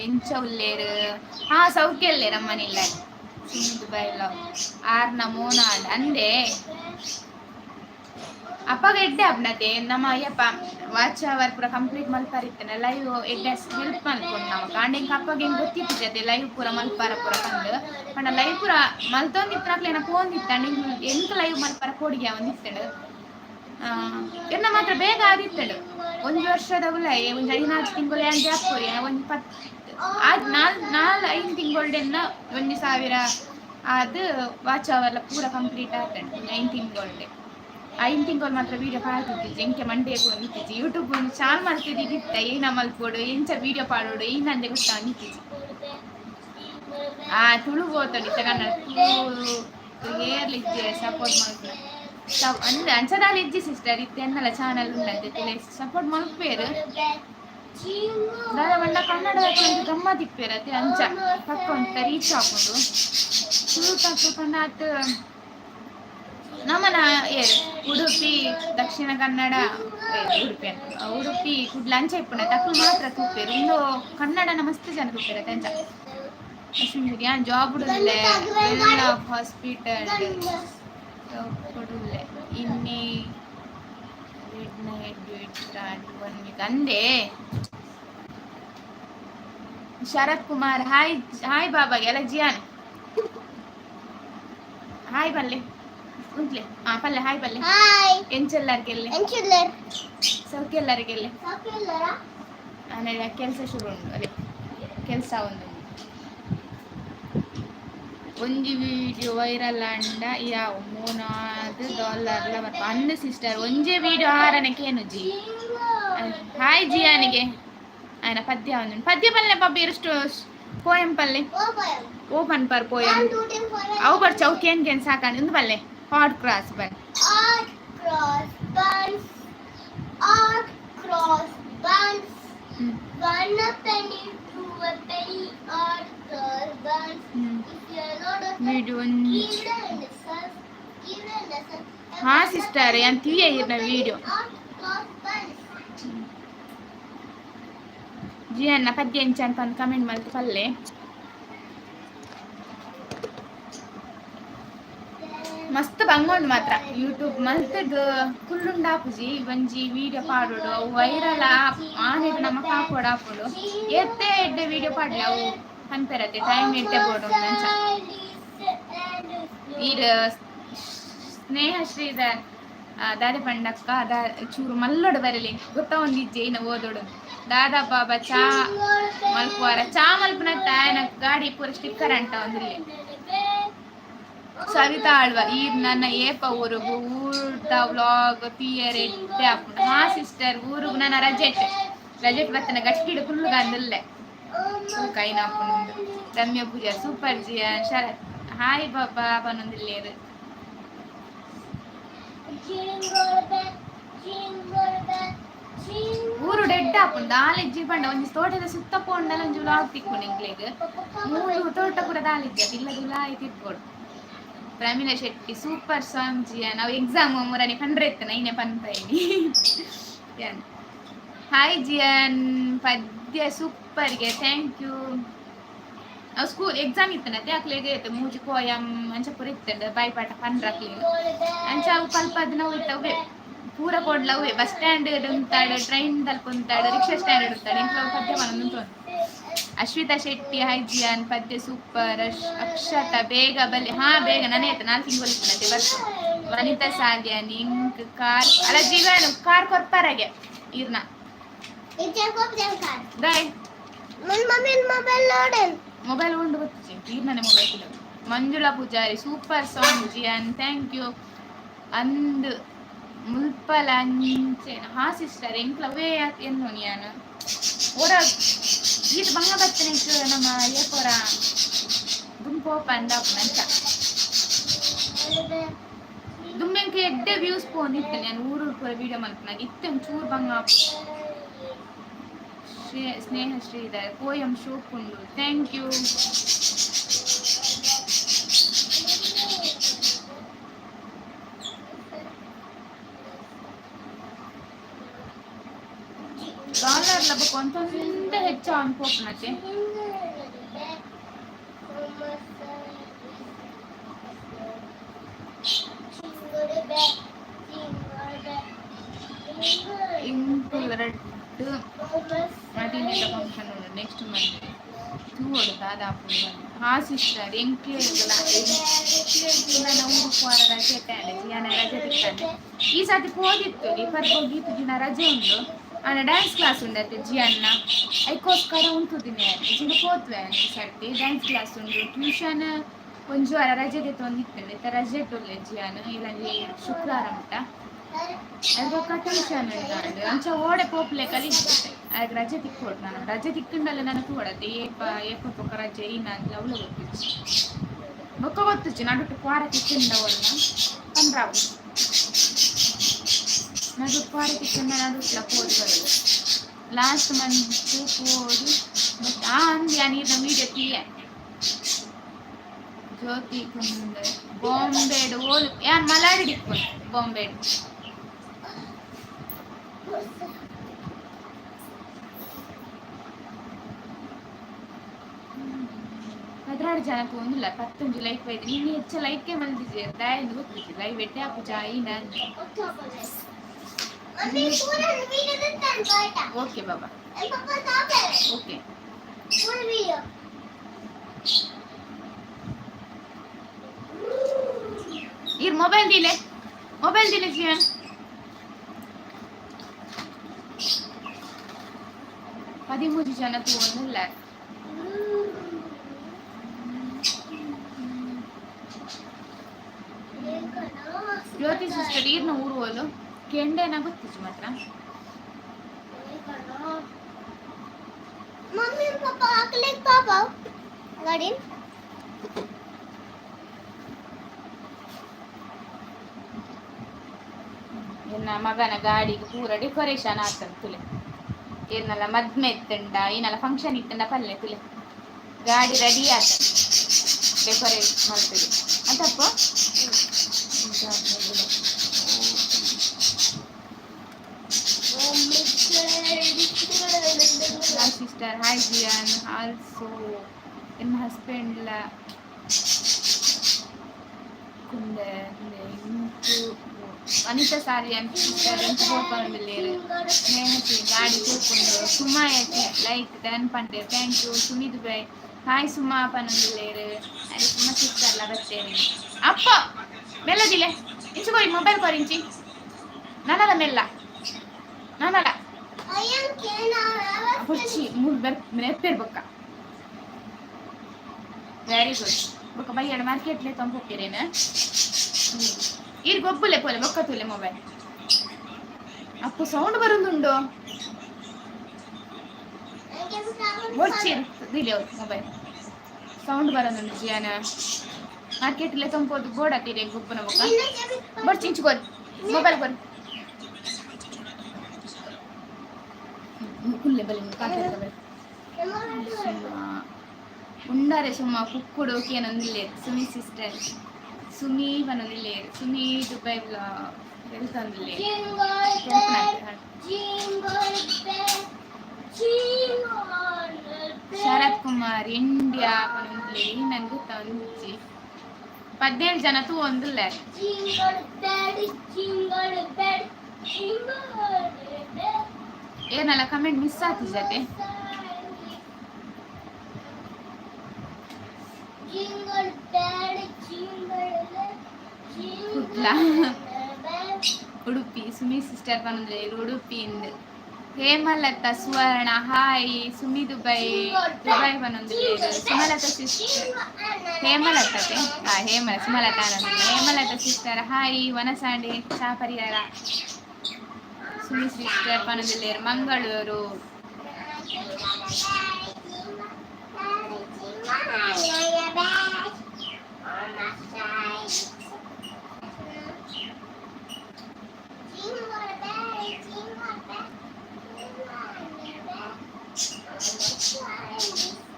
ಎಂಚ ಉಲ್ಲೇರು ಹಾ ಸೌಖ್ಯ ಇಲ್ಲೇರು ಅಮ್ಮನ ಇಲ್ಲ ಸುಮ್ಮಿ ದುಬೈ ವ್ಲಾಗ್ ಆರ್ನ ಮೋನಾಡ್ ಅಂದೆ ಅಪ್ಪಗ ಎಡ್ಡೆ ಅಬ್ನತೆ ನಮ್ಮ ಅಯ್ಯಪ್ಪ ವಾಚ್ ಅವರ್ ಪೂರ ಕಂಪ್ಲೀಟ್ ಮಲ್ಪಾರಿತ್ತೇನೆ ಲೈವ್ ಎಡ್ಡೆ ಹೆಲ್ಪ್ ಮಲ್ಕೊಂಡು ನಾವು ಕಾಂಡಿಂಗ್ ಅಪ್ಪಗೆ ಹೆಂಗೆ ಗೊತ್ತಿರ್ತದೆ ಲೈವ್ ಪೂರ ಮಲ್ಪಾರ ಪೂರ ಕಂಡು ಪಂಡ ಲೈವ್ ಪೂರ ಮಲ್ತೊಂದಿತ್ತನಾಕ್ಲೇನ ಫೋನ್ದಿತ್ತಂಡು ಎಂಕ ಲೈವ್ ಮಲ್ಪಾರ ಕೋಡಿಗೆ ಒಂದಿತ್ತಡು ಎನ್ನ ಮಾತ್ರ ಬೇಗ ಆದಿತ್ತಡು 1 ವರ್ಷದ ಉಲೈ ಒಂದು 5 ತಿಂಗಳು ಏನು ಹಾಕೋರಿ ಒಂದು 4-5 ತಿಂಗಳ್ಡೆನ್ನ 1,000 ಅದು ವಾಚ್ ಅವರ್ಲ ಪೂರ ಕಂಪ್ಲೀಟ್ ಆಗ್ತಂಡು 9 ತಿಂಗಳ್ಡೆ ಐನ್ ತಿಂಗಳು ಮಾತ್ರ ವೀಡಿಯೋ ಪಾಡ್ತಿದ್ದೆ ಎಂಕೆ ಮಂಡೆಗೆ ನಿಂತಿದ್ದೆ ಯೂಟ್ಯೂಬ್ ಒಂದು ಚಾಲ್ ಮಾಡ್ತಿದ್ದಿ ಇತ್ತ ಏನ ಮಲ್ಪೋಡು ಎಂಚ ವೀಡಿಯೋ ಪಾಡೋಡು ಏನಂದೆ ಗೊತ್ತಾ ನಿಂತಿದ್ದೆ ತುಳು ಓದ್ತಾನೆ ಕನ್ನಡ ತುಳು ಏರ್ಲಿದ್ದೆ ಸಪೋರ್ಟ್ ಮಾಡ್ತಾರೆ ಅಂದ್ರೆ ಅಂಚದಾಲ ಇಜ್ಜಿ ಸಿಸ್ಟರ್ ಇತ್ತೆ ಅನ್ನಲ್ಲ ಚಾನಲ್ ಉಂಟಂತೆ ಸಪೋರ್ಟ್ ಮಲ್ಪೇರು ದಾದ ಬಂಡ ಕನ್ನಡ ಗಮ್ಮತ್ ಇಪ್ಪೇರತ್ತೆ ಅಂಚ ಪಕ್ಕ ಉಂಟ ರೀಚ್ ಹಾಕೊಂಡು ತುಳು ತಕ್ಕೊಂಡು ಆತು ನಮ್ಮನ ಉಡುಪಿ ದಕ್ಷಿಣ ಕನ್ನಡ ಉಡುಪಿ ಉಡುಪಿ ಕುಡ್ಲ ಅಂಚ ಇಪ್ಪುಂಡ ತಕ್ಕಲು ಮಾತ್ರ ತೂಪೇರು ಇಂದು ಕನ್ನಡನ ಮಸ್ತ್ ಜನ ತೂಪೇರತ್ತೆ ಅಂಚ ಅಶ್ವಿನಿ ಜಾಬ್ ಉಡಲೆ ಎಲ್ಲ ಹಾಸ್ಪಿಟಲ್ ಕೊಡುಲ್ಲೆ ಇನ್ನಿ midnight duty start 1 week ಅಂದೆ ಶರತ್ ಕುಮಾರ್ ಹಾಯ್ ಬಾಬಾಗೆ ಎಲ್ಲ ಜಿಯಾನ್ ಹಾಯ್ ಬಲ್ಲೆ ಉಂಟ್ಲೆ ಪಲ್ಲೆ ಹಾಯ್ ಬಲ್ಲೆ ಎಂಚೆಲ್ಲರಿಗೆಲ್ಲೆ ಸೌಖ್ಯ ಎಲ್ಲರಿಗೆಲ್ಲೆ ಕೆಲಸ ಶುರು ಉಂಟು ಅದೇ ಕೆಲಸ ಒಂಜಿ ವಿಡಿಯೋ ವೈರಲ್ ಅಂಡ ಯಾವ $3 ಮತ್ತು ಅಂದ ಸಿಸ್ಟರ್ ಒಂಜೇ ವಿಡಿಯೋ ಆರನಕ್ಕೇನು ಜಿ ಹಾಯ್ ಜಿಯಾನಿಗೆ ఆయన పద్య ఉంది పద్య పల్లె పబ్బి ఇరుస్టు పోయం పల్లె ఓపెన్ పర్ పోయం అవు పర్ చౌకేన్ కేన్ సాకాని ఉంది పల్లె hot cross bun hot cross buns one penny to a penny art cross buns if you are not a video हाँ सिस्टर यान तीये इरना वीडियो जी अन्ना पद्य ಎಂಚನ್ ಪನ್ ಕಮೆಂಟ್ ಮಲ್ತು ಪಲ್ಲೆ ಮಸ್ತ್ ಬಂಗೊಂಡು ಮಾತ್ರ ಯೂಟ್ಯೂಬ್ ಮಲ್ತಗ್ ಕುಲ್ಲುಂಡಾಪುಜಿ ಒಂಜಿ ವಿಡಿಯೋ ಪಾಡೋಡು ಅವು ವೈರಲ್ ಆನೆಡ್ ನಮ್ಮ ಕಾಪೋಡು ಆಪೋಡು ಎತ್ತೆ ಎಡ್ಡೆ ವಿಡಿಯೋ ಪಾಡ್ಲೆ ಅವು ಪನ್ಪೆರತ್ತೆ ಟೈಮ್ ಎಡ್ಡೆ ಬೋಡು ಅಂಚ ಈಡ್ ಸ್ನೇಹಶ್ರೀದ ದಾದೆ ಪಂಡಕ್ಕ ಚೂರು ಮಲ್ಲೋಡು ಬರಲಿ ಗೊತ್ತಾ ಒಂದಿಜ್ಜೆ ಇನ್ನು ಓದೋಡು ದಾದಾ ಬಾಬಾ ಚಾ ಮಲ್ಪುವಾರ ಚಾ ಮಲ್ಪನತ್ತ ఆయన ಗಾಡಿ ಪೂರ ಸ್ಟಿಕ್ಕರ್ ಅಂಟ ಒಂದಿಲ್ಲಿ ಸವಿತಾ ಆಳ್ವ ಈ ನನ್ನ ಏಪ ಊರುಗು ಊಟ ವ್ಲಾಗ್ ಪಿಯರ್ ಎಡ್ಡೆ ಆಪುಂಡು ಹಾ ಸಿಸ್ಟರ್ ಊರುಗು ನನ್ನ ರಜೆಟ್ ಬತ್ತನ ಗಟ್ಟಿಡು ಫುಲ್ಲು ಗಂದಲ್ಲೇ ಕೈನ ಆಪುಂಡು ರಮ್ಯ ಪೂಜಾ ಸೂಪರ್ ಜಿಯ ಶರತ್ ಹಾಯ್ ಬಾಬಾ ಬನ್ನೊಂದಿಲ್ಲೇರು ಊರು ಡೆಡ್ ಆಪುಂಡು ದಾಲಿಜ್ಜಿ ಪಂಡ ಒಂಜಿ ತೋಟದ ಸುತ್ತ ಪೋಂಡಲ ಒಂಜಿ ವ್ಲಾಗ್ ತಿಕ್ಕೊಂಡು ಇಂಗ್ಲೇಗ್ ಮೂಲು ತೋಟ ಪೂರ ದಾಲಿಜ್ಜ ಇಲ್ಲದಿಲ್ಲ ತಿಕ್ಕೊಡು ಪ್ರಮೀಳಾ ಶೆಟ್ಟಿ ಸೂಪರ್ ಸಾಂಗ್ ಜಿಯ ನಾವು ಎಕ್ಸಾಮ್ ಮುರನಿ ಪಂಡ್ರೆತ್ತನ ಐನೆ ಪನ್ಪೈನಿ ಹಾಯ್ ಜಿಯನ್ ಪದ್ಯ ಸೂಪರ್ಗೆ ಥ್ಯಾಂಕ್ ಯು ಅವು ಸ್ಕೂಲ್ ಎಕ್ಸಾಮ್ ಇತ್ತನತ್ತೆ ಅಕ್ಲೆಗೆ ಇತ್ತು ಮೂಜಿ ಕೋಯಂ ಅಂಚ ಪೂರ ಇತ್ತಂಡ ಬಾಯ್ಪಾಠ ಪಂಡ್ರಕ್ಲಿ ಅಂಚ ಅವು ಕಲ್ಪ ಅದು ನಾವು ಇತ್ತವೆ ಪೂರ ಕೊಡ್ಲವೆ ಬಸ್ ಸ್ಟ್ಯಾಂಡ್ ಉಂತಾಡು ಟ್ರೈನ್ ತಲ್ಪ ಉಂತಾಡು ರಿಕ್ಷಾ ಸ್ಟ್ಯಾಂಡ್ ಉಂತಾಡು ಇಂట్లో ಪದ್ಯ ಮನೊಂದು ಅಶ್ವಿತಾ ಶೆಟ್ಟಿ ಹಾಯ್ ಜಿಯಾನ್ ಪದ್ಯ ಸೂಪರ್ ಅಕ್ಷತಾ ಬೇಗ ಬಲ್ಲಿ ಹಾ ಬೇಗ ನಾನೇ ಆಯ್ತು 4 ತಿಂಗಳು ಇತ್ತನತ್ತೆ ಬರ್ತು ವನಿತಾ ಸಾಲ್ಯ ನಿಂಕ್ ಕಾರ್ ಅಲ್ಲ ಜೀವನ ಕಾರ್ ಕೊರ್ಪಾರಗೆ ಇರ್ನ ಬಾಯ್ ಮೊಬೈಲ್ ಉಂಡು ಗೊತ್ತಿದೆ ಈರ್ನೇ ಮೊಬೈಲ್ ಇಲ್ಲ Manjula Poojary super song Jiyan thank you ಅಂದ್ ಮುಲ್ಪಲಂಚೆ ಹಾ ಸಿಸ್ಟರ್ ಎಂಕ್ಲವೇ ಎನ್ನು ನೀನು ಓರ ಇದು ಬಂಗ ಬರ್ತನೆ ನಮ್ಮ ಏಪೋರ ದುಂಪೋಪ ಅಂದಾಪ ಮಂಚ ದುಂಬೆಂಕೆ ಎಡ್ಡೆ ವ್ಯೂಸ್ ಪೋನಿತ್ತು ನಾನು ಊರು ಪೂರ ವಿಡಿಯೋ ಮಲ್ಪನಾಗ ಇತ್ತೆ ಒಂಚೂರು ಬಂಗ ಸ್ನೇಹಶ್ರೀ ಇದ್ದಾರೆ ಪೋಯಂ ಶೋಪುಂಡು ಥ್ಯಾಂಕ್ ಯು ಡಾಲರ್ ಲಬ್ಬ ಕೊಂತ ಹೆಚ್ಚು ಅನ್ಕೋಪ್ನತ್ತೆ ಇಂಪುಲ್ ರೆಡ್ ಮದಿನೆಲ್ಲ ಫಂಕ್ಷನ್ ಉಂಟು ನೆಕ್ಸ್ಟ್ ಮಂತ್ ತೂವಡು ದಾದಾಪು ಹಾ ಸಿಸ್ಟರ್ ಎಂಕ್ಲೆ ನಾವು ಊರು ರಜೆ ಇಟ್ಟಾನೆ ಜಿಯಾನ ರಜೆ ತಿಕ್ಕಾನೆ ಈ ಸರ್ತಿ ಹೋಗಿತ್ತು ಇಪ್ಪತ್ತು ಹೋಗಿತ್ತು ದಿನ ರಜೆ ಉಂಟು ಆನ ಡ್ಯಾನ್ಸ್ ಕ್ಲಾಸ್ ಉಂಡತ್ತೆ ಜಿಯನ್ನ ಐಕೋಸ್ಕರ ಉಂಟುದಿನಿ ಜಿನ ಹೋದ್ವೆ ಈ ಸರ್ತಿ ಡ್ಯಾನ್ಸ್ ಕ್ಲಾಸ್ ಉಂಟು ಟ್ಯೂಷನ್ ಒಂದು ವಾರ ರಜೆಗೆ ತೊಂದಿತ್ತಂಡೆ ರಜೆ ಟೊಲ್ಲೆಜ್ಜಿ ನಾನು ಇಲ್ಲಂದ್ರೆ ಶುಕ್ರವಾರ ಮಟ್ಟ ಅದಕ್ಕೆ ಟ್ಯೂಷನ್ ಉಂಟು ಅಂಚ ಓಡೆ ಪೋಪ್ಲೆ ಕಲಿಸ್ಬಿಟ್ಟೆ ಅದಕ್ಕೆ ರಜೆ ತಿಕ್ಕೊಡು ನಾನು ರಜೆ ತಿಕ್ಕೊಂಡಲ್ಲ ನನಗೆ ಕೊಡತ್ತೆ ಏಪ ಪೊಕ್ಕ ರಜೆ ಇನ್ನ ಅಂತ ಅವಳು ಗೊತ್ತಿತ್ತು ಬೊಕ್ಕ ಗೊತ್ತಿಚ್ಚು ನಡುಟ್ಟು ಕ್ವಾರ ತಿಕ್ಕೊಂಡವನ್ನ ಪಂದ್ರಾವು ನಡು ಕ್ವಾರ ತಿಕ್ಕೊಂಡ ನಡುಟ್ಲ ಕೋಡಿ ಬರೋದು ಲಾಸ್ಟ್ ಮಂತ್ ಕೋಡಿ ಬಟ್ ಅಂದು ನೀರಿನ ಮೀಡಿಯ ತೀಯ ಜ್ಯೋತಿ ಕುಂದ ಬಾಂಬೆಡು ಓಲು ಯಾನ್ ಮಲಾಡಿ ಡಿಕ್ಕೊಂಡು ಬಾಂಬೆಡು ಹದಿನಾರು ಜನಕ್ಕೆ ಒಂದಿಲ್ಲ 11 ಲೈಕ್ ಬೈದು ನೀನು ಹೆಚ್ಚು ಲೈಕ್ಗೆ ಮಲ್ದಿದ್ದೆ ದಯಂದು ಗೊತ್ತಿತ್ತು ಲೈವ್ ಎಟ್ಟೆ ಹಾಕು ಜಾಯಿ ನಾನು ಓಕೆ ಬಾಬಾ ಓಕೆ ಇರ್ ಮೊಬೈಲ್ ದಿಲೆ ಜೀವನ್ ಹದಿಮೂರು ಜನಕ್ಕೆ ಒಂದಿಲ್ಲ ಜ್ಯೋತಿ ಸಿಸ್ಟರ್ ಈರ್ನ ಊರು ಹೋಲು ಕೆಂಡೆನ ಗೊತ್ತಿತ್ತು ಮಾತ್ರ मम्मी पापा अकेले पापा गाड़ी ಎನ್ನ ಮಗನ ಗಾಡಿಗೆ ಪೂರ ಡೆಕೋರೇಷನ್ ಆಗ್ತದೆ ತುಲೆ ಏನೆಲ್ಲ ಮದ್ಮೆ ಇತ್ತಂಡ ಏನೆಲ್ಲ ಫಂಕ್ಷನ್ ಇತ್ತಂಡ ಪಲ್ಲೆ ತುಲೆ ಗಾಡಿ ರೆಡಿ ಆಗ್ತದೆ ಡೆಕೋರೇಟ್ ಮಾಡ್ತೀವಿ ಅಂತಪ್ಪ My sister, hi Jian. Also, in my husband la kunde Anita Sari and sister and Papa Millere. Nehati Gadi Kundo. Suma like Dan Pande. Thank you. Sumi Dubai. Hi Suma Panamillere. And my sister la Batteri. Appa Mella dile. It's going mobile corinci. Nana la Mella. Nana la. Apurci mulber menepper bokka very good bokka bayad market le tom hokkirena ir gobbule pole bokka tule mobile appu sound barundundo borchi dile mobile sound barundundo jiana market le tom podu goda tire gobbuna bokka borchi inchko mobile kor ಕುಲ್ಲೆ ಬಲಿ ಕಾಕರೆ ಉಂಡಾರೆ ಸುಮ್ಮ ಕುಕ್ಕುಡು ಕೇನೊಂದಿಲ್ಲ Sumi sister Sumi ಬನೊಂದಿಲ್ಲ Sumi Dubai వెళ్తుందిలే Sharath Kumar India ಬನೊಂದಿಲ್ಲ ನಂಗೆ ಗೊತ್ತಂದಿಚ್ಚಿ 17 ಜನತು ಒಂದಿಲ್ಲ ಏನಲ್ಲ ಕಮೆಂಟ್ ಮಿಸ್ ಆಗ್ತಿದೆ ಉಡುಪಿ ಸುಮಿ ಸಿಸ್ಟರ್ ಬಂದ್ರೆ ಉಡುಪಿಯಿಂದ ಹೇಮಲತಾ ಸುವರ್ಣ ಹಾಯ್ ಸುಮಿ ದುಬೈ ಬಂದ್ರೆ Sumalatha sister Hemalatha Sumalatha Hemalatha sister hi ವನಸಾಂಡಿ ಚಾ ಪರಿಹಾರ ಸುಮಿ ಸಿಸ್ಟರ್ ಪನದಿಲ್ಲ ಮಂಗಳೂರು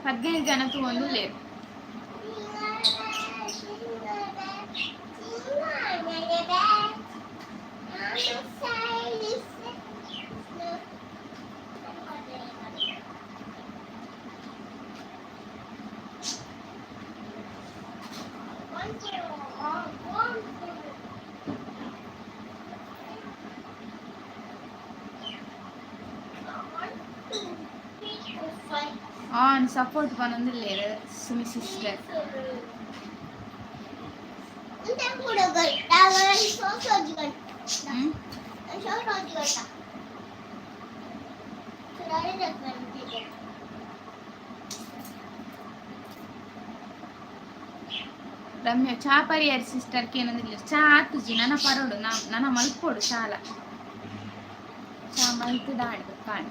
ಹದಿನೈದು ಜನಕ್ಕೂ ಒಂದು late on support banondille sumi sister unta kuda gal dagala so gal surare rakante ರಮ್ಯ ಚಾ ಪರಿಹಾರ ಸಿಸ್ಟರ್ಗೆ ಏನಂದಿಲ್ಲ ಚಾ ಆತುಜಿ ನನ್ನ ಪರೋಡು ನನ್ನ ಮಲ್ಪೋಡು ಚಾಲ ಚಾ ಮಲ್ತು ದಾಡ್ದು ಕಾಣ್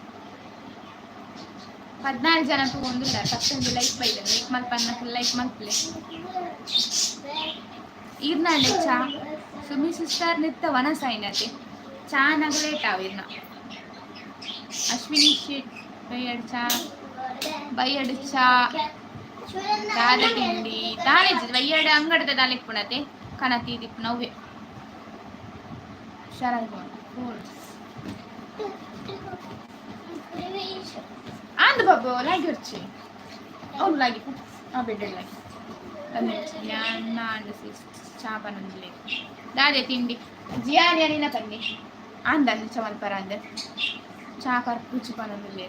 14 ಜನಕ್ಕೂ ಒಂದಿಲ್ಲ ತಪ್ಪಂದು ಲೈಕ್ ಬೈದ ಲೈಕ್ ಮಲ್ಪನ್ನ ಲೈಕ್ ಮಲ್ಪಲೆ ಇರ್ನಾಳೆ ಚಾ ಸುಮಿ ಸಿಸ್ಟರ್ ನಿತ್ತ ವನ ಸೈನತೆ ಚಾ ನಗು ಲೇಟ್ ಆವಿರ್ನ ಅಶ್ವಿನಿ ಶೀಟ್ ಬೈಯಡ್ ಚಾ ದಾದ ತಿಂಡಿ ತಾಳೆ ಬೈಯಡ್ ಅಂಗಡದ ದಾಲೆಕ್ ಪುಣತೆ ಕನತಿ ದಿಪ್ ನವ್ವೆ ಶರಣ್ಗೋಣ ಆಂದ ಬಾಬು ಲಾಗಿ ಹೊರ್ಚಿ ಅವ್ರು ಲಾಗಿ ಆ ಬೆಡ್ಡೆ ಲಾಗಿ ಅನ್ನ ಅಂಡ ಚಾಪನೊಂದಿಲ್ಲ ದಾದೆ ತಿಂಡಿ ಜಿಯಾನಿ ಅನಿನ ಕಣ್ಣಿ ಅಂದ ಚಮಲ್ ಪರ ಅಂದ ಚಾಪರ್ ಪೂಜಿ ಪನೊಂದಿಲ್ಲ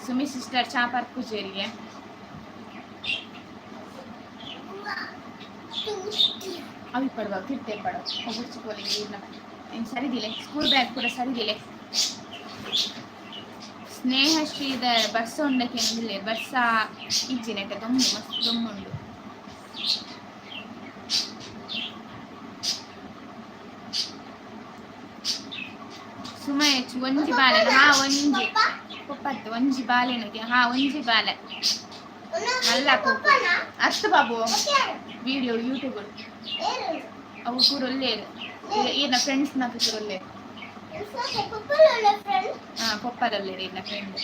ಸುಮಿ ಸಿಸ್ಟರ್ ಚಾಪರ್ ಪೂಜೆರಿಗೆ ಅವಿ ಪಡುವ ಕಿಟ್ಟೆ ಪಡೋ ಒಬ್ಬರ್ಚಿಕೋಲಿಗೆ ಇನ್ನು ಸರಿದಿಲ್ಲ ಸ್ಕೂಲ್ ಬ್ಯಾಗ್ ಕೂಡ ಸರಿದಿಲ್ಲ ಸ್ನೇಹ ಶ್ರೀಧರ್ ಬರ್ಸ ಉಂಡಕ್ಕೆ ಏನಿಲ್ಲ ಬರ್ಸ ಇಜ್ಜಿನೆಟ್ಟ ದೊಮ್ಮು ಮಸ್ತ್ ದೊಮ್ಮುಂಡು ಸುಮಯಚ್ ಒಂಜಿ ಬಾಲೆನ ಹಾ ಒಂಜಿ ಪಪ್ಪತ್ತು ಒಂಜಿ ಬಾಲೆನಗೆ ಹಾ ಒಂಜಿ ಬಾಲೆ ಅಲ್ಲ ಪಪ್ಪ ಅತ್ತು ಬಾಬು ವಿಡಿಯೋ ಯೂಟ್ಯೂಬ್ ಅವು ಕೂರೊಲ್ಲೇರು ಈನ ಫ್ರೆಂಡ್ಸ್ ನಾಕ ಕೂರೊಲ್ಲೇರು ಹಾ ಪಪ್ಪದಲ್ಲೇರು ಈನ ಫ್ರೆಂಡ್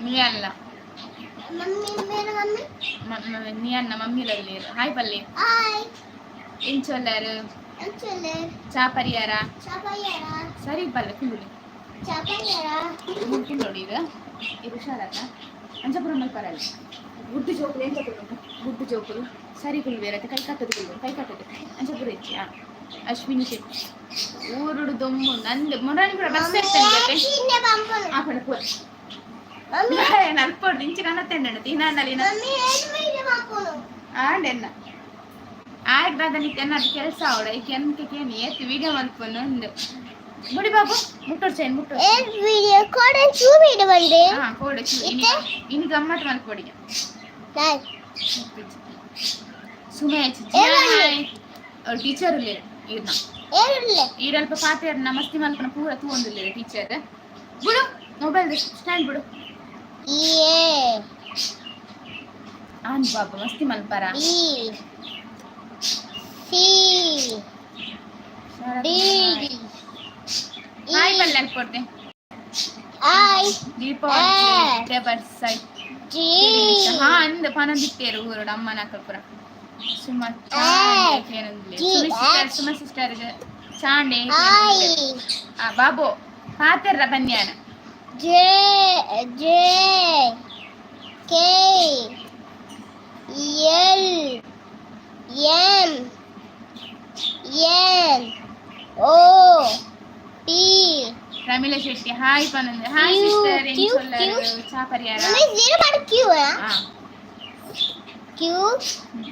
ನೀ ಅಲ್ಲ ನೀ ಅನ್ನ ಮಮ್ಮಿಲಲ್ಲೇರು ಹಾಯ್ ಪಲ್ಲೆ ಎಂಚೊಲ್ಲಾರು ಚಾ ಪರಿಹಾರ ಸರಿ ಪಲ್ಲೆ ಕುಂಡುಲಿ ಕುಂಡೋಡಿ ಇದು ಹುಷಾರಲ್ಲ ಅಂಜಪುರ ಮಲ್ಪರಲ್ಲ ಗುಡ್ಡು ಜೋಕುಲು ಎಂಜಪುರ ಗುಡ್ಡು ಜೋಕುಲು ಸರಿ ಕುಲ್ವೇರತ್ತೆ ಕೈ ಕಟ್ಟದು ಅಂಜಪುರ ಹೆಚ್ಚಿ ಅಶ್ವಿನಿ ಶೆಟ್ಟಿ ಊರುಡು ದೊಮ್ಮು ನಂದು ಮೊರಾಣಿಪುರ ಬಸ್ ಇರ್ತೇನೆ ಆ ಕಡೆ ಪೋರ್ ನಲ್ಪೋಡು ಇಂಚು ಕನ್ನತ್ತೆಂಡ ತಿನ್ನಲಿ ಆಡೆನ್ನ ಆಯ್ತಾದ ನಿತ್ಯನ್ನದು ಕೆಲಸ ಅವಡ ಈ ಕೆನ್ಕೇನಿ ಎತ್ತು ವಿಡಿಯೋ ಮಲ್ಪೊಂದು ಒಂದು ಮುಡಿ ಬಾಬು ಮುಟ್ಟೋಡ್ ಚೈನ್ ಮುಟ್ಟೋಡ್ ವಿಡಿಯೋ ಕೋಡ್ ಚೂ ವಿಡಿಯೋ ಬಂದೆ ಹಾ ಕೋಡ್ ಚೂ ಇನಿ ಗಮ್ಮತ್ ಮಲ್ಪೊಡಿ ಸುಮೇಚ್ ಜಾಯ್ ಅವ್ರ ಟೀಚರ್ ಉಲ್ಲೆ ಇರ್ನ ಈರಲ್ಪ ಪಾತೆರ್ ನಮಸ್ತಿ ಮಲ್ಪನ ಪೂರ ತೂಂದುಲ್ಲೆ ಟೀಚರ್ ಬಿಡು ಮೊಬೈಲ್ ಸ್ಟ್ಯಾಂಡ್ ಬಿಡು ಆನ್ ಬಾಬು ಮಸ್ತಿ ಮಲ್ಪರ ಹಾಯ್ ಪಲ್ಲೆ ಅನ್ಕೊಡ್ತೆ ದೀಪಾವಳಿ ಬರ್ಸೈ ಹಾ ಅಂದ ಪನದಿತ್ತೇರು ಊರೋಡು ಅಮ್ಮನ ಹಾಕಲ್ಪುರ ಸುಮ ಸಿಸ್ಟರ್ ಚಾಂಡೆ ಬಾಬು ಪಾತೆರ್ರ ಬನ್ಯಾನ J K L M N O P Ramila Shetty hi ಪನಂದ್ರೆ ಹಾಯ್ ಸಿಸ್ಟರ್ ಎಂಚೊಲ್ಲರು ಚಾ ಪರಿಹಾರ ಕ್ಯೂ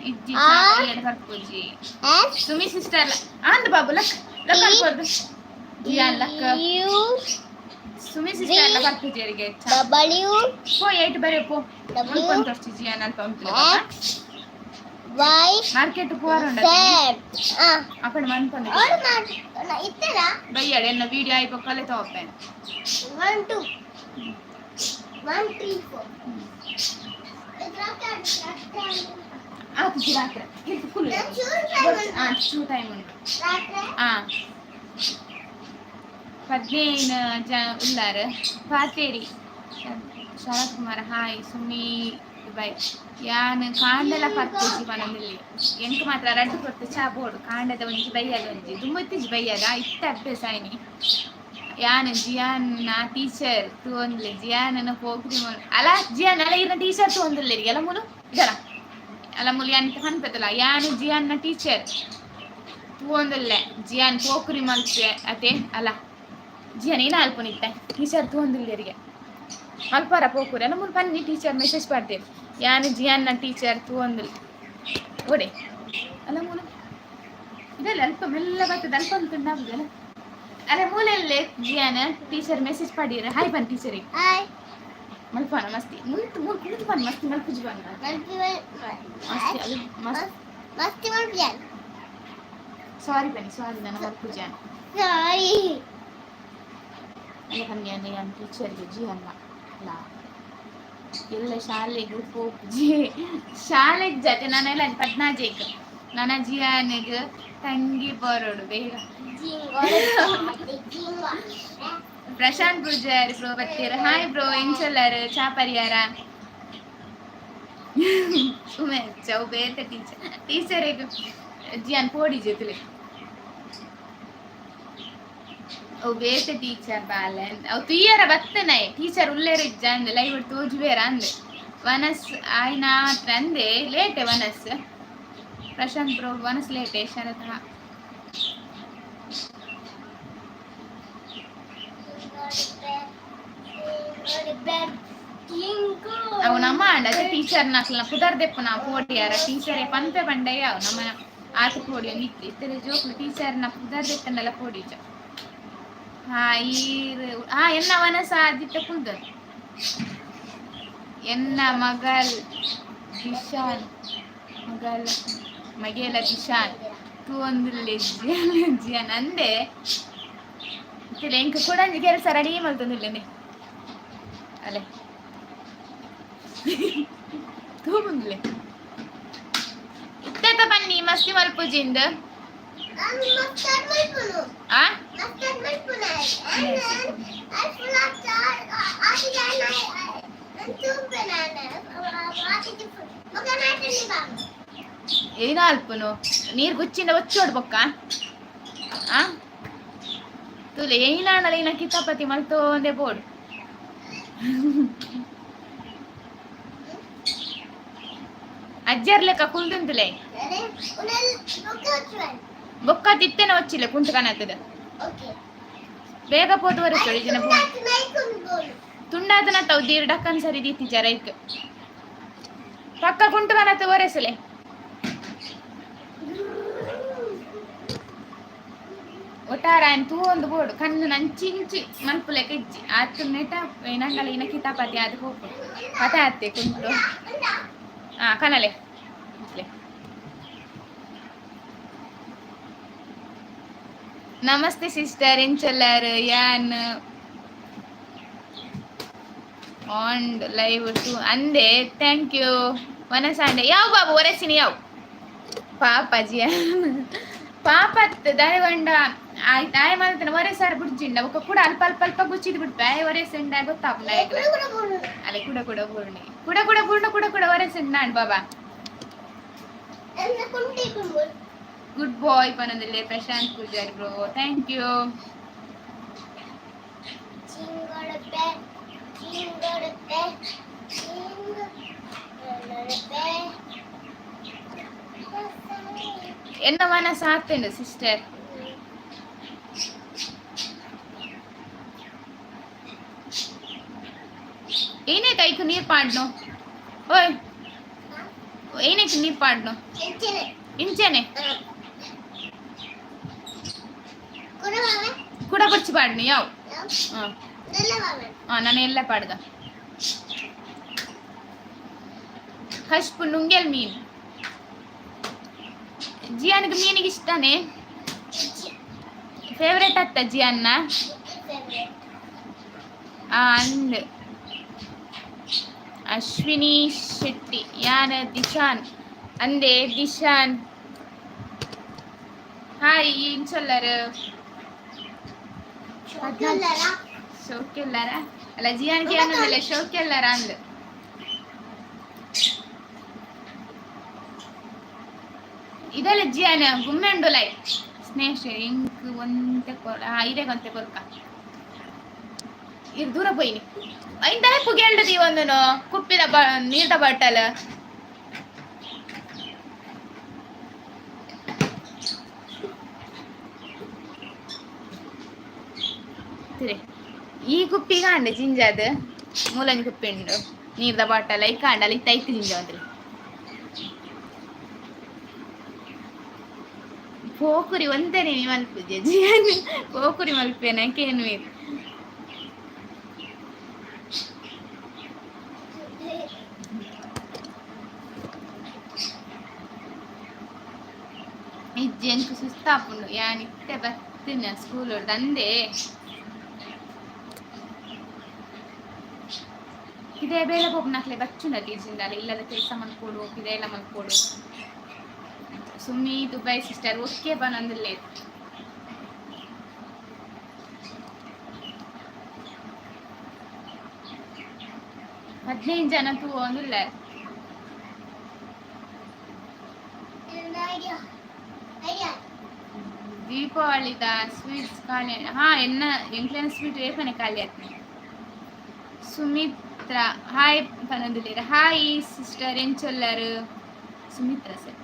ಇಜ್ಜಿ ಚಾ ಪರಿಹಾರ ಬರ್ಪೋಜಿ ಸುಮಿ ಸಿಸ್ಟರ್ ಆಂದ ಬಾಬು ಲಕ್ ಲಕ್ ಅನ್ಕೊರ್ದು ಜಿಯಾನ್ ಲಕ್ ಸುಮಿ ಸಿಸ್ಟರ್ ಎಲ್ಲ ಬರ್ಪೋಜಿಯರಿಗೆ ಡಬ್ಲ್ಯೂ ಪೋ 8 ಬರೆ ಪೋ ಅನ್ಕೊಂತ ತೋರ್ಸಿ ಜಿಯಾನ್ ಅಲ್ಪ ಉಂಟು ವೈ ಮಾರ್ಕೆಟ್ ಪೋರಂಡ ಅಪ್ಪಣ ಮನ್ಕೊಂಡ ಬೈಯಾಡ ಎನ್ನ ವಿಡಿಯೋ ಆಯ್ಪ ಕಲೆ ತಗೋಪೆ 1 2 1 3 4 ಆತು ರಾತ್ರಿ ಇದು ಫುಲ್ ಚೂ ಟೈಮ್ ಉಂಟು 15 ಉಲ್ಲಾರ ಪಾತೇರಿ ಶರತ್ ಕುಮಾರ್ ಹಾಯ್ ಸುಮಿ ಬೈ ಯಾನ್ ಕಾಂಡೆಲ ಪರ್ಪೋಜಿ ಪನೊಂದಿಲ್ಲಿ ಎಂಕ್ ಮಾತ್ರ ರಡ್ಡು ಕೊಟ್ಟು ಚಾ ಬೋಡು ಕಾಂಡದ ಒಂಜಿ ಬೈಯದ ಒಂಜಿ ದುಮ್ಮತ್ತಿಜಿ ಬೈಯದ ಇತ್ತ ಅಭ್ಯಾಸ ಆಯ್ನಿ ಯಾನ್ ಜಿಯಾನ್ ನಾ ಟೀಚರ್ ತೂಂದ್ಲೆ ಜಿಯಾನ್ ಪೋಕ್ರಿ ಅಲ ಜಿಯಾನ್ ಅಲ ಇರ್ನ ಟೀಚರ್ ತೂಂದಿಲ್ಲ ಎಲ್ಲ ಮುಲು ಇದರ ಅಲ ಮುಲು ಯಾನ್ ಕನ್ಪತ್ತಲ್ಲ ಯಾನ್ ಜಿಯಾನ್ ನ ಟೀಚರ್ ತೂಂದಿಲ್ಲ ಜಿಯಾನ್ ಪೋಕ್ರಿ ಮಲ್ಪೆ ಅತೆ ಅಲ ಜಿಯಾನ್ ಏನ ಅಲ್ಪನಿತ್ತೆ ಟೀಚರ್ ತೂಂದಿಲ್ಲರಿಗೆ ಅಲ್ಪಾರ ಪೋಕುರಿ ಅಲ್ಲ ಮುಲು ಬನ್ನಿ ಟೀಚರ್ ಮೆಸೇಜ್ ಮಾಡ್ತೇವೆ ಯಾನ್ ಜಿಯಾನ್ ನ ಟೀಚರ್ ತೂಂದಿಲ್ಲ ಓಡೆ ಅಲ್ಲ ಮೂಲ ಇದೆಲ್ಲ ಅಲ್ಪ ಮೆಲ್ಲ ಬರ್ತದೆ ಅಲ್ಪ ಅಂತಂದಾಗುದಲ್ಲ ಅಲ್ಲ ಮೂಲೆಯಲ್ಲೇ ಜಿಯಾನ ಟೀಚರ್ ಮೆಸೇಜ್ ಪಡೀರ ಹಾಯ್ ಬನ್ ಟೀಚರಿಗೆ ಮಲ್ಪನ ಮಸ್ತಿ ಮುಂತು ಮುಂತು ಬನ್ ಮಸ್ತಿ ಮಲ್ಪುಜಿ ಬನ್ನ ಮಸ್ತಿ ಅದು ಮಸ್ತಿ ಮಲ್ಪುಜಾನ್ ಸಾರಿ ಬನ್ನಿ ಸಾರಿ ನನ್ನ ಮಲ್ಪುಜಾನ್ ಸಾರಿ ಅಲ್ಲ ಕನ್ಯಾ ನಾನು ಟೀಚರ್ಗೆ ಜಿ ಅಲ್ಲ ಅಲ್ಲ ಎಲ್ಲ ಶಾಲೆಗೆ ಹೋಗಿ ಶಾಲೆಗೆ ಜೊತೆ ನಾನೆಲ್ಲ ಪದ್ನಾಜೇಕ್ ನನ್ನ ಜಿಯಾನಿಗೆ ತಂಗಿ ಬರೋಡು ಬೇಗ ಪ್ರಶಾಂತ್ ಪೂಜಾರಿ ಬ್ರೋ ಬರ್ತೀರ ಹಾಯ್ ಬ್ರೋ ಎಂಚಲ್ಲಾರು ಚಾ ಪರಿಹಾರ ಸುಮ್ಮನೆ ಚೌ ಬೇತೆ ಟೀಚರಿಗೆ ಜಿಯಾನ್ ಪೋಡಿ ಜೊತೆ ಅವು ಬೇತೆ ಟೀಚರ್ ಬಾಲೆ ಅವು ತುಯ್ಯರ ಬತ್ತನೆ ಟೀಚರ್ ಉಲ್ಲೇರ ಇಜ್ಜ ಲೈವ್ ತೋಜುವೇರ ಅಂದೆ ವನಸ್ ಆಯ್ನ ಅಂದೆ ಲೇಟೆ ವನಸ್ ಪ್ರಶಾಂತ್ ಬ್ರೋ ವನಸ್ ಲೇಟೆ ಶರತ್ ಅವು ನಮ್ಮ ಅಂಡಜ ಟೀಚರ್ ನಾಕ್ಲ ಕುದರ್ದೆಪ್ಪ ನಾ ಪೋಡಿಯಾರ ಟೀಚರೇ ಪಂಪೆ ಬಂಡೆಯ ಅವು ನಮ್ಮ ಆತ ಪೋಡಿಯ ನಿತ್ತಿ ಇತ್ತರೆ ಜೋಕ್ಲು ಟೀಚರ್ ನಾ ಕುದರ್ದೆತ್ತಂಡೆಲ್ಲ ಪೋಡಿಜ ಎನ್ನ ವನಸ ಆದಿತ್ಯ ಕುಲ್ದ ಎನ್ನ ಮಗಲ್ ದಿಶಾನ್ ಮಗಲ್ ಮಗೇಲ ದಿಶಾನ್ ತೂ ಒಂದು ಲೆಜ್ಜಿಯನ್ ಅಂದೆ ಎಂಕ ಕೂಡ ಕೆಲಸ ರೆಡಿ ಮಲ್ತೊಂದಿಲ್ಲೇನೆ ಅಲ್ಲೇ ತೂ ಮುಂದ್ಲೆ ಇತ್ತ ಬನ್ನಿ ಮಸ್ತಿ ಮಲ್ಪುಜಿಂದ ಆ ಏನ ಅಲ್ಪನು ನೀರು ಗುಚ್ಚಿಂದ ಒಚ್ಚೋಡ್ಬೊಕ್ಕ ಆ ತುಲೆ ಏನಾಣಲ್ಲ ಇನ್ನ ಕಿತಾಪತಿ ಮಲ್ತೋಂದೆ ಬೋಡು ಅಜ್ಜರ್ ಲೆಕ್ಕ ಕುಂತುಂತುಲೆ ಬೊಕ್ಕ ತಿತ್ತೇನೆ వచ్చిಲ್ಲ ಕುಂತು ಕಾಣತ್ತದ ಬೇಗ ಪೋದು ವರಸೋಳಿ ಜನ ತುಂಡಾದನ ತಾವು ದೀರ್ ಡಕ್ಕನ್ ಸರಿ ದೀತಿ ಜರೈಕ್ ಪಕ್ಕ ಕುಂಟು ಕಾಣತ್ತ ವರಸಲೆ ಒಟ್ಟಾರ ತೂ ಒಂದು ಬೋಡು ಕಣ್ಣು ನಂಚಿಂಚಿ ಮಲ್ಪುಲೆ ಕೆಜ್ಜಿ ಆತು ನೆಟ ಏನಂಗಲ್ಲ ಇನ್ನ ಕಿತಾಪತಿ ಅದು ಹೋಗು ಕಥ ಅತ್ತೆ ಕುಂಟು ಕನಲೆ ನಮಸ್ತೆ ಸಿಸ್ಟರ್ ಎಂಚಲ್ಲಾರು ಯಾನ್ ಆನ್ ಲೈವ್ ಟು ಅಂದೆ ಥ್ಯಾಂಕ್ ಯು ಮನಸಾಂಡೆ ಯಾವ ಬಾಬು ಒರೆಸಿನಿ ಯಾವ ಪಾಪಜಿಯ ಪಾಪತ್ ದಯವಂಡ ಆಯ್ತು ಆಯ್ ಮಾಡ್ತಾನೆ ಒರೆಸಾರ ಬಿಡ್ಜಿಂಡ ಒಕ್ಕ ಕೂಡ ಅಲ್ಪ ಅಲ್ಪ ಅಲ್ಪ ಗುಚ್ಚಿದ್ ಬಿಡ್ತು ಆಯ್ ಒರೆಸಂಡ ಗೊತ್ತಾಗ್ಲ ಅಲ್ಲ ಕೂಡ ಕೂಡ ಪೂರ್ಣಿ ಕೂಡ ಕೂಡ ಪೂರ್ಣ ಕೂಡ ಕೂಡ ಒರೆಸಂಡ್ ನಾನ್ ಬಾಬಾ ಗುಡ್ ಬಾಯ್ ಪನಂದಿಲ್ಲ Prashanth Poojary bro thank you என்ன mana சாத்தேன் சிஸ்டர் ಏನೇ ಕೈಕು ನೀರು ಪಾಡ್ನೋ ಓಯ್ ಏನಕ್ಕೆ ನೀರು ಪಾಡ್ನೋ ಇಂಚೆನೆ ಕೂಡ ಕೊಚ್ಚಿ ಪಾಡ್ನಿ ಯಾವ ನಾನು ಎಲ್ಲ ಪಾಡ್ದ ಹಶ್ಪು ನುಂಗೆಲ್ ಮೀನು ಜಿಯಾನ್ಗೆ ಮೀನಿಗೆ ಇಷ್ಟನೇ ಫೇವ್ರೇಟ್ ಅತ್ತ ಜಿಯಾನ್ನ ಅಂಡ್ ಅಶ್ವಿನಿ ಶೆಟ್ಟಿ ಯಾನ ದಿಶಾನ್ ಅಂದೆ ದಿಶಾನ್ ಹಾಯ್ ಇನ್ಸಲ್ಲರು ಶೋಕ್ಯಲ್ಲಾರ ಅಲ್ಲ ಜಿಯಾನ್ಗೆ ಅನ್ನೋದಿಲ್ಲ ಶೋಕ್ಯಲ್ಲಾರ ಅಂದ್ ಇದೆಲ್ಲ ಜಿಯಾನ ಗುಮ್ಮೆಂಡುಲೈ ಸ್ನೇಹ ಇಂಕ್ ಒಂತೆ ಇದೇ ಕೊಂತೆ ಕೊರ್ಕ ಇದು ದೂರ ಪೋಯ್ನಿ ಐಂತಲೇ ಪುಗೆಲ್ಡದಿ ಒಂದು ಕುಪ್ಪಿದ ನೀರ್ದ ಬಾಟಲ್ ಈ ಕುಪ್ಪಿಗ ಅಂಡ ಜಿಂಜಾದ ಮೂಲಂಜಿ ಕುಪ್ಪಿ ಉಂಡು ನೀರ್ದ ಬಾಟಲ್ ಐ ಕಾಂಡಲ್ಲ ಇತ್ತ ಐತಿ ಜಿಂಜ ಅಂದ್ರೆ ಪೋಕುರಿ ಒಂದೇನೆ ಮಲ್ಪುಜೆ ಜಿಯಾನ್ ಪೋಕುರಿ ಮಲ್ಪೇನ ಕೇನು ಇಜ್ಜೆಂಕು ಸುಸ್ತಾಪುಂಡು ಯಾನ್ ಇತ್ತೆ ಬತ್ತಿನ ಸ್ಕೂಲ್ ದಂದೆ ಇದೇ ಬೇಲೆ ಹೋಗಿ ನಾಕ್ಲೆ ಬಚ್ಚುಂಡ ತೀರ್ಜಿಂದಾಲೆ ಇಲ್ಲದ ಕೆಲಸ ಮಲ್ಕೊಡು ಇದೆಲ್ಲ ಮಲ್ಕೊಡು ಸುಮ್ಮಿ ದುಬೈ ಸಿಸ್ಟರ್ ಒಕ್ಕೆ ಬನಂದಿಲ್ಲ 15 ಜನ ತೂ ಒಂದಿಲ್ಲ ದೀಪಾವಳಿದ ಸ್ವೀಟ್ಸ್ ಖಾಲಿ ಎನ್ನ ಎಂಕ್ಲೆನ ಸ್ವೀಟ್ ರೇಪನೆ ಖಾಲಿ ಆಯ್ತು ಸುಮಿತ್ರಾ ಹಾಯ್ ಪನಂದಿಲ್ಲ ಹಾಯ್ ಸಿಸ್ಟರ್ ಎಂಚೊಲ್ಲರು Sumitra sir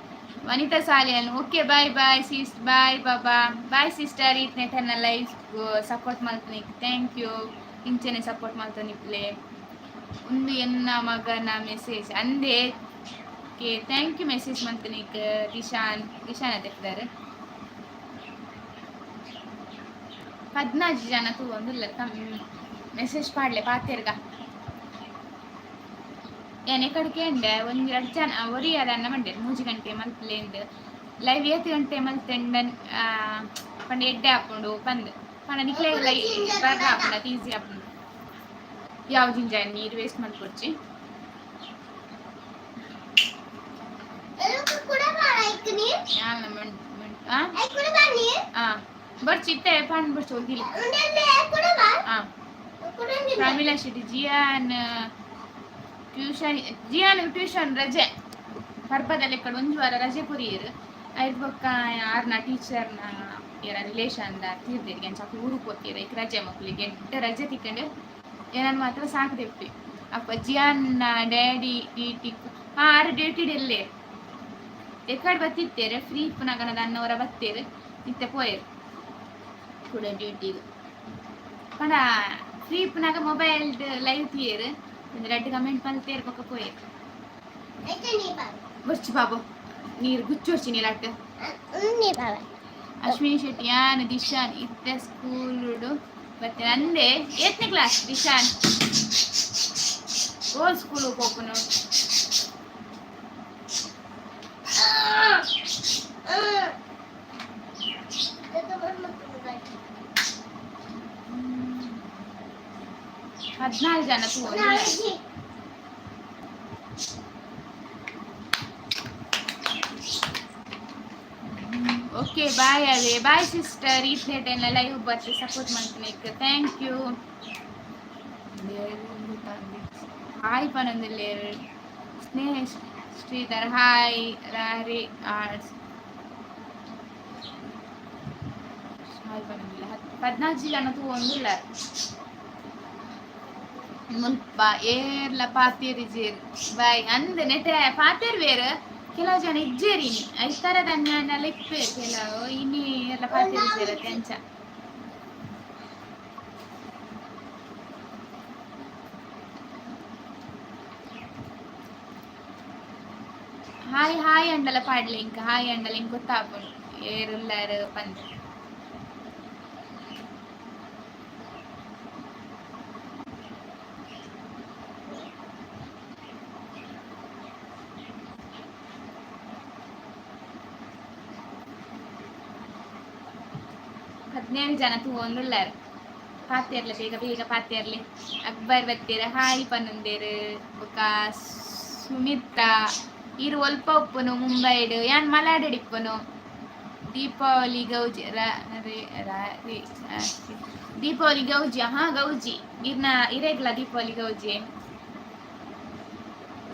Vanitha Saliyan okay bye bye sis bye ಬಾಬಾ ಬಾಯ್ ಸಿಸ್ಟರ್ ಇತ್ನೆಟನ್ನ ಲೈಫ್ ಸಪೋರ್ಟ್ ಮಾಡ್ತೀನಿ ಥ್ಯಾಂಕ್ ಯು ಇಂಚನೆ ಸಪೋರ್ಟ್ ಮಾಡ್ತಾನಿಪ್ಲೆ ಒಂದು ಎನ್ನ ಮಗನ ಮೆಸೇಜ್ ಅಂದೆ ಕೆ ಥ್ಯಾಂಕ್ ಯು ಮೆಸೇಜ್ ಮಾಡ್ತೀನಿ ದಿಶಾನ್ ಅದೇ ಪದ್ನಾಜು ಜನ ತೂ ಒಂದಿಲ್ಲ ಮೆಸೇಜ್ ಪಾಡ್ಲೆ ಪಾತೆರ್ಗ ಏನೇ ಕಡಿಕೆ ಅಂಡೆ ಒಂದು 2 ಜನ ಒರಿ ಅದನ್ನ ಮಂಡೆ 3 ಗಂಟೆ ಮಲ್ಪಲೆಂದು ಲೈವ್ 8 ಗಂಟೆ ಮಲ್ತೆಂಡನ್ ಪಂಡ ಎಡ್ಡೆ ಹಾಕೊಂಡು ಬಂದು ಪಂಡ ನಿಕ್ಲೆ ಬರ್ರ ಹಾಕೊಂಡ ಈಸಿ ಹಾಕೊಂಡು ಯಾವ ಜಿಂಜ ನೀರು ವೇಸ್ಟ್ ಮಾಡ್ಕೊಡ್ಚಿ ಬರ್ಚಿತ್ತೆ ಪಂಡ್ ಬರ್ಚಿ ಹೋಗಿಲ್ಲ ಪ್ರಮೀಳಾ ಶೆಟ್ಟಿ ಜಿಯಾನ್ ಟ್ಯೂಷನ್ ರಜೆ ಪರ್ಪದಲ್ಲಿ ಕಡೆ 1 ವಾರ ರಜೆ ಕುರಿಯರು ಐದು ಬೊಕ್ಕ ಯಾರನ್ನ ಟೀಚರ್ನ ಯಾರ ರಿಲೇಷನ್ ತೀರ್ದಿರಿಗೆ ಅಂಚ ಊರಿಗೆ ಹೋಗ್ತೀರ ಈಗ ರಜೆ ಮಕ್ಕಳಿಗೆ ಎಡ್ಡ ರಜೆ ತಿಕ್ಕೊಂಡು ಏನನ್ನು ಮಾತ್ರ ಸಾಕದೆಪ್ಪಿ ಅಪ್ಪ ಜಿಯಾನ್ ಡ್ಯಾಡಿ ಡ್ಯೂಟಿ ಆರು ಡ್ಯೂಟಿ ಇಲ್ಲೇ ಎಕಡೆ ಬತ್ತಿತ್ತೇರೆ ಫ್ರೀ ಪುನಗನದ ಅನ್ನವರ ಬತ್ತೇರು ಇತ್ತೆ ಪೋಯರು ಕೂಡ ಡ್ಯೂಟಿಗೆ ಪಂಡ ಫ್ರೀ ಪುನಗ ಮೊಬೈಲ್ ಲೈವ್ ತೀಯರು ಒಂದು 2 ಕಮೆಂಟ್ ಮಲ್ತೇರು ಪಕ್ಕ ಪೋಯರು ಬರ್ಚಿ ಬಾಬು ನೀರು ಗುಚ್ಚೋರ್ಚಿ ನೀರಾಟ ಅಶ್ವಿನಿ ಶೆಟ್ಟಿ ಯಾನ್ ದಿಶಾನ್ ಇತ್ತೆ ಸ್ಕೂಲು ಬರ್ತೇನೆ ಅಂದೆ 8ನೇ ಕ್ಲಾಸ್ ದಿಶಾನ್ ಓಲ್ ಸ್ಕೂಲು ಹೋಗ್ನು ಹದಿನಾಲ್ಕು ಜನ ತೂ ಓಕೆ ಬಾಯ್ ಅವೇ ಬಾಯ್ ಸಿಸ್ಟರ್ ಇತ್ನೆಟೆಲ್ಲ ಲೈವ್ ಬರ್ತಿ ಸಪೋರ್ಟ್ ಮಾಡ್ತೀನಿ ಥ್ಯಾಂಕ್ ಯು ಹಾಯ್ ಪನಂದಿಲ್ಲ ಸ್ನೇಹ ಶ್ರೀಧರ್ ಹಾಯ್ ರಾರಿ ಆರ್ಟ್ಸ್ ಹಾಯ್ ಪನಂದಿಲ್ಲ 14 ಜನ ತೂ ಒಂದಿಲ್ಲ ಮುಲ್ಪ ಏರ್ಲ ಪಾತೇರಿ ಜೇರು ಬಾಯ್ ಅಂದ ನೆಟೆ ಪಾತೇರ್ ಬೇರು ಕೆಲವು ಜನ ಇಜ್ಜೇರಿ ಐತರದ ಅನ್ಯಾನೆಲ್ಲ ಇಪ್ಪೇ ಕೆಲವು ಇನ್ನಿ ಎಲ್ಲ ಪಾತೇರಿ ಸೇರ ತೆಂಚ ಹಾಯ್ ಹಾಯ್ ಅಂಡಲ ಪಾಡ್ಲೆ ಇಂಕ ಹಾಯ್ ಅಂಡಲ ಇಂಕ ಗೊತ್ತಾಪುಂಡು ಏರುಲ್ಲಾರು ಪಂದ್ ಹದಿನೇಳು ಜನ ತೂ ಒಂದುಲ್ಲಾರು ಪಾತೇರ್ಲೆ ಬೇಗ ಪಾತೇರ್ಲಿ ಅಕ್ಬರ್ ಬತ್ತೀರ ಹಾಯ್ ಪನ್ನೊಂದೇರು ಬೊಕ ಸುಮಿತ್ರಾ ಇರು ಒಲ್ಪ ಉಪ್ಪುನು ಮುಂಬೈಡು ಯಾನ್ ಮಲಾಡಿಪ್ಪನು ದೀಪಾವಳಿ ಗೌಜಿ ದೀಪಾವಳಿ ಗೌಜಿ ಗೌಜಿ ಇರ್ನ ಇರೇಗ್ಲ ದೀಪಾವಳಿ ಗೌಜಿ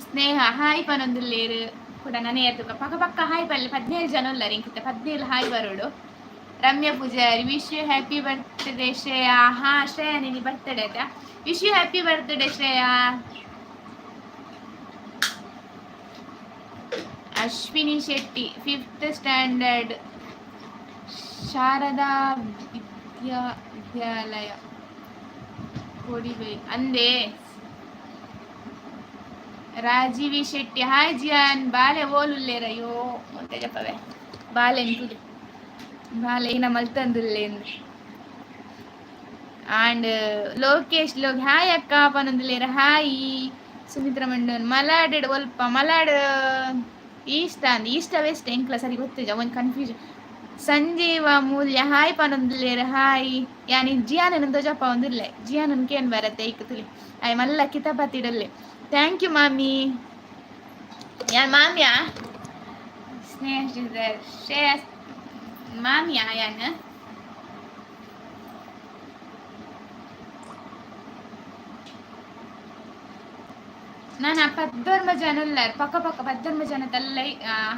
ಸ್ನೇಹ ಹಾಯ್ ಪನ್ನೊಂದುಲ್ಲೇರು ಕೂಡ ನನೇ ಎತ್ತುಕ ಪಕ್ಕ ಪಕ್ಕ ಹಾಯ್ ಪಲ್ಲೆ 17 ಜನ ಉಲ್ಲಾರು ಇಂಕಿತ್ತ 17 ಹಾಯ್ ಬರೋಡು Ramya Poojary wish you happy birthday Shreya Shreya ನಿನ್ನ ಬರ್ತ್ಡೇ ಆಯ್ತಾ wish you happy birthday Shreya Ashwini Shetty 5th standard Sharada Vidyalaya ಕೊಡಿಬೈ ಅಂದೆ ರಾಜೀವಿ ಶೆಟ್ಟಿ ಹಾಯ್ ಜಿಯಾನ್ ಬಾಲೆ ಓಲುಲ್ಲೇರ ಅಯ್ಯೋ ಮತ್ತೆ ಜಪ್ಪವೇ ಬಾಲೆ ಎಂತುದು ಬಾಲೆ ಇನ್ನ ಮಲ್ತಂದುಲ್ಲೇಂದು ಆಂಡ್ ಲೋಕೇಶ್ ಹಾಯ್ ಅಕ್ಕ ಪನೊಂದುಲ್ಲೇರ ಹಾಯ್ ಸುಮಿತ್ರ ಮಂಡನ್ ಮಲಾಡ್ ಒಲ್ಪ ಮಲಾಡ್ ಈಷ್ಟ ಅಂದ್ ಈಷ್ಟ ವೆಸ್ಟ್ ಎಂಕ್ಲ ಸರಿ ಗೊತ್ತಿಜ ಒಂದು ಕನ್ಫ್ಯೂಷನ್. ಸಂಜೀವ ಮೂಲ್ಯ ಹಾಯ್ ಪನೊಂದುಲ್ಲೇರ್ ಹಾಯ್ ಯಾನಿ ಜಿಯಾನನ್ ದೊಜಪ್ಪ ಒಂದಿರ್ಲೆ ಜಿಯಾನನ್ ಕೇನ್ ಬರತ್ತೆ ಈಕ ತುಲಿ ಅಯ್ ಮಲ್ಲ ಕಿತಾಪತಿಡಲ್ಲೆ. ಥ್ಯಾಂಕ್ ಯು ಮಾಮಿ. ಯಾನ್ ಮಾಮಿಯಾ ಸ್ನೇಹ ಶ್ರೇಯಸ್ ಮಾಮಿಯಾ ಯಾನ್ ನಾನು ಪದ್ದರ್ಮ ಜನಲ್ಲರ್ ಪಕ್ಕ ಪಕ್ಕ ಪದ್ದರ್ಮ ಜನ ತಲ್ಲ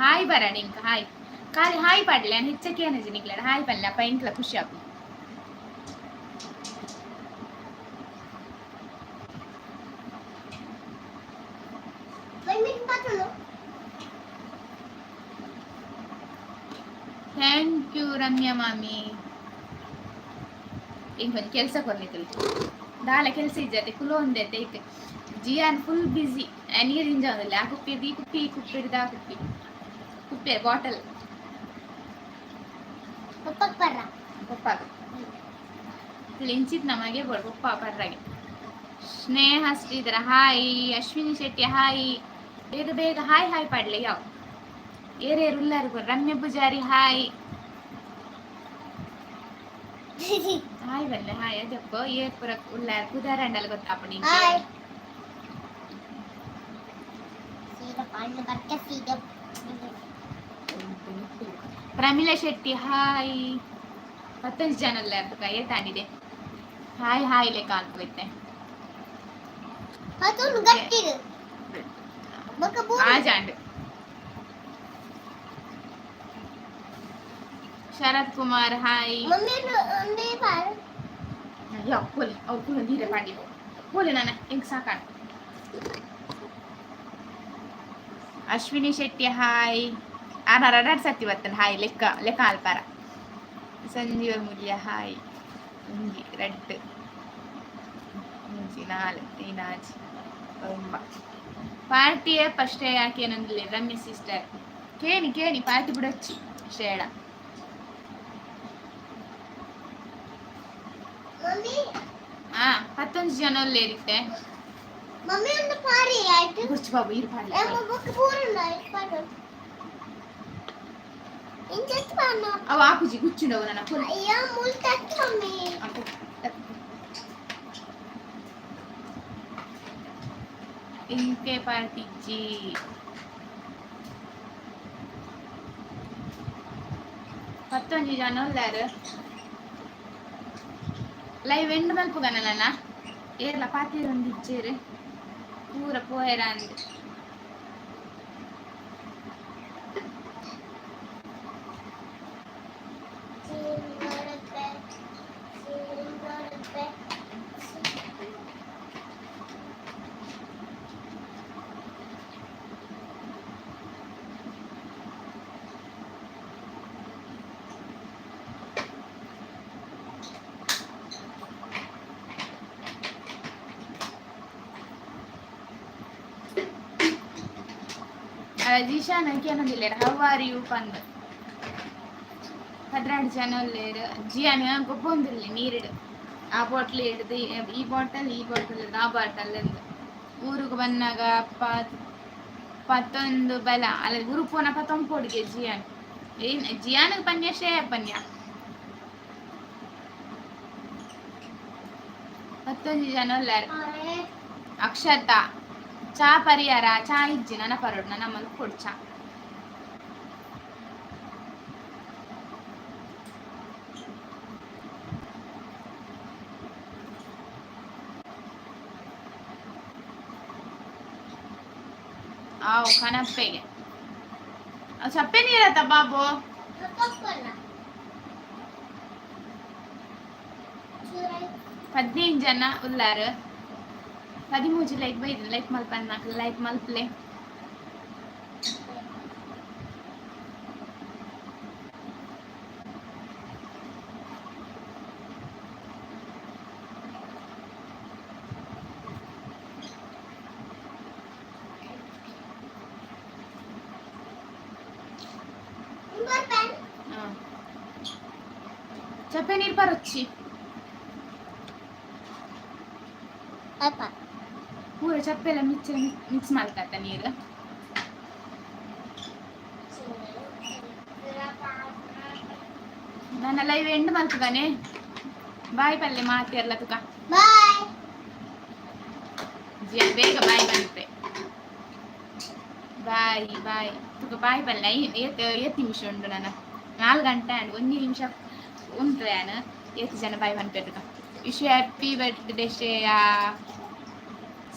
ಹಾಯ್ ಬರಣ ಇಂಕ ಹಾಯ್ ಖಾಲಿ ಹಾಯ್ ಪಾಡ್ಲೆ ನಾನು ಹೆಚ್ಚಕ್ಕೆ ಏನಜಿ ನಿಕ್ಲಾಡ ಹಾಯ್ ಪಲ್ಲೆ ಅಪ್ಪ ಇಂಕ್ಲ ಖುಷಿ ಆಪು. ಥ್ಯಾಂಕ್ ಯು ರಮ್ಯಾ ಮಾಮಿ. ಇಂಕೊಂದು ಕೆಲಸ ಕೊರ್ಲಿಕ್ಕಲಿ ದಾಲ ಕೆಲಸ ಇಜ್ಜತೆ ಕುಲೋ ಒಂದೈತೆ ಈಗ ಜಿಯಾನ್ ಫುಲ್ ಬಿಸಿ ನೀರು ಇಂಜಾವಲ್ಲ ಆ ಕುಪ್ಪಿ ಈ ಕುಪ್ಪಿ ಈ ಕುಪ್ಪಿ ಹಿಡ್ದು ಆ ಕುಪ್ಪಿ ಕುಪ್ಪಿ ಬಾಟಲ್ ಪಪ್ಪಾಗ ಇಂಚಿತ್ ನಮಗೆ ಬೋಡ್ ಪಪ್ಪ ಪರ್ರಾಗೆ. ಸ್ನೇಹ ಶ್ರೀಧರ ಹಾಯ್. ಅಶ್ವಿನಿ ಶೆಟ್ಟಿ ಹಾಯ್. ಬೇಗ ಬೇಗ ಹಾಯ್ ಹಾಯ್ ಪಾಡ್ಲೆ ಯಾವ ಏರೇರು ಉಲ್ಲಾರು ಕೊಡ್. ರಮ್ಯ ಪೂಜಾರಿ ಹಾಯ್ ಹಾಯ್ ಬಲ್ಲೆ ಹಾಯ್ ಅದಪ್ಪ ಏರ್ ಪುರ ಉಲ್ಲಾರು ಕುದಾರಂಡಲ್ ಗೊತ್ತಾಪಡಿ. ಪ್ರಮಿಳಾ ಶೆಟ್ಟಿ ಹಾಯ್. 15 ಜನ ಎಲ್ಲಾರ್ದು ಕೈ ತಾಂಡಿದೆ ಹಾಯ್ ಹಾಯ್ ಲೆಕ್ಕ ಆಗ್ತೈತೆ ಆಜಾಂಡ್. ಶರತ್ ಕುಮಾರ್ ಹಾಯ್. ಅವ್ರು ನೀರೇ ಪಾಡಿ ಬೋಲೆ ನಾನು ಹೆಂಗ್ ಸಾಕಾಣ. ಅಶ್ವಿನಿ ಶೆಟ್ಟಿ ಹಾಯ್. ಆರ್ನರ್ ಸತಿ ಬರ್ತೇನೆ ಹಾಯ್ ಲೆಕ್ಕ ಲೆಕ್ಕ ಅಲ್ಪಾರ. ಸಂಜೀವ ಮೂಲ್ಯ ಹಾಯ್. ಮುಂಜಿ ರೆಡ್ ಮುಂಜಿ 4 ನೀನಾಜ್ ತುಂಬ ಪಾರ್ಟಿಯೇ ಫಸ್ಟೇ ಯಾಕೆ ಏನಂದಿಲ್ಲ ರಮ್ಯ ಸಿಸ್ಟರ್ ಕೇನಿ ಕೇನಿ ಪಾರ್ಟಿ ಬಿಡಚ್ಚಿ ಶೇಡ. ಹಾ 11 ಜನ ಇರುತ್ತೆ ಗುರ್ಚು ಬಾಬು ಇರು ಪಾಡ್ಲಿ ಅವ ಆಪುಜಿ ಗುಚ್ಚುಂಡವು ನನ್ನ ಇಂಕೆ ಪಾರ್ಟಿಜ್ಜಿ. ಪತ್ತೊಂಜಿ ಜನ ಉಲ್ಲಾರು ಲೈವ್ ಎಂಡ್ ಮಲ್ಪುಗನ ನನ್ನ ಏರ್ಲ ಪಾತಿರ್ ಒಂದಿಜ್ಜೇರು ಪೂರ ಪೋಯರ ಅಂದ್ ಜಿಶಾ ನನಗೆ ಏನಂದಿಲ್ಲ ಹೌ ಆರ್ ಯು ಪಂದ್ 16 ಜನ ಉಲ್ಲೇರು ಜಿಯಾನ ಗೊಬ್ಬೊಂದಿಲ್ಲ ನೀರಿಡು ಆ ಬಾಟ್ಲ್ ಹಿಡ್ದು ಈ ಬಾಟಲ್ ಆ ಬಾಟಲ್ ಎಂದು ಊರಿಗೆ ಬಂದಾಗ 11 ಬಲ ಅಲ್ಲ ಊರು ಪೋನ 11 ಪೋಡಿಗೆ ಜಿಯಾನ್ ಏನು ಜಿಯಾನಿಗೆ ಪನ್ಯ ಶ್ರೇಯ ಪನ್ಯ 11 ಜನ ಉಲ್ಲಾರು. ಅಕ್ಷತಾ ಚಾ ಪರಿಹಾರ ಚಾ ಇಜ್ಜಿ ನನ್ನ ಪರೋಡ್ ನನ್ನ ಮಲ್ ಕೊಡ್ ಚಾ ಆವ್ ಕನಪ್ಪೆಗೆ ಸಪ್ಪೆ ನೀರತ್ತ ಬಾಬು 15 ಜನ ಉಲ್ಲಾರು 13 ಲೈಕ್ ಬೈದು ಲೈಕ್ ಮಲ್ಪನ್ ಲೈಕ್ ಮಲ್ಪ್ಲೆ ಚಪ್ಪೆ ನೀರು ಬರೊಚ್ಚಿ ಪೂರ ಚಪ್ಪೆಲ್ಲ ಮಿಕ್ಸ್ ಮಾಡ್ಕತ್ತ ನೀರು ನನ್ನ ಲೈವ್ ಎಂಡ್ ಮಾಡ್ತುಗಾನೆ ಬಾಯ್ ಪಲ್ಲೆ ಮಾತಿರ್ಲ ತುಕ ಬಾಯ್ ಜಿಯಾ ಬೇಗ ಬಾಯ್ ಬಂತೆ ಬಾಯ್ ಬಾಯ್ ತುಕ ಬಾಯ್ ಪಲ್ಲೆ ಎತ್ತು ನಿಮಿಷ ಉಂಟು ನನ್ನ 4 ಗಂಟೆ ಅಂಡ್ 1 ನಿಮಿಷ ಉಂಟು ಯಾನು ಎಷ್ಟು ಜನ ಬಾಯ್ ಬಂದ್ಬಿಟ್ಟು ವಿಶ್ ಹ್ಯಾಪಿ ಬರ್ತ್ಡೇ ಶ್ರೇಯ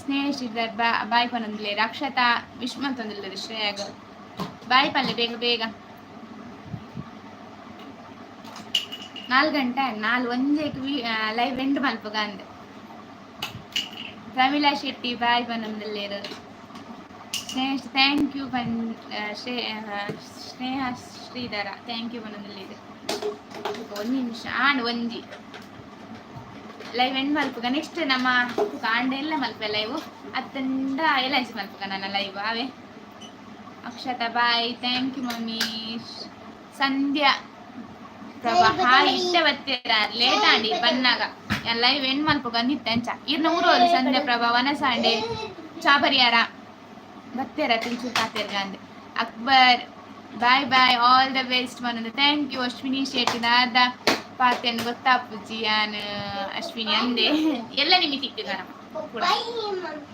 ಸ್ನೇಹಿತರ ಬಾಯ್ ಪನ್ನೊಂದಿಲ್ಲ ರಕ್ಷತಾ ವಿಶ್ ಮಂತೊಂದಿಲ್ಲ ಶ್ರೇಯಾಗ ಬಾಯ್ ಪಲ್ಲೆ ಬೇಗ ಬೇಗ 4 ಗಂಟೆ 4 ಒಂದೇಕ್ ಲೈವ್ ಎಂಡ್ ಮಲ್ಪಗ ಅಂದೆ ಪ್ರಮೀಳಾ ಶೆಟ್ಟಿ ಬಾಯ್ ಪನ್ನೊಂದಿಲ್ಲೇರು thank you Sneha Sridhar thank you ಪನ್ನೊಂದಿಲ್ಲೇರು 1 ನಿಮಿಷ ಆಂಡ್ ಒಂಜಿ ಲೈವ್ ಎಂಡ್ ಮಲ್ಪಗ ನೆಕ್ಸ್ಟ್ ನಮ್ಮ ಕಾಂಡ ಎಲ್ಲ ಮಲ್ಪೆ ಲೈವ್ ಅತ್ತಂಡ ಎಲಾಂಚಿ ಮಲ್ಪಗ ನನ್ನ ಲೈವ್ ಅವೇ Akshata bye thank you mummy Sandhya Prabha hi ಇತ್ತೆ ಬತ್ತೀರ ಲೇಟ್ ಆಂಡಿ ಬನ್ನಾಗ ಲೈವ್ ಎಂಡ್ ಮಲ್ಪಗ ಅಂದಿತ್ತೆ ಅಂಚ ಇರ್ನ ಊರೋರು ಸಂಧ್ಯಾ ಪ್ರಭಾ ವನಸಾಂಡೆ ಚಾಬರಿಯಾರ ಬತ್ತೀರ ತಿಂಚು ಕಾತಿರ್ಗ ಅಂದೆ Akbar bye bye all the best ಮನೊಂದು ಥ್ಯಾಂಕ್ ಯು ಅಶ್ವಿನಿ ಶೆಟ್ಟಿ ದಾದ ಪಾತೆನ್ ಗೊತ್ತಾಪುಜಿ ಯಾನ್ ಅಶ್ವಿನಿ ಅಂದೆ ಎಲ್ಲ ನಿಮಗೆ ತಿಕ್ಕಿದಾರ ಕೂಡ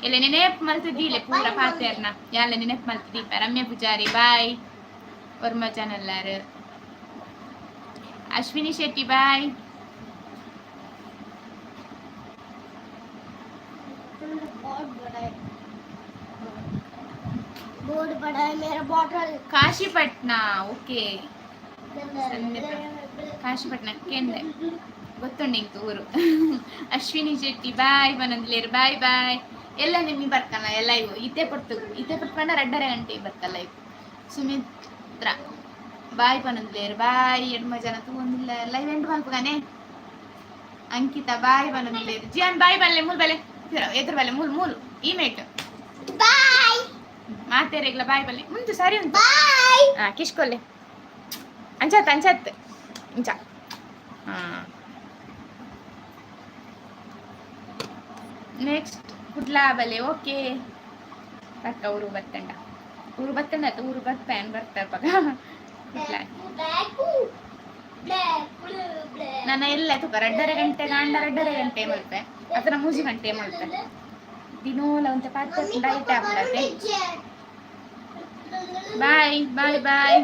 ಎಲ್ಲ ನೆನೆಪ್ ಮಲ್ತಿದ್ದೀಲೆ ಪೂರ ಪಾತೆರ್ನ ಎಲ್ಲ ನೆನೆಪ್ ಮಲ್ತಿದ್ದೀಪ ರಮ್ಯಾ ಪೂಜಾರಿ ಬಾಯ್ ವರ್ಮ ಚಾನಲ್ಲಾರು अश्विनी शेट्टी बाय बोर्ड बड़ा है मेरा बॉटल काशीपट्ना ओके काशीपट्ना केंद्र ಗೊತ್ತುಂಡು ಇಂಕ ಊರು ಅಶ್ವಿನಿ ಶೆಟ್ಟಿ ಬಾಯ್ ಬನ್ನೊಂದಿಲೇರು ಬಾಯ್ ಬಾಯ್ ಎಲ್ಲ ನಿಮಗೆ ಬರ್ಕಲ್ಲ ಎಲ್ಲ ಇವು ಇತ್ತೆ ಪಡ್ಕೊಂಡ 2:30 ಗಂಟೆಗೆ ಬರ್ಕಲ್ಲ ಇವು ಸುಮಿತ್ರ ಬಾಯ್ ಪನ್ನೊಂದಿಲೇರು ಬಾಯ್ ಎಡ್ಮ ಜನ ತಗೊಂಡಿಲ್ಲ ಲೈವ್ ಎಂಡ್ ಮಲ್ಪಗಾನೆ ಅಂಕಿತಾ ಬಾಯ್ ಪನ್ನೊಂದಿಲೇರು ಜಿಯಾನ್ ಬಾಯ್ ಬಲ್ಲೆ ಮೂಲ್ ಬಲ್ಲೆ ಎದುರು ಬಲ್ಲೆ ಮೂಲು ಇಮೇಟ್ ಬಾಯ್ ಮಾತೇರೆಗ್ಲ ಬಾಯ್ ಬಲ್ಲೆ ಮುಂದೆ ಸರಿ ಉಂಟು ಬಾಯ್ ಕಿಶ್ಕೊಲ್ಲೆ ಅಂಚತ್ ಇಂಚ ನೆಕ್ಸ್ಟ್ ಕುಡ್ಲಾ ಬಲ್ಲೆ ಓಕೆ ಬರ್ಕ ಊರು ಬತ್ತಂಡ ಊರು ಬತ್ತೇನ್ ಬರ್ತಾರೆ ಪಗ ನನ್ನ ಎಲ್ಲ ತುಕ 2:30 ಗಂಟೆ ಗಾಂಡ 2:30 ಗಂಟೆ ಮಲ್ಪೆ ಅಥವಾ 3 ಗಂಟೆ ಮಲ್ಪೆ ದಿನೋಲ ಒಂತ ಪಾತ್ರ ಡೈಟ್ ಆಗ್ತದೆ ಬಾಯ್ ಬಾಯ್ ಬಾಯ್